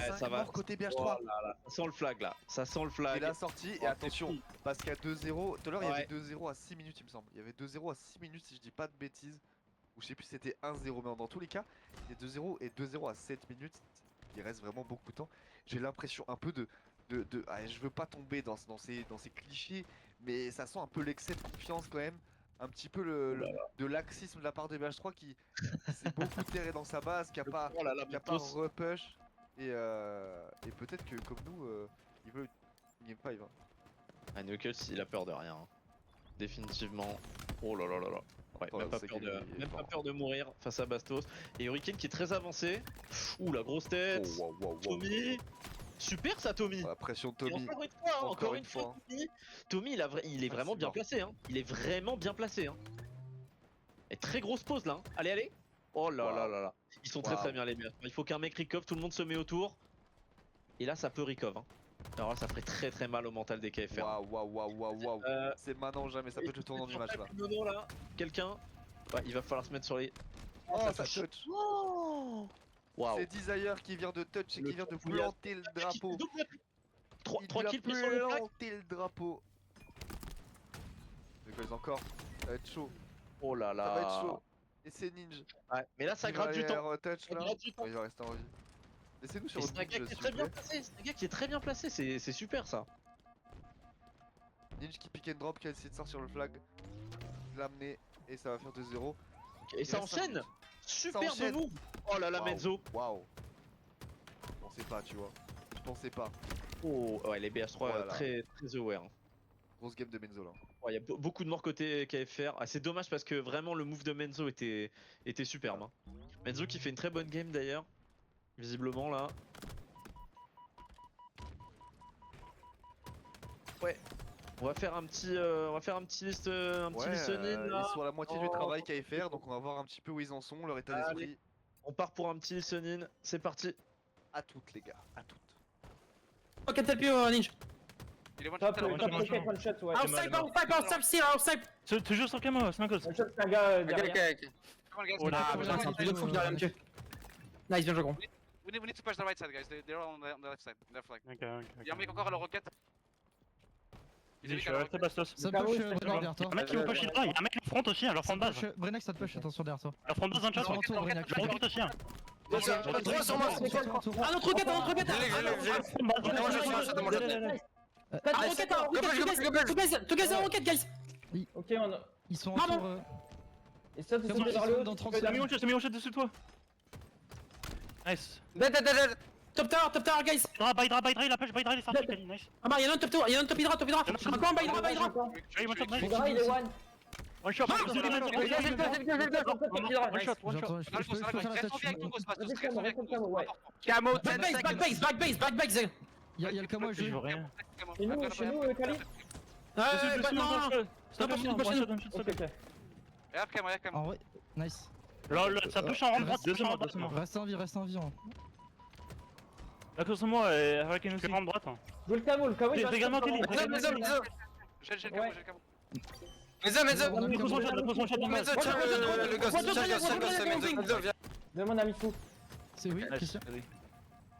5 ça va. morts côté BH3. Oh là là, ça sent le flag là. Ça sent le flag. Et la sortie, et Oh, attention, parce qu'à 2-0, tout à l'heure il y avait Ouais. 2-0 à 6 minutes il me semble. Il y avait 2-0 à 6 minutes si je dis pas de bêtises. Ou je sais plus si c'était 1-0, mais dans tous les cas, il y a 2-0 et 2-0 à 7 minutes. Il reste vraiment beaucoup de temps. J'ai l'impression un peu de ah, je veux pas tomber dans ces clichés, mais ça sent un peu l'excès de confiance quand même. Un petit peu de laxisme de la part de BH3 qui s'est beaucoup terré dans sa base, qui a pas, Oh là là, qui a pas repush. Et peut-être que comme nous, il veut une game 5. Hein. Ah, Knuckles, il a peur de rien. Hein. Définitivement. Oh là là là là. Ouais, Oh, même pas, c'est peur qu'il est même pas fort. peur de mourir face à Bastos. Et Hurricane qui est très avancé. Ouh, la grosse tête. Oh, wow. Tommy. Super ça, Tommy. La pression de Et Tommy. encore une fois, Tommy. Tommy, il est vraiment c'est bien mort. placé. Hein. Il est vraiment bien placé. Hein. Et très grosse pause là. Hein. Allez. Oh là Wow. là là là. Ils sont très Wow. bien les mecs. Il faut qu'un mec recove, tout le monde se met autour. Et là, ça peut recove. Hein. Alors là, ça ferait très mal au mental des KFR. Waouh. C'est maintenant ou jamais, ça peut être le tournant du match là. Nono là, quelqu'un. Ouais, il va falloir se mettre sur les. Oh, ça touch. Oh waouh. C'est Desire qui vient de touch et Le qui vient de tourbouillage. planter le drapeau. 3 Il a kills plus sur le flag. planté le drapeau. Mais quoi, encore. Ça va être chaud. Oh là là. Ça va être chaud. Et c'est Ninja. Ouais, mais là, ça Il gratte va du y temps. avoir touch Ça là. gratte du temps. Oh, il va rester en vie. Laissez-nous sur Et le c'est un gars Ninja, qui est s'il très vous bien plaît. placé. C'est un gars qui est très bien placé. C'est super ça. Ninja qui pick and drop, qui a essayé de sortir le flag. L'amener. Et ça va faire 2-0. Et ça reste cinq enchaîne. minutes. Superbe enchaîne. move. Oh là là, Menzo. Waouh. Bon, pensais pas, tu vois. Je pensais pas. Oh, ouais, les BH3 Oh là là. très aware. Grosse game de Menzo là. Il y a beaucoup de morts côté KFR. Ah, c'est dommage parce que vraiment le move de Menzo était superbe. Hein. Menzo qui fait une très bonne game d'ailleurs. Visiblement là. Ouais. On va faire un petit listening Ils là. sont à la moitié du travail KFR, donc on va voir un petit peu où ils en sont, leur état Allez. d'esprit. On part pour un petit listening. C'est parti. À toutes les gars, à toutes. Rocket help you, Ninja. Il est one Top, shot. top, rocket, one shot, ouais. Outside, outside. Toujours sur camo, c'est un cause. One shot, c'est un gars Ok, derrière. ok, ok. Come on, guys. Oh là, Ah putain, c'est un truc de fou qui arrive à me tuer. Nice, bien joué, gros. We need to push the right side, guys. They're on the left side. Left flag. Ok, ok. Il y a un mec encore à la roquette. Vas-y, je vais rester bastos. Ça Camo, push c'est Brennac derrière toi. Un mec qui me push Hydra, il y a un mec en front aussi, à leur front de base. Brennac ça te push, attention derrière toi. Leur front de base, un chat. Sur retour Brennac. Je rocket aussi. Hein. Trois sur moi. Un autre rocket, un autre rocket. Un rocket, un rocket. Together, un rocket, guys. Ok, on a. Ils sont Maman. autour. Et ça, tu Comment sais vers le haut. dans 30 tu peux J'ai mis mon shot dessus de toi. Nice. Dead. Top tower, guys. Hydra, il a push, Hydra, il est sorti. Nice. Ah bah, y'en a un top tower, y'en a un top hydra. Encore un Hydra. J'ai eu mon shot, nice. Hydra, il est one. One shot, Ah, one shot. J'entends, je peux faire la tête. Reste avec ton ghost, Bastos. Vas-y, Reste avec Camo, ton ghost. ouais. Camo, 10 Backbase. Il y a le camo à Je jouer. veux rien. Chez nous, Kali. Dessus, Non. Ok, ok. Et après, moi, Camo. En vrai, nice. Lol, ça push en rang droite, push en rang droite. Reste en vie, hein. La cause de moi, avec une aussi. Rang droite. Joue le Camo, il va. J'ai également Kelly. J'ai le Camo, j'ai le Camo. Menzo. On a mis Son shot, Menzo, tiens le ghost, viens. Demande à Mifou. C'est oui, Christian.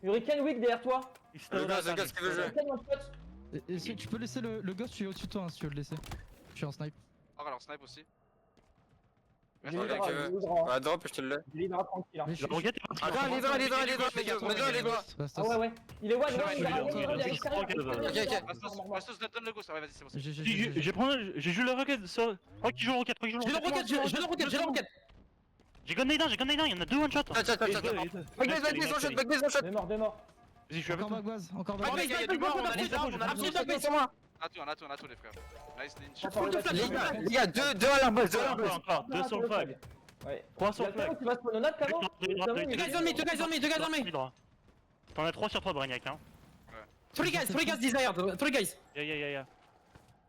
Hurricane Wick derrière toi. Le ghost qui veut jouer. Hurricane one shot. Et si tu peux laisser le ghost, je suis au-dessus de toi si tu veux le laisser. Je suis en snipe. Alors, snipe aussi. J'ai Ok, l'hydra, tu veux. j'ai l'hydra. Bah, drop, je te le laisse. J'ai l'hydra tranquille. Mais je La roquette est partie. L'hydra, les gars. Ah ouais. Il est one, il est Bastos, donne le ghost. Ouais, vas-y, c'est bon. J'ai joué le rocket. Crois qu'il joue le rocket. J'ai le rocket. J'ai gun Naiden, il y en a deux one shot. Deux morts. Vas-y, je suis avec Encore toi. Bagbaz, encore Backbase, Bagbaz. On a tout, les frères. Nice, Lynch. Les gars, deux à la base, Encore, deux sur le flag. Ouais. 3 sur le flag. Tu vas spawn au nade, Camo. Two guys on me. T'en as 3 sur toi, Brignac. Hein. 3 guys desired. 3 guys. Yeah.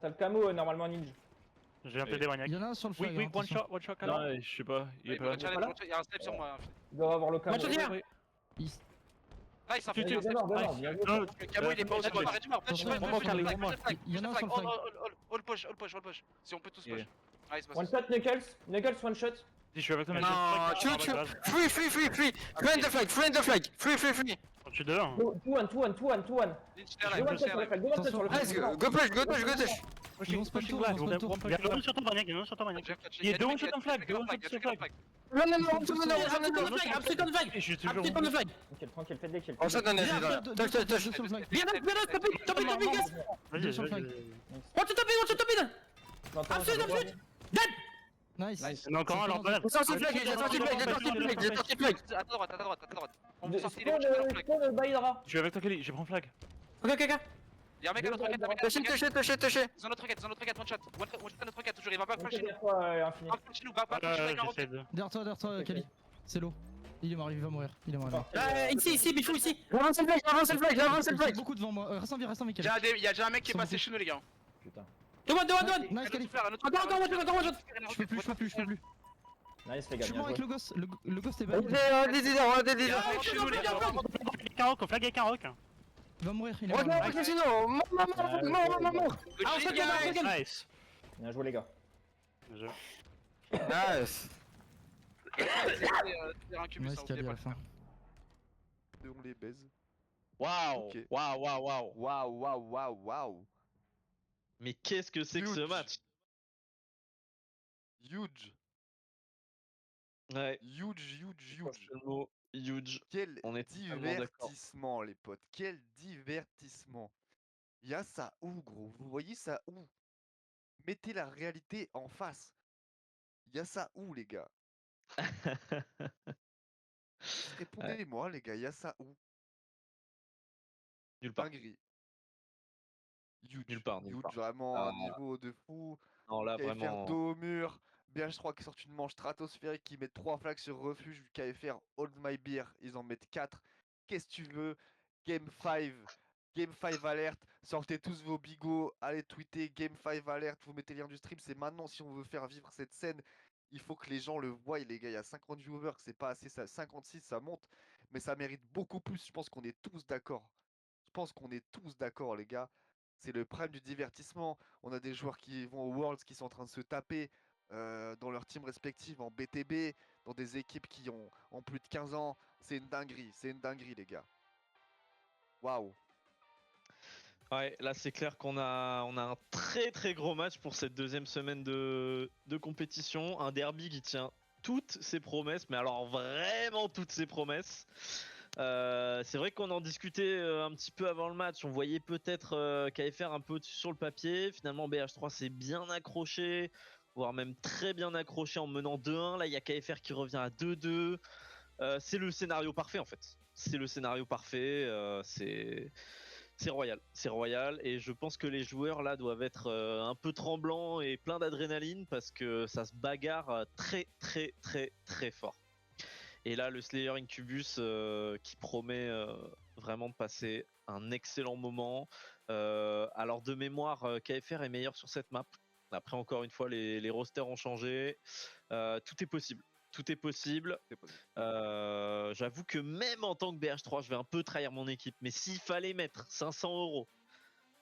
T'as le Camo normalement ninja. J'ai un PD Brignac. Il y en a un sur le flag. Oui, one shot, Non, je sais pas. Il y a un snipe sur moi. Il doit avoir le Camo. Match hier. Ah, il s'en Deux fout. morts, bien joué. Le Camo, il est pas au sol. Arrête du mort. Il y en a un sur le flag. All push. Si on peut tous push. Nice, One Bastos. shot, Knuckles, one shot. Si je suis avec toi, mais Non, tu free. Free the flag. Free. Tu deux. Hein. Two one. Lynch, Deux one shot sur le flag, deux one shot sur le flag. Let's go touch. Ils vont spawn tour, ils vont spawn tour. Il y a deux one sur toi, Brignac. Il y a deux one shot en flag, deux one shot sur le flag. Non. Absolute on flag. Je suis toujours. Absolute on flag. Tranquille, faites des kills. On shot dans les touch. Sur le flag. Bien, top it, guys. Vas-y, sur le flag. Watch it, Absolute. Dead. Nice. Il y en a encore un à leur balade. J'ai sorti le flag. À ta droite. On peut sortir Spawn le Baïdra. Je suis avec toi, Kelly, j'ai pris un flag. Ok. Il y a un mec à notre roquette. Touché. Ils ont notre roquette, one shot. One shot notre roquette, toujours. Il va back Ok, chez nous. derrière toi, Infini. Back chez nous, back chez nous avec la roquette. J'essaie de. Derrière toi, Kali. C'est l'eau. Il est mort, il va mourir. Il est mort. Ici, Bichou, ici. J'avance le flag. Beaucoup devant moi. Reste en vie, Kali. Il y a déjà un mec qui est passé chez nous, les gars. Putain. Deux one. Nice, Kali. Encore one shot. Je peux plus. Nice, les Je gars, suis bien mort avec joué. le gosse. Le gosse est valide. Flag avec un rock. Il va mourir, il est mort. Nice. Bien joué, les gars. Nice. Nice, Kali à la fin. On les baise. Waouh. Ok. Waouh. Mais qu'est-ce que c'est que ce Huge. match? Huge. Ouais. Huge. Quel On est totalement d'accord. divertissement, les potes. Quel divertissement. Il y a ça où, gros? Vous voyez ça où? Mettez la réalité en face. Il y a ça où, les gars? Répondez-moi, les gars. Il y a ça où? Nulle part. Dinguerie. Huge. Nulle part, nulle Huge, part. vraiment Ah. un niveau de fou. Non, là, KFR vraiment. dos au mur. BH3 qui sort une manche stratosphérique, qui met 3 flags sur refuge. KFR hold my beer, ils en mettent 4. Qu'est-ce que tu veux? Game 5. Game 5 alerte. Sortez tous vos bigots. Allez tweeter Game 5 alerte. Vous mettez le lien du stream. C'est maintenant si on veut faire vivre cette scène. Il faut que les gens le voient, les gars. Il y a 50 viewers, c'est pas assez. Ça, 56, ça monte. Mais ça mérite beaucoup plus. Je pense qu'on est tous d'accord. Je pense qu'on est tous d'accord, les gars. C'est le prime du divertissement. On a des joueurs qui vont au Worlds, qui sont en train de se taper dans leurs teams respectives en BTB, dans des équipes qui ont plus de 15 ans. C'est une dinguerie, les gars. Waouh. Ouais, là c'est clair qu'on a, on a un très très gros match pour cette deuxième semaine de compétition. Un derby qui tient toutes ses promesses, mais alors vraiment toutes ses promesses. C'est vrai qu'on en discutait un petit peu avant le match. On voyait peut-être KFR un peu au-dessus sur le papier. Finalement, BH3 s'est bien accroché, voire même très bien accroché en menant 2-1. Là, il y a KFR qui revient à 2-2. C'est le scénario parfait en fait. C'est le scénario parfait. C'est royal et je pense que les joueurs là doivent être un peu tremblants et plein d'adrénaline parce que ça se bagarre très très très très fort. Et là le Slayer Incubus qui promet vraiment de passer un excellent moment. Alors de mémoire KFR est meilleur sur cette map. Après encore une fois les rosters ont changé. Tout est possible. Tout est possible. J'avoue que même en tant que BH3, je vais un peu trahir mon équipe. Mais s'il fallait mettre 500 €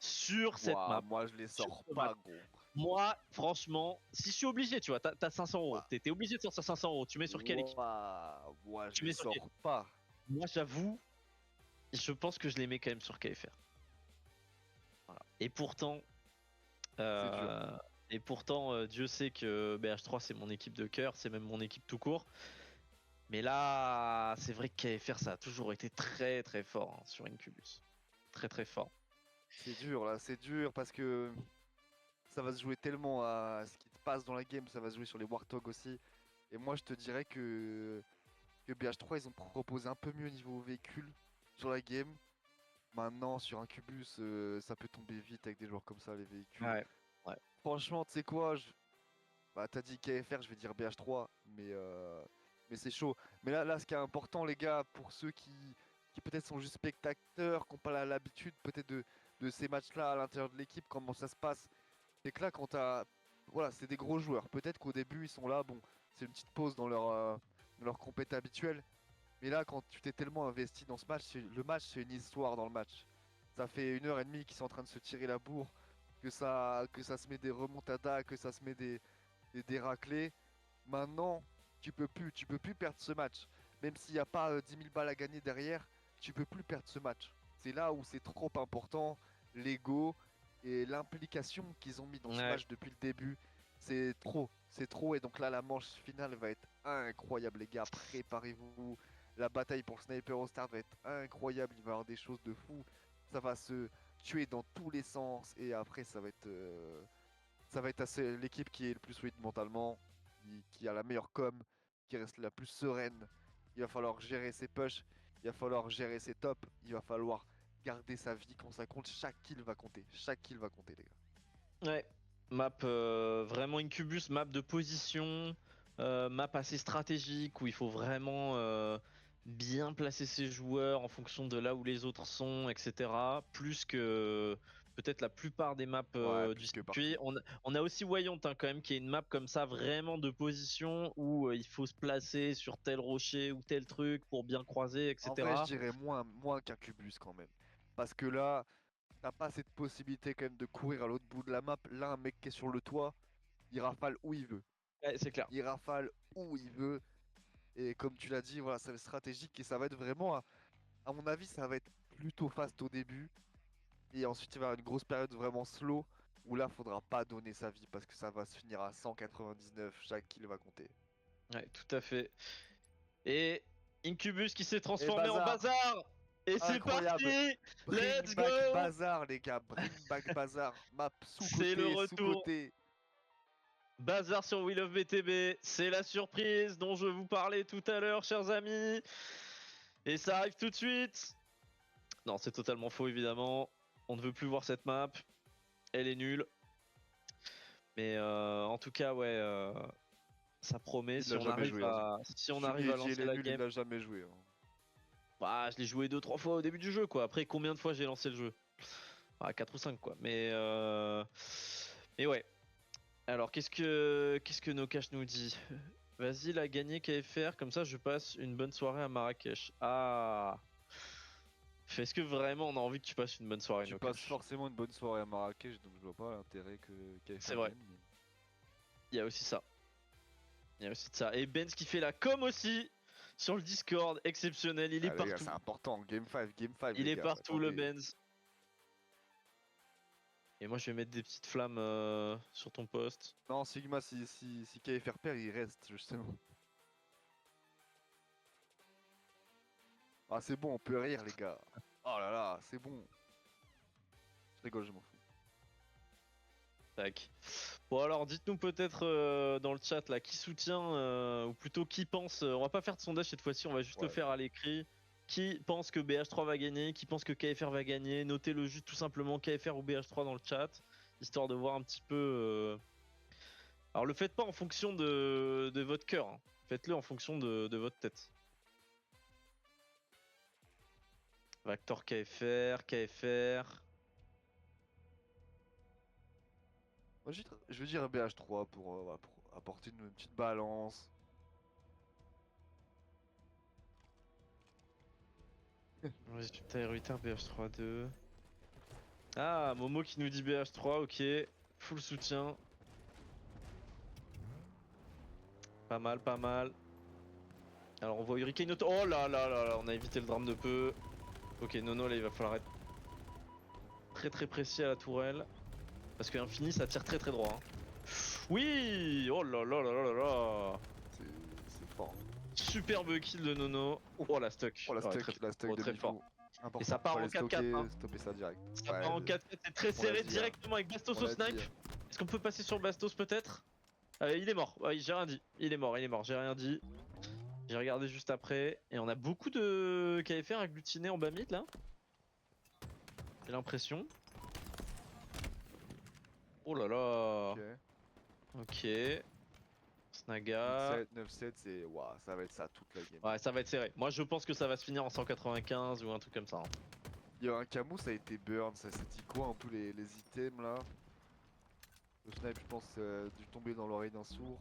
sur cette map, Moi, je les sors pas, gros. moi, franchement, si je suis obligé, tu vois, t'as 500 €. T'es obligé de sortir 500 €. Tu mets sur quelle équipe? Moi, je Tu les mets sur sors quelle? pas. Moi, j'avoue, je pense que je les mets quand même sur KFR. Voilà. Et pourtant, Dieu sait que BH3 c'est mon équipe de cœur, c'est même mon équipe tout court. Mais là, c'est vrai que KFR ça a toujours été très très fort hein, sur Incubus. Très très fort. C'est dur là, c'est dur parce que ça va se jouer tellement à ce qui te passe dans la game, ça va se jouer sur les Warthog aussi. Et moi je te dirais que BH3 ils ont proposé un peu mieux niveau véhicule sur la game. Maintenant sur Incubus ça peut tomber vite avec des joueurs comme ça les véhicules. Ouais. Franchement tu sais quoi, bah t'as dit KFR, je vais dire BH3, mais c'est chaud. Mais là ce qui est important les gars, pour ceux qui peut-être sont juste spectateurs, qui n'ont pas l'habitude peut-être de ces matchs-là à l'intérieur de l'équipe, comment ça se passe, c'est que là quand t'as... Voilà, c'est des gros joueurs. Peut-être qu'au début ils sont là, bon, c'est une petite pause dans leur compète habituelle. Mais là quand tu t'es tellement investi dans ce match, le match c'est une histoire dans le match. Ça fait 1h30 qu'ils sont en train de se tirer la bourre, que ça se met des remontadas, que ça se met des raclés. Maintenant, tu peux plus perdre ce match. Même s'il n'y a pas 10 000 balles à gagner derrière, tu peux plus perdre ce match. C'est là où c'est trop important, l'ego et l'implication qu'ils ont mis dans ce match depuis le début. C'est trop. Et donc là, la manche finale va être incroyable, les gars. Préparez-vous. La bataille pour le Sniper au start va être incroyable. Il va y avoir des choses de fou. Ça va se tuer dans tous les sens. Et après, ça va être l'équipe qui est le plus solide mentalement, qui a la meilleure com, qui reste la plus sereine. Il va falloir gérer ses pushs, il va falloir gérer ses tops, il va falloir garder sa vie quand ça compte. Chaque kill va compter, les gars. Ouais, map vraiment Incubus, map de position, map assez stratégique où il faut vraiment bien placer ses joueurs en fonction de là où les autres sont, etc. Plus que peut-être la plupart des maps du circuit. On a aussi Wayont hein, quand même qui est une map comme ça vraiment de position où il faut se placer sur tel rocher ou tel truc pour bien croiser, etc. En vrai, je dirais moins qu'Incubus quand même. Parce que là, t'as pas cette possibilité quand même de courir à l'autre bout de la map. Là, un mec qui est sur le toit, il rafale où il veut. Ouais, c'est clair. Il rafale où il veut. Et comme tu l'as dit, voilà, ça va être stratégique et ça va être vraiment, à mon avis, ça va être plutôt fast au début. Et ensuite, il va y avoir une grosse période vraiment slow où là, faudra pas donner sa vie parce que ça va se finir à 199. Chaque kill va compter. Ouais, tout à fait. Et Incubus qui s'est transformé en bazar. Et c'est parti. Let's go. Bazar, les gars. Bring back Bazar. Map sous-côté. C'est le retour. Sous-côté. Bazar sur Will of BTB, c'est la surprise dont je vous parlais tout à l'heure, chers amis. Et ça arrive tout de suite. Non, c'est totalement faux évidemment. On ne veut plus voir cette map. Elle est nulle. Mais en tout cas, ouais, ça promet. Il Si l'a on jamais arrive joué, hein. à, si on arrive à lancer la il game, l'a jamais joué. Hein. bah, je l'ai joué 2-3 fois au début du jeu, quoi. Après, combien de fois j'ai lancé le jeu? 4 ou 5, quoi. Mais ouais. Alors, qu'est-ce que Nokash nous dit? Vas-y, la gagné KFR, comme ça je passe une bonne soirée à Marrakech. Ah. Est-ce que vraiment on a envie que tu passes une bonne soirée, Tu Nokash? passes forcément une bonne soirée à Marrakech, donc je vois pas l'intérêt que KFR C'est vrai. gagne, mais- Il y a aussi ça. Il y a aussi de ça. Et Benz qui fait la com aussi sur le Discord, exceptionnel, il est Ah, les gars, partout. c'est important, Game 5, Il les est gars, partout le attendez. Benz. Et moi je vais mettre des petites flammes sur ton poste. Non, Sigma, si KFR perd, il reste, justement. Ah, c'est bon, on peut rire, les gars. Oh là là, c'est bon. Je rigole, je m'en fous. Tac. Bon alors dites-nous peut-être dans le chat là qui soutient ou plutôt qui pense. On va pas faire de sondage cette fois-ci, on va juste le Ouais. faire à l'écrit. Qui pense que BH3 va gagner, qui pense que KFR va gagner. Notez-le juste tout simplement KFR ou BH3 dans le chat, histoire de voir un petit peu. Alors le faites pas en fonction de votre cœur, hein. Faites-le en fonction de votre tête. Vector KFR, KFR. Moi, je veux dire BH3 voilà, pour apporter une petite balance. Résultat R8 BH3-2. Ah, Momo qui nous dit BH3, ok. Full soutien. Pas mal, pas mal. Alors on voit Hurricane Auto. Oh là là là là, on a évité le drame de peu. Ok, Nono, là il va falloir être très très précis à la tourelle. Parce que Infini ça tire très très droit. Hein. Oui. Oh là là là là là là. C'est fort. Superbe kill de Nono. Oh la stuck. Oh, la Ouais, stuck, très, de très Mifou. fort. Important, Et ça part en fallait 4-4. Hein. stopper ça direct. Ça Ouais, part en 4-4, c'est très on l'a serré dit, directement avec Bastos on au l'a snipe. dit. Est-ce qu'on peut passer sur Bastos peut-être? Il est mort, ouais, j'ai rien dit. Il est mort, j'ai rien dit. J'ai regardé juste après. Et on a beaucoup de KFR agglutinés en bas mid là. J'ai l'impression. Oh là là. Ok. Ok. Snaga. 9-7, c'est. Waouh, ça va être ça toute la game. Ouais, ça va être serré. Moi je pense que ça va se finir en 195 ou un truc comme ça. Hein. Il y a un Camus, ça a été burn, ça s'est dit quoi un peu les items là. Le snipe, je pense, dû tomber dans l'oreille d'un sourd.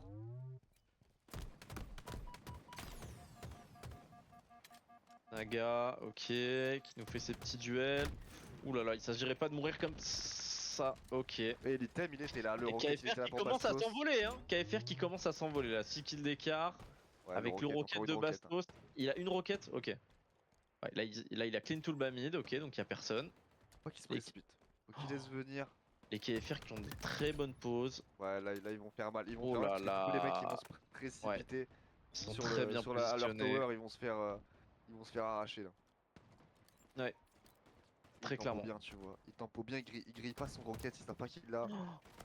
Naga, ok, qui nous fait ses petits duels. Ouh là là, il s'agirait pas de mourir comme ça, ok. Et l'item, il était là, le Et rocket, il était KFR là qui pour commence à Bastos. s'envoler, hein. KFR qui commence à s'envoler là, 6 kills d'écart. Ouais, avec le rocket encore de une rocket, hein. Bastos. Il a une roquette, ok. Ouais, là, il a clean tout le bas mid, ok, donc il y a personne. Faut qu'il se précipite. Faut qu'il laisse venir. Les KFR qui ont des très bonnes pauses. Ouais, là ils vont faire mal. Ils vont Oh faire là mal parce que tous les mecs là. ils vont se précipiter Ils sont sur, très bien sur à leur positionnés. tower, ils vont se faire arracher là. Ouais. Très Il clairement. tempo bien, tu vois. Il tempo bien, il grille pas son rocket, il savent pas qu'il l'a.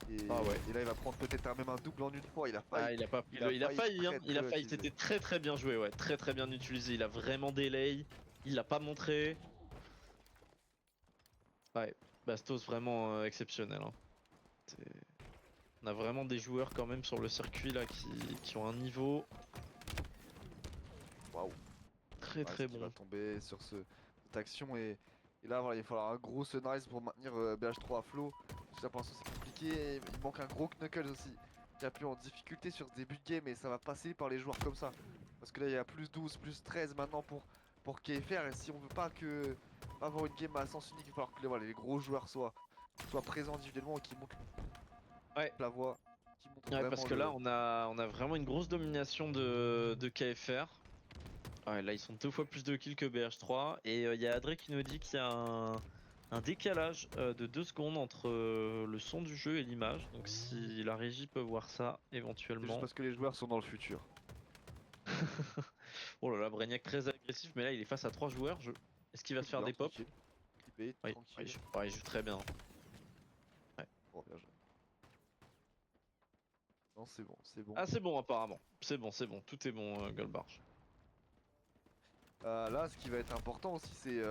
Et, Ah ouais. et là il va prendre peut-être même un double en une fois, il a failli. Ah, il a pas pris il a il a failli, hein. très, Il a très failli. utilisé. C'était très très bien joué, ouais. Très très bien utilisé. Il a vraiment delay. Il l'a pas montré. Ouais. Bastos vraiment exceptionnel. Hein. On a vraiment des joueurs quand même sur le circuit là qui ont un niveau Waouh. très Ouais, très ce qui bon. va tomber sur cette action et là voilà, il va falloir un gros sunrise pour maintenir BH3 à flot. Déjà pour l'instant c'est compliqué, il manque un gros Knuckles aussi qui a pu en difficulté sur ce début de game et ça va passer par les joueurs comme ça. Parce que là il y a plus 12, plus 13 maintenant pour KFR et si on veut pas avoir une game à sens unique, il va falloir que les gros joueurs soient présents individuellement et qui montrent la voie. Qui montrent Ouais, vraiment parce que là on a vraiment une grosse domination de KFR. Ouais, là ils sont 2 fois plus de kills que BH3 et il y a Adré qui nous dit qu'il y a un décalage de 2 secondes entre le son du jeu et l'image. Donc si la régie peut voir ça C'est éventuellement. juste parce que les joueurs sont dans le futur. Oh là là, Brainiac très agressif, mais là il est face à 3 joueurs. Est-ce qu'il va se faire des pops? Clippé, Oui, tranquille. il joue très bien. Bon, bien joué. Non, c'est bon, c'est bon. Ah c'est bon apparemment. C'est bon, tout est bon Goldbarge. Là, ce qui va être important aussi, c'est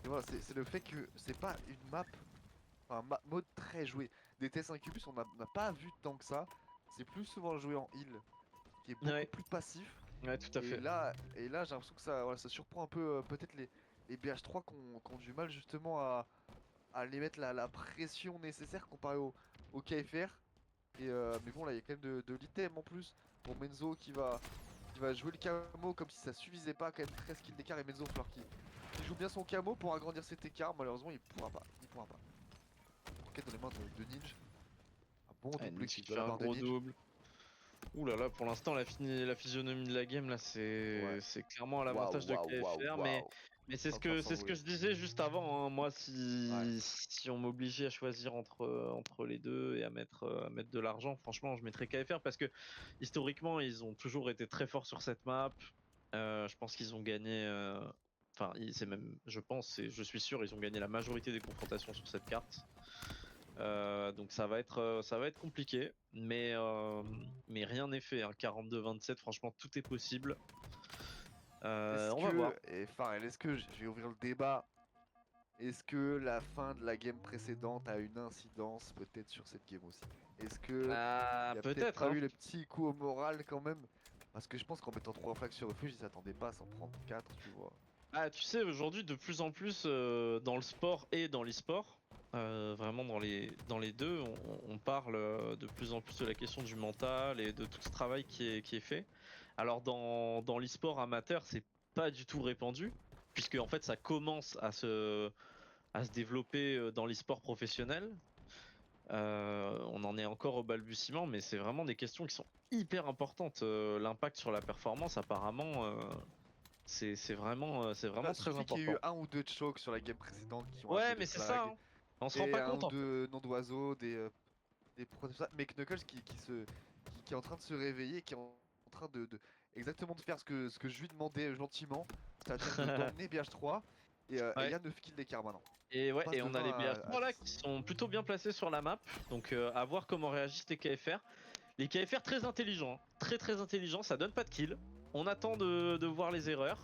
Et voilà, c'est le fait que c'est pas une map, enfin, mode très joué. Des TS Incubus, on n'a pas vu tant que ça. C'est plus souvent joué en heal, qui est beaucoup plus passif. Ouais, tout à fait. Et là j'ai l'impression que ça, voilà, ça surprend un peu peut-être les BH3 qui ont du mal justement à les mettre la pression nécessaire comparé au KFR. Mais bon, là il y a quand même de l'item en plus pour Menzo qui va jouer le camo comme si ça suffisait pas, quand même 13 kills d'écart. Et Menzo, il va falloir qu'il joue bien son camo pour agrandir cet écart. Malheureusement, il pourra pas. Rocket dans les mains de Ninja. Un bon double Ninja qui qui fait un gros double. Ouh là là, pour l'instant, la physionomie de la game là, c'est clairement à l'avantage de KFR, mais c'est ce que je disais juste avant. Hein. Moi, si on m'obligeait à choisir entre les deux et à mettre de l'argent, franchement, je mettrais KFR parce que historiquement, ils ont toujours été très forts sur cette map. Je pense qu'ils ont gagné. Enfin, c'est même, je pense, et je suis sûr, ils ont gagné la majorité des confrontations sur cette carte. Donc ça va être compliqué, mais rien n'est fait. Hein. 42-27, franchement, tout est possible. On va voir. Et Farrell, est-ce que je vais ouvrir le débat? Est-ce que la fin de la game précédente a une incidence peut-être sur cette game aussi? Est-ce que il y a peut-être pas eu le petit coup au moral quand même? Parce que je pense qu'en mettant 3 flags sur refuge, ils s'attendaient pas à s'en prendre 4, tu vois. Ah, tu sais, aujourd'hui, de plus en plus, dans le sport et dans l'e-sport, vraiment dans les deux, on parle de plus en plus de la question du mental et de tout ce travail qui est fait. Alors dans l'e-sport amateur, c'est pas du tout répandu, puisque en fait ça commence à se développer dans l'e-sport professionnel. On en est encore au balbutiement, mais c'est vraiment des questions qui sont hyper importantes. L'impact sur la performance, apparemment, c'est vraiment très important. Il y a eu 1 ou 2 chokes sur la game précédente qui ont ouais, mais c'est ça. Hein. On se rend pas compte. 1 ou 2 noms d'oiseaux, des mais Knuckles qui est en train de se réveiller, qui est en train de exactement de faire ce que je lui demandais gentiment, c'est-à-dire d'emmener BH3 et il y a 9 kills d'écart maintenant. Et ouais, et on a les BH3 là qui sont plutôt bien placés sur la map, donc à voir comment réagissent les KFR. Les KFR très intelligents, très intelligents, ça donne pas de kills. On attend de voir les erreurs.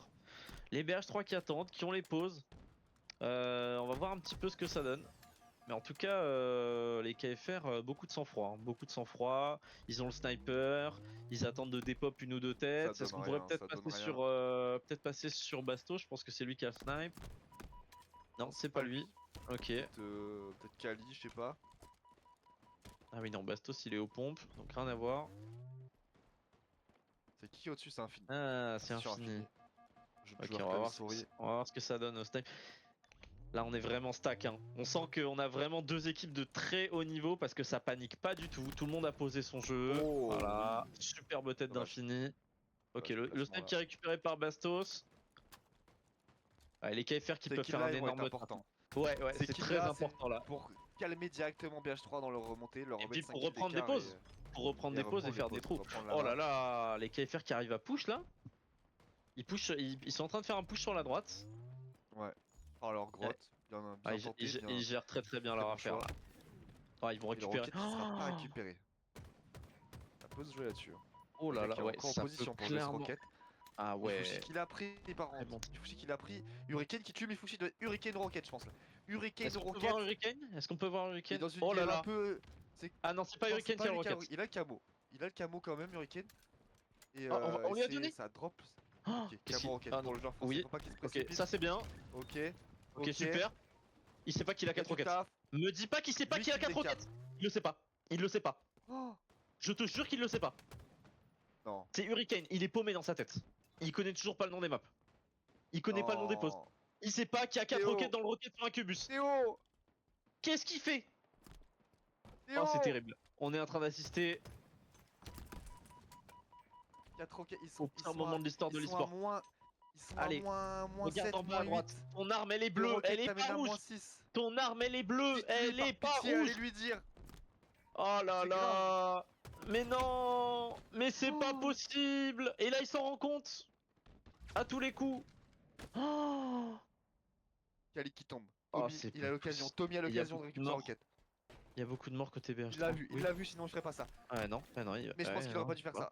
Les BH3 qui attendent, qui ont les pauses. On va voir un petit peu ce que ça donne. Mais en tout cas, les KFR, beaucoup de sang-froid. Hein. Beaucoup de sang-froid. Ils ont le sniper. Ils attendent de dépop 1 ou 2 têtes. Est-ce qu'on pourrait peut-être passer sur Basto? Je pense que c'est lui qui a snipe. Non, c'est pas lui. Ok. Peut-être Kali, je sais pas. Ah oui, non, Bastos il est aux pompes, donc rien à voir. C'est qui au-dessus? C'est Infini. Ah, c'est Infini. Ok, on va voir ce que ça donne au snipe. Là, on est vraiment stack. Hein. On sent qu'on a vraiment 2 équipes de très haut niveau parce que ça panique pas du tout. Tout le monde a posé son jeu. Voilà. Superbe tête d'Infini. Ok, le snipe qui est récupéré par Bastos. Ouais, les KFR qui peuvent faire un énorme important. Ouais, c'est très important là. Pour calmer directement BH3 dans leur remontée, leur et puis pour reprendre des pauses. Pour reprendre des pauses et faire des trous. Oh là là, les KFR qui arrivent à push là. Ils sont en train de faire un push sur la droite. Ouais. Par leur grotte. Ils gèrent très bien leur affaire là. Ah, ils vont récupérer. Il sera pas récupéré. Ça peut se jouer là-dessus. Oh là là, ouais, encore en position pour jouer ce rocket. Ah ouais. Mifushi qu'il a pris par contre. Mifushi qu'il a pris. Hurricane qui tue Mifushi de Hurricane Rocket, je pense là. Hurricane Rocket. Est-ce qu'on peut voir Hurricane? Oh là là. Ah non, c'est pas Hurricane qui a Rocket. Il a le camo. Il a le camo quand même, Hurricane. Et on lui a donné. Ça drop. Ok, camo Rocket pour le joueur français. Oui. Faut pas qu'il se précipite. Ok, ça c'est bien. Ok, super. Il sait pas qu'il a 4 roquettes. Me dis pas qu'il sait pas qu'il a 4 roquettes. Il le sait pas. Il le sait pas. Je te jure qu'il le sait pas. Non. C'est Hurricane, il est paumé dans sa tête. Il connaît toujours pas le nom des maps. Il connaît pas le nom des postes. Il sait pas qu'il y a 4 roquettes dans le rocket sur Incubus. Théo, qu'est-ce qu'il fait? Oh, c'est terrible. On est en train d'assister 4 roquettes, au pire moment de l'histoire de l'e-sport. Allez, regarde en bas à droite. Ton arme elle est bleue, elle est pas rouge. Ton arme elle est bleue, elle est pas rouge. Allez lui dire. Oh là là. Mais non. Mais c'est pas possible. Et là il s'en rend compte. À tous les coups. Oh. Kali qui tombe. Il a l'occasion. Tommy a l'occasion de récupérer la roquette. Il y a beaucoup de morts côté BH. Il l'a vu, sinon il ferait pas ça. Ah non, mais je pense qu'il aurait pas dû faire ça.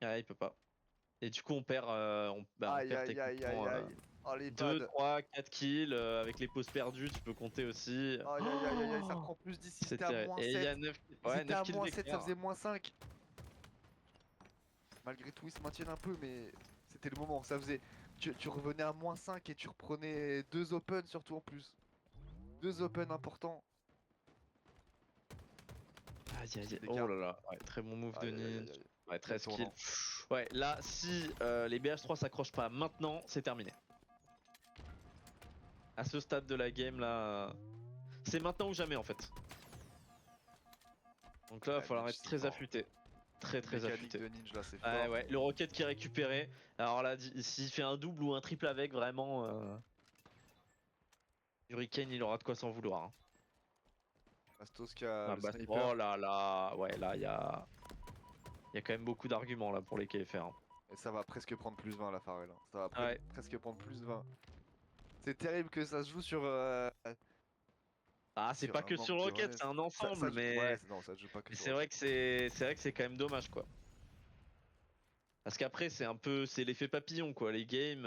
Ah, il peut pas. Et du coup on perd, aïe. Oh les 2, pads. 3, 4 kills avec les pauses perdues, tu peux compter aussi. Aïe aïe aïe aïe aïe, ça reprend plus 10, c'était à moins Et il y a 7. 9 Ils ouais, étaient 9 à kills moins 7, ça d'écart. faisait moins 5. Malgré tout, ils se maintiennent un peu, mais c'était le moment. Ça faisait. Tu revenais à moins 5 et tu reprenais 2 open, surtout en plus. 2 open importants. Aïe aïe aïe, Des oh cartes. là là, ouais, très bon move de Aïe, aïe, aïe, Ninja. aïe, aïe. Ouais, 13 kills. Tournant. Ouais, là, si les BH3 s'accrochent pas maintenant, c'est terminé. À ce stade de la game, là, c'est maintenant ou jamais en fait. Donc là, il va Ouais, falloir Ninja, être c'est très fort. affûté. Très Mécanique affûté. de Ninja, là, c'est Ouais, fort. ouais, le rocket qui est récupéré. Alors là, s'il fait un double ou un triple avec, vraiment, Hurricane, il aura de quoi s'en vouloir. Hein. Bastos qui a Ah, le bah, sniper. oh là là, ouais, là, il y a quand même beaucoup d'arguments là pour les KFR. Hein. Et ça va presque prendre plus 20 la Pharrell. Hein. Ça va Ouais. presque prendre plus 20. C'est terrible que ça se joue sur. Ah, c'est Sur pas un que manque sur de Rocket, renaissance. c'est un Ça ensemble, mais. Ouais, non, ça se joue pas que Mais sur c'est vrai Rocket. que c'est quand même dommage quoi. Parce qu'après c'est un peu c'est l'effet papillon quoi. Les games,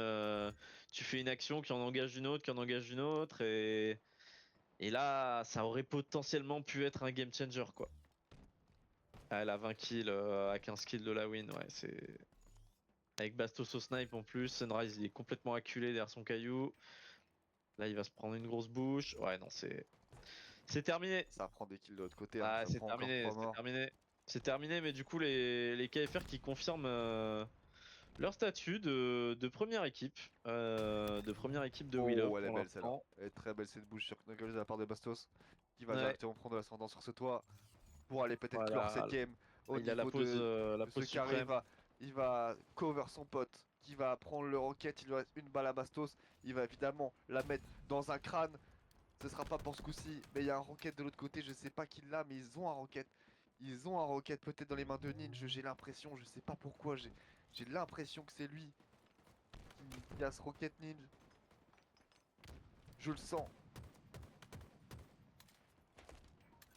tu fais une action qui en engage une autre, qui en engage une autre et là ça aurait potentiellement pu être un game changer quoi. Ah, elle a 20 kills à 15 kills de la win, ouais c'est avec Bastos au snipe en plus. Sunrise il est complètement acculé derrière son caillou. Là il va se prendre une grosse bouche. Ouais non c'est terminé. Ça prend des kills de l'autre côté. Hein. Ah Ça c'est prend encore terminé, 3 c'est morts. terminé. C'est terminé, mais du coup, les KFR qui confirment leur statut de première équipe. De première équipe de We Love Oh, elle est pour belle celle-là. l'instant. Elle est très belle cette bouche sur Knuckles de la part de Bastos. Qui va Ouais, directement prendre l'ascendant sur ce toit. Pour aller peut-être clore voilà. cette game. Au Il a la niveau pause, de ce carré, suprême. il va cover son pote. Qui va prendre le rocket. Il lui reste une balle à Bastos. Il va évidemment la mettre dans un crâne. Ce sera pas pour ce coup-ci, mais il y a un rocket de l'autre côté, je sais pas qui l'a, mais ils ont un rocket. Ils ont un rocket peut-être dans les mains de Ninja, j'ai l'impression, je sais pas pourquoi, j'ai l'impression que c'est lui qui a ce rocket Ninja. Je le sens.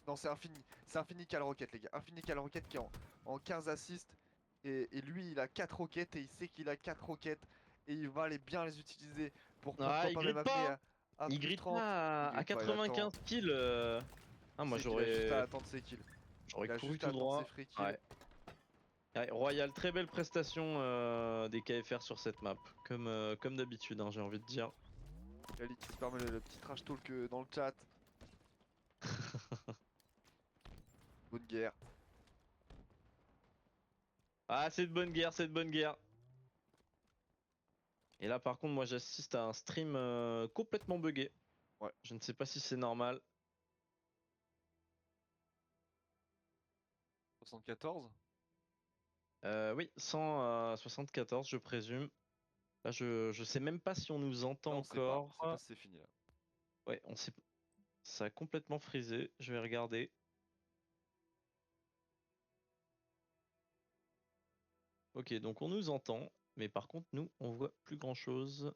Non, c'est Infini qui a le rocket, les gars. Infini qui a le rocket qui est en 15 assists. Et lui, il a 4 rockets et il sait qu'il a 4 rockets. Et il va bien les utiliser pour Ah, pourquoi il pas même grille amener pas à Il plus grille 30. pas Il à grille pas, il 95 attend. kills. Ah, moi Il sait qu'il a juste à j'aurais attendre ses kills. Il a couru juste tout à attendre droit. ses free kills. Ouais. Ouais, Royal, très belle prestation des KFR sur cette map. Comme d'habitude, hein, j'ai envie de dire. Kali qui se permet le petit trash talk dans le chat. Bonne guerre. Ah, c'est de bonne guerre, c'est de bonne guerre. Et là, par contre, moi, j'assiste à un stream complètement buggé. Ouais. Je ne sais pas si c'est normal. 74. Oui, 174, je présume. Là, je sais même pas si on nous entend Non, on sait pas. On encore. sait pas si c'est fini là. Ouais, on sait. Ça a complètement frisé. Je vais regarder. Ok, donc on nous entend. Mais par contre, nous, on voit plus grand chose.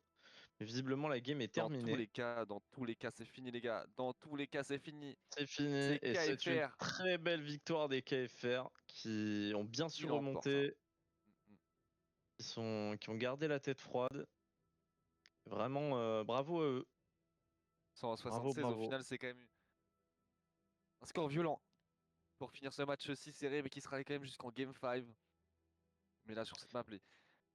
Mais visiblement, la game est terminée. Dans tous les cas, c'est fini, les gars. Dans tous les cas, c'est fini. C'est fini. C'est Et c'est une KFR. très belle victoire des KFR qui ont bien su Il emporte, remonter. Mm. Qui ont gardé la tête froide. Vraiment, bravo à eux. 176 Bravo. au final, c'est quand même un score violent pour finir ce match si serré, mais qui sera quand même jusqu'en Game 5. Mais là, sur cette map,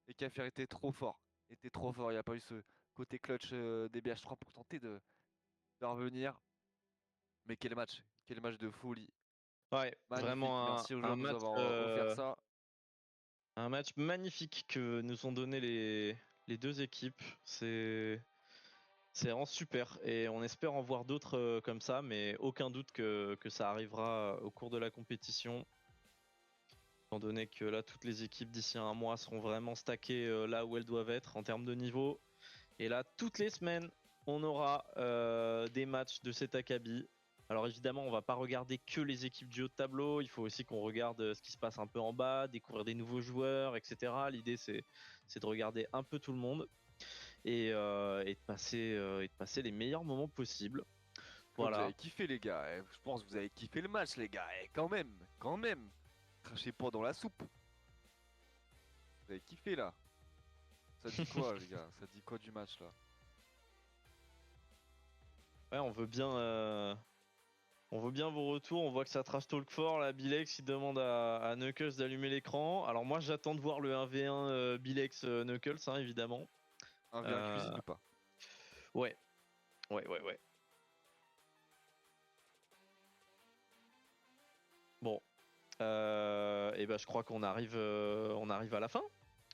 les KFR étaient trop forts. Il n'y a pas eu ce côté clutch des BH3 pour tenter de revenir. Mais quel match de folie. Ouais, Magnifique. vraiment Merci aux un joueurs de nous match, avoir offert ça. un match magnifique que nous ont donné les deux équipes. C'est vraiment super et on espère en voir d'autres comme ça, mais aucun doute que ça arrivera au cours de la compétition. Étant donné que là, toutes les équipes d'ici un mois seront vraiment stackées là où elles doivent être en termes de niveau. Et là, toutes les semaines, on aura des matchs de cet acabit. Alors évidemment, on va pas regarder que les équipes du haut de tableau. Il faut aussi qu'on regarde ce qui se passe un peu en bas, découvrir des nouveaux joueurs, etc. L'idée, c'est de regarder un peu tout le monde et de passer les meilleurs moments possibles. Voilà. Vous avez kiffé, les gars. Je pense que vous avez kiffé le match, les gars. Quand même. Crachez pas dans la soupe. Vous avez kiffé là. Ça dit quoi, les gars? Ça dit quoi du match là? Ouais, on veut bien vos retours. On voit que ça trash talk fort. Là, Bilex il demande à Knuckles d'allumer l'écran. Alors moi, j'attends de voir le 1v1 Bilex Knuckles, hein, évidemment. Un v1 cuisine ou pas? Ouais. Bon. Et bah, je crois qu'on arrive à la fin.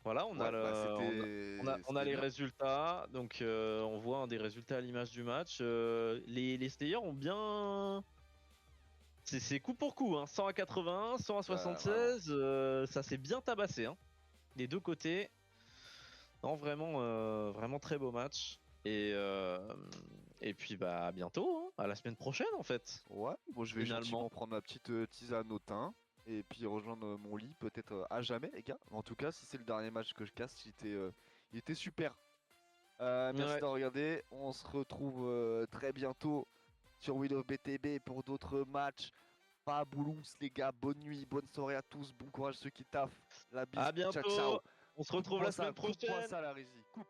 Voilà, on a les résultats. Donc, on voit des résultats à l'image du match. Les Stayers ont bien. C'est coup pour coup, hein. 100 à 81, 100 à 76. Ça s'est bien tabassé, hein. Des deux côtés. Non, vraiment très beau match. Et puis bah à bientôt, hein, à la semaine prochaine en fait. Ouais, bon je vais Finalement. gentiment prendre ma petite tisane au thym et puis rejoindre mon lit peut-être à jamais les gars. En tout cas si c'est le dernier match que je casse, il était super. Merci Ouais. d'avoir regardé, on se retrouve très bientôt sur Will of BTB pour d'autres matchs. Pas boulous les gars, bonne nuit, bonne soirée à tous, bon courage ceux qui taffent. La bise, À bientôt. ciao ciao. On se retrouve la semaine Coupe-moi prochaine. ça la régie. Coupe.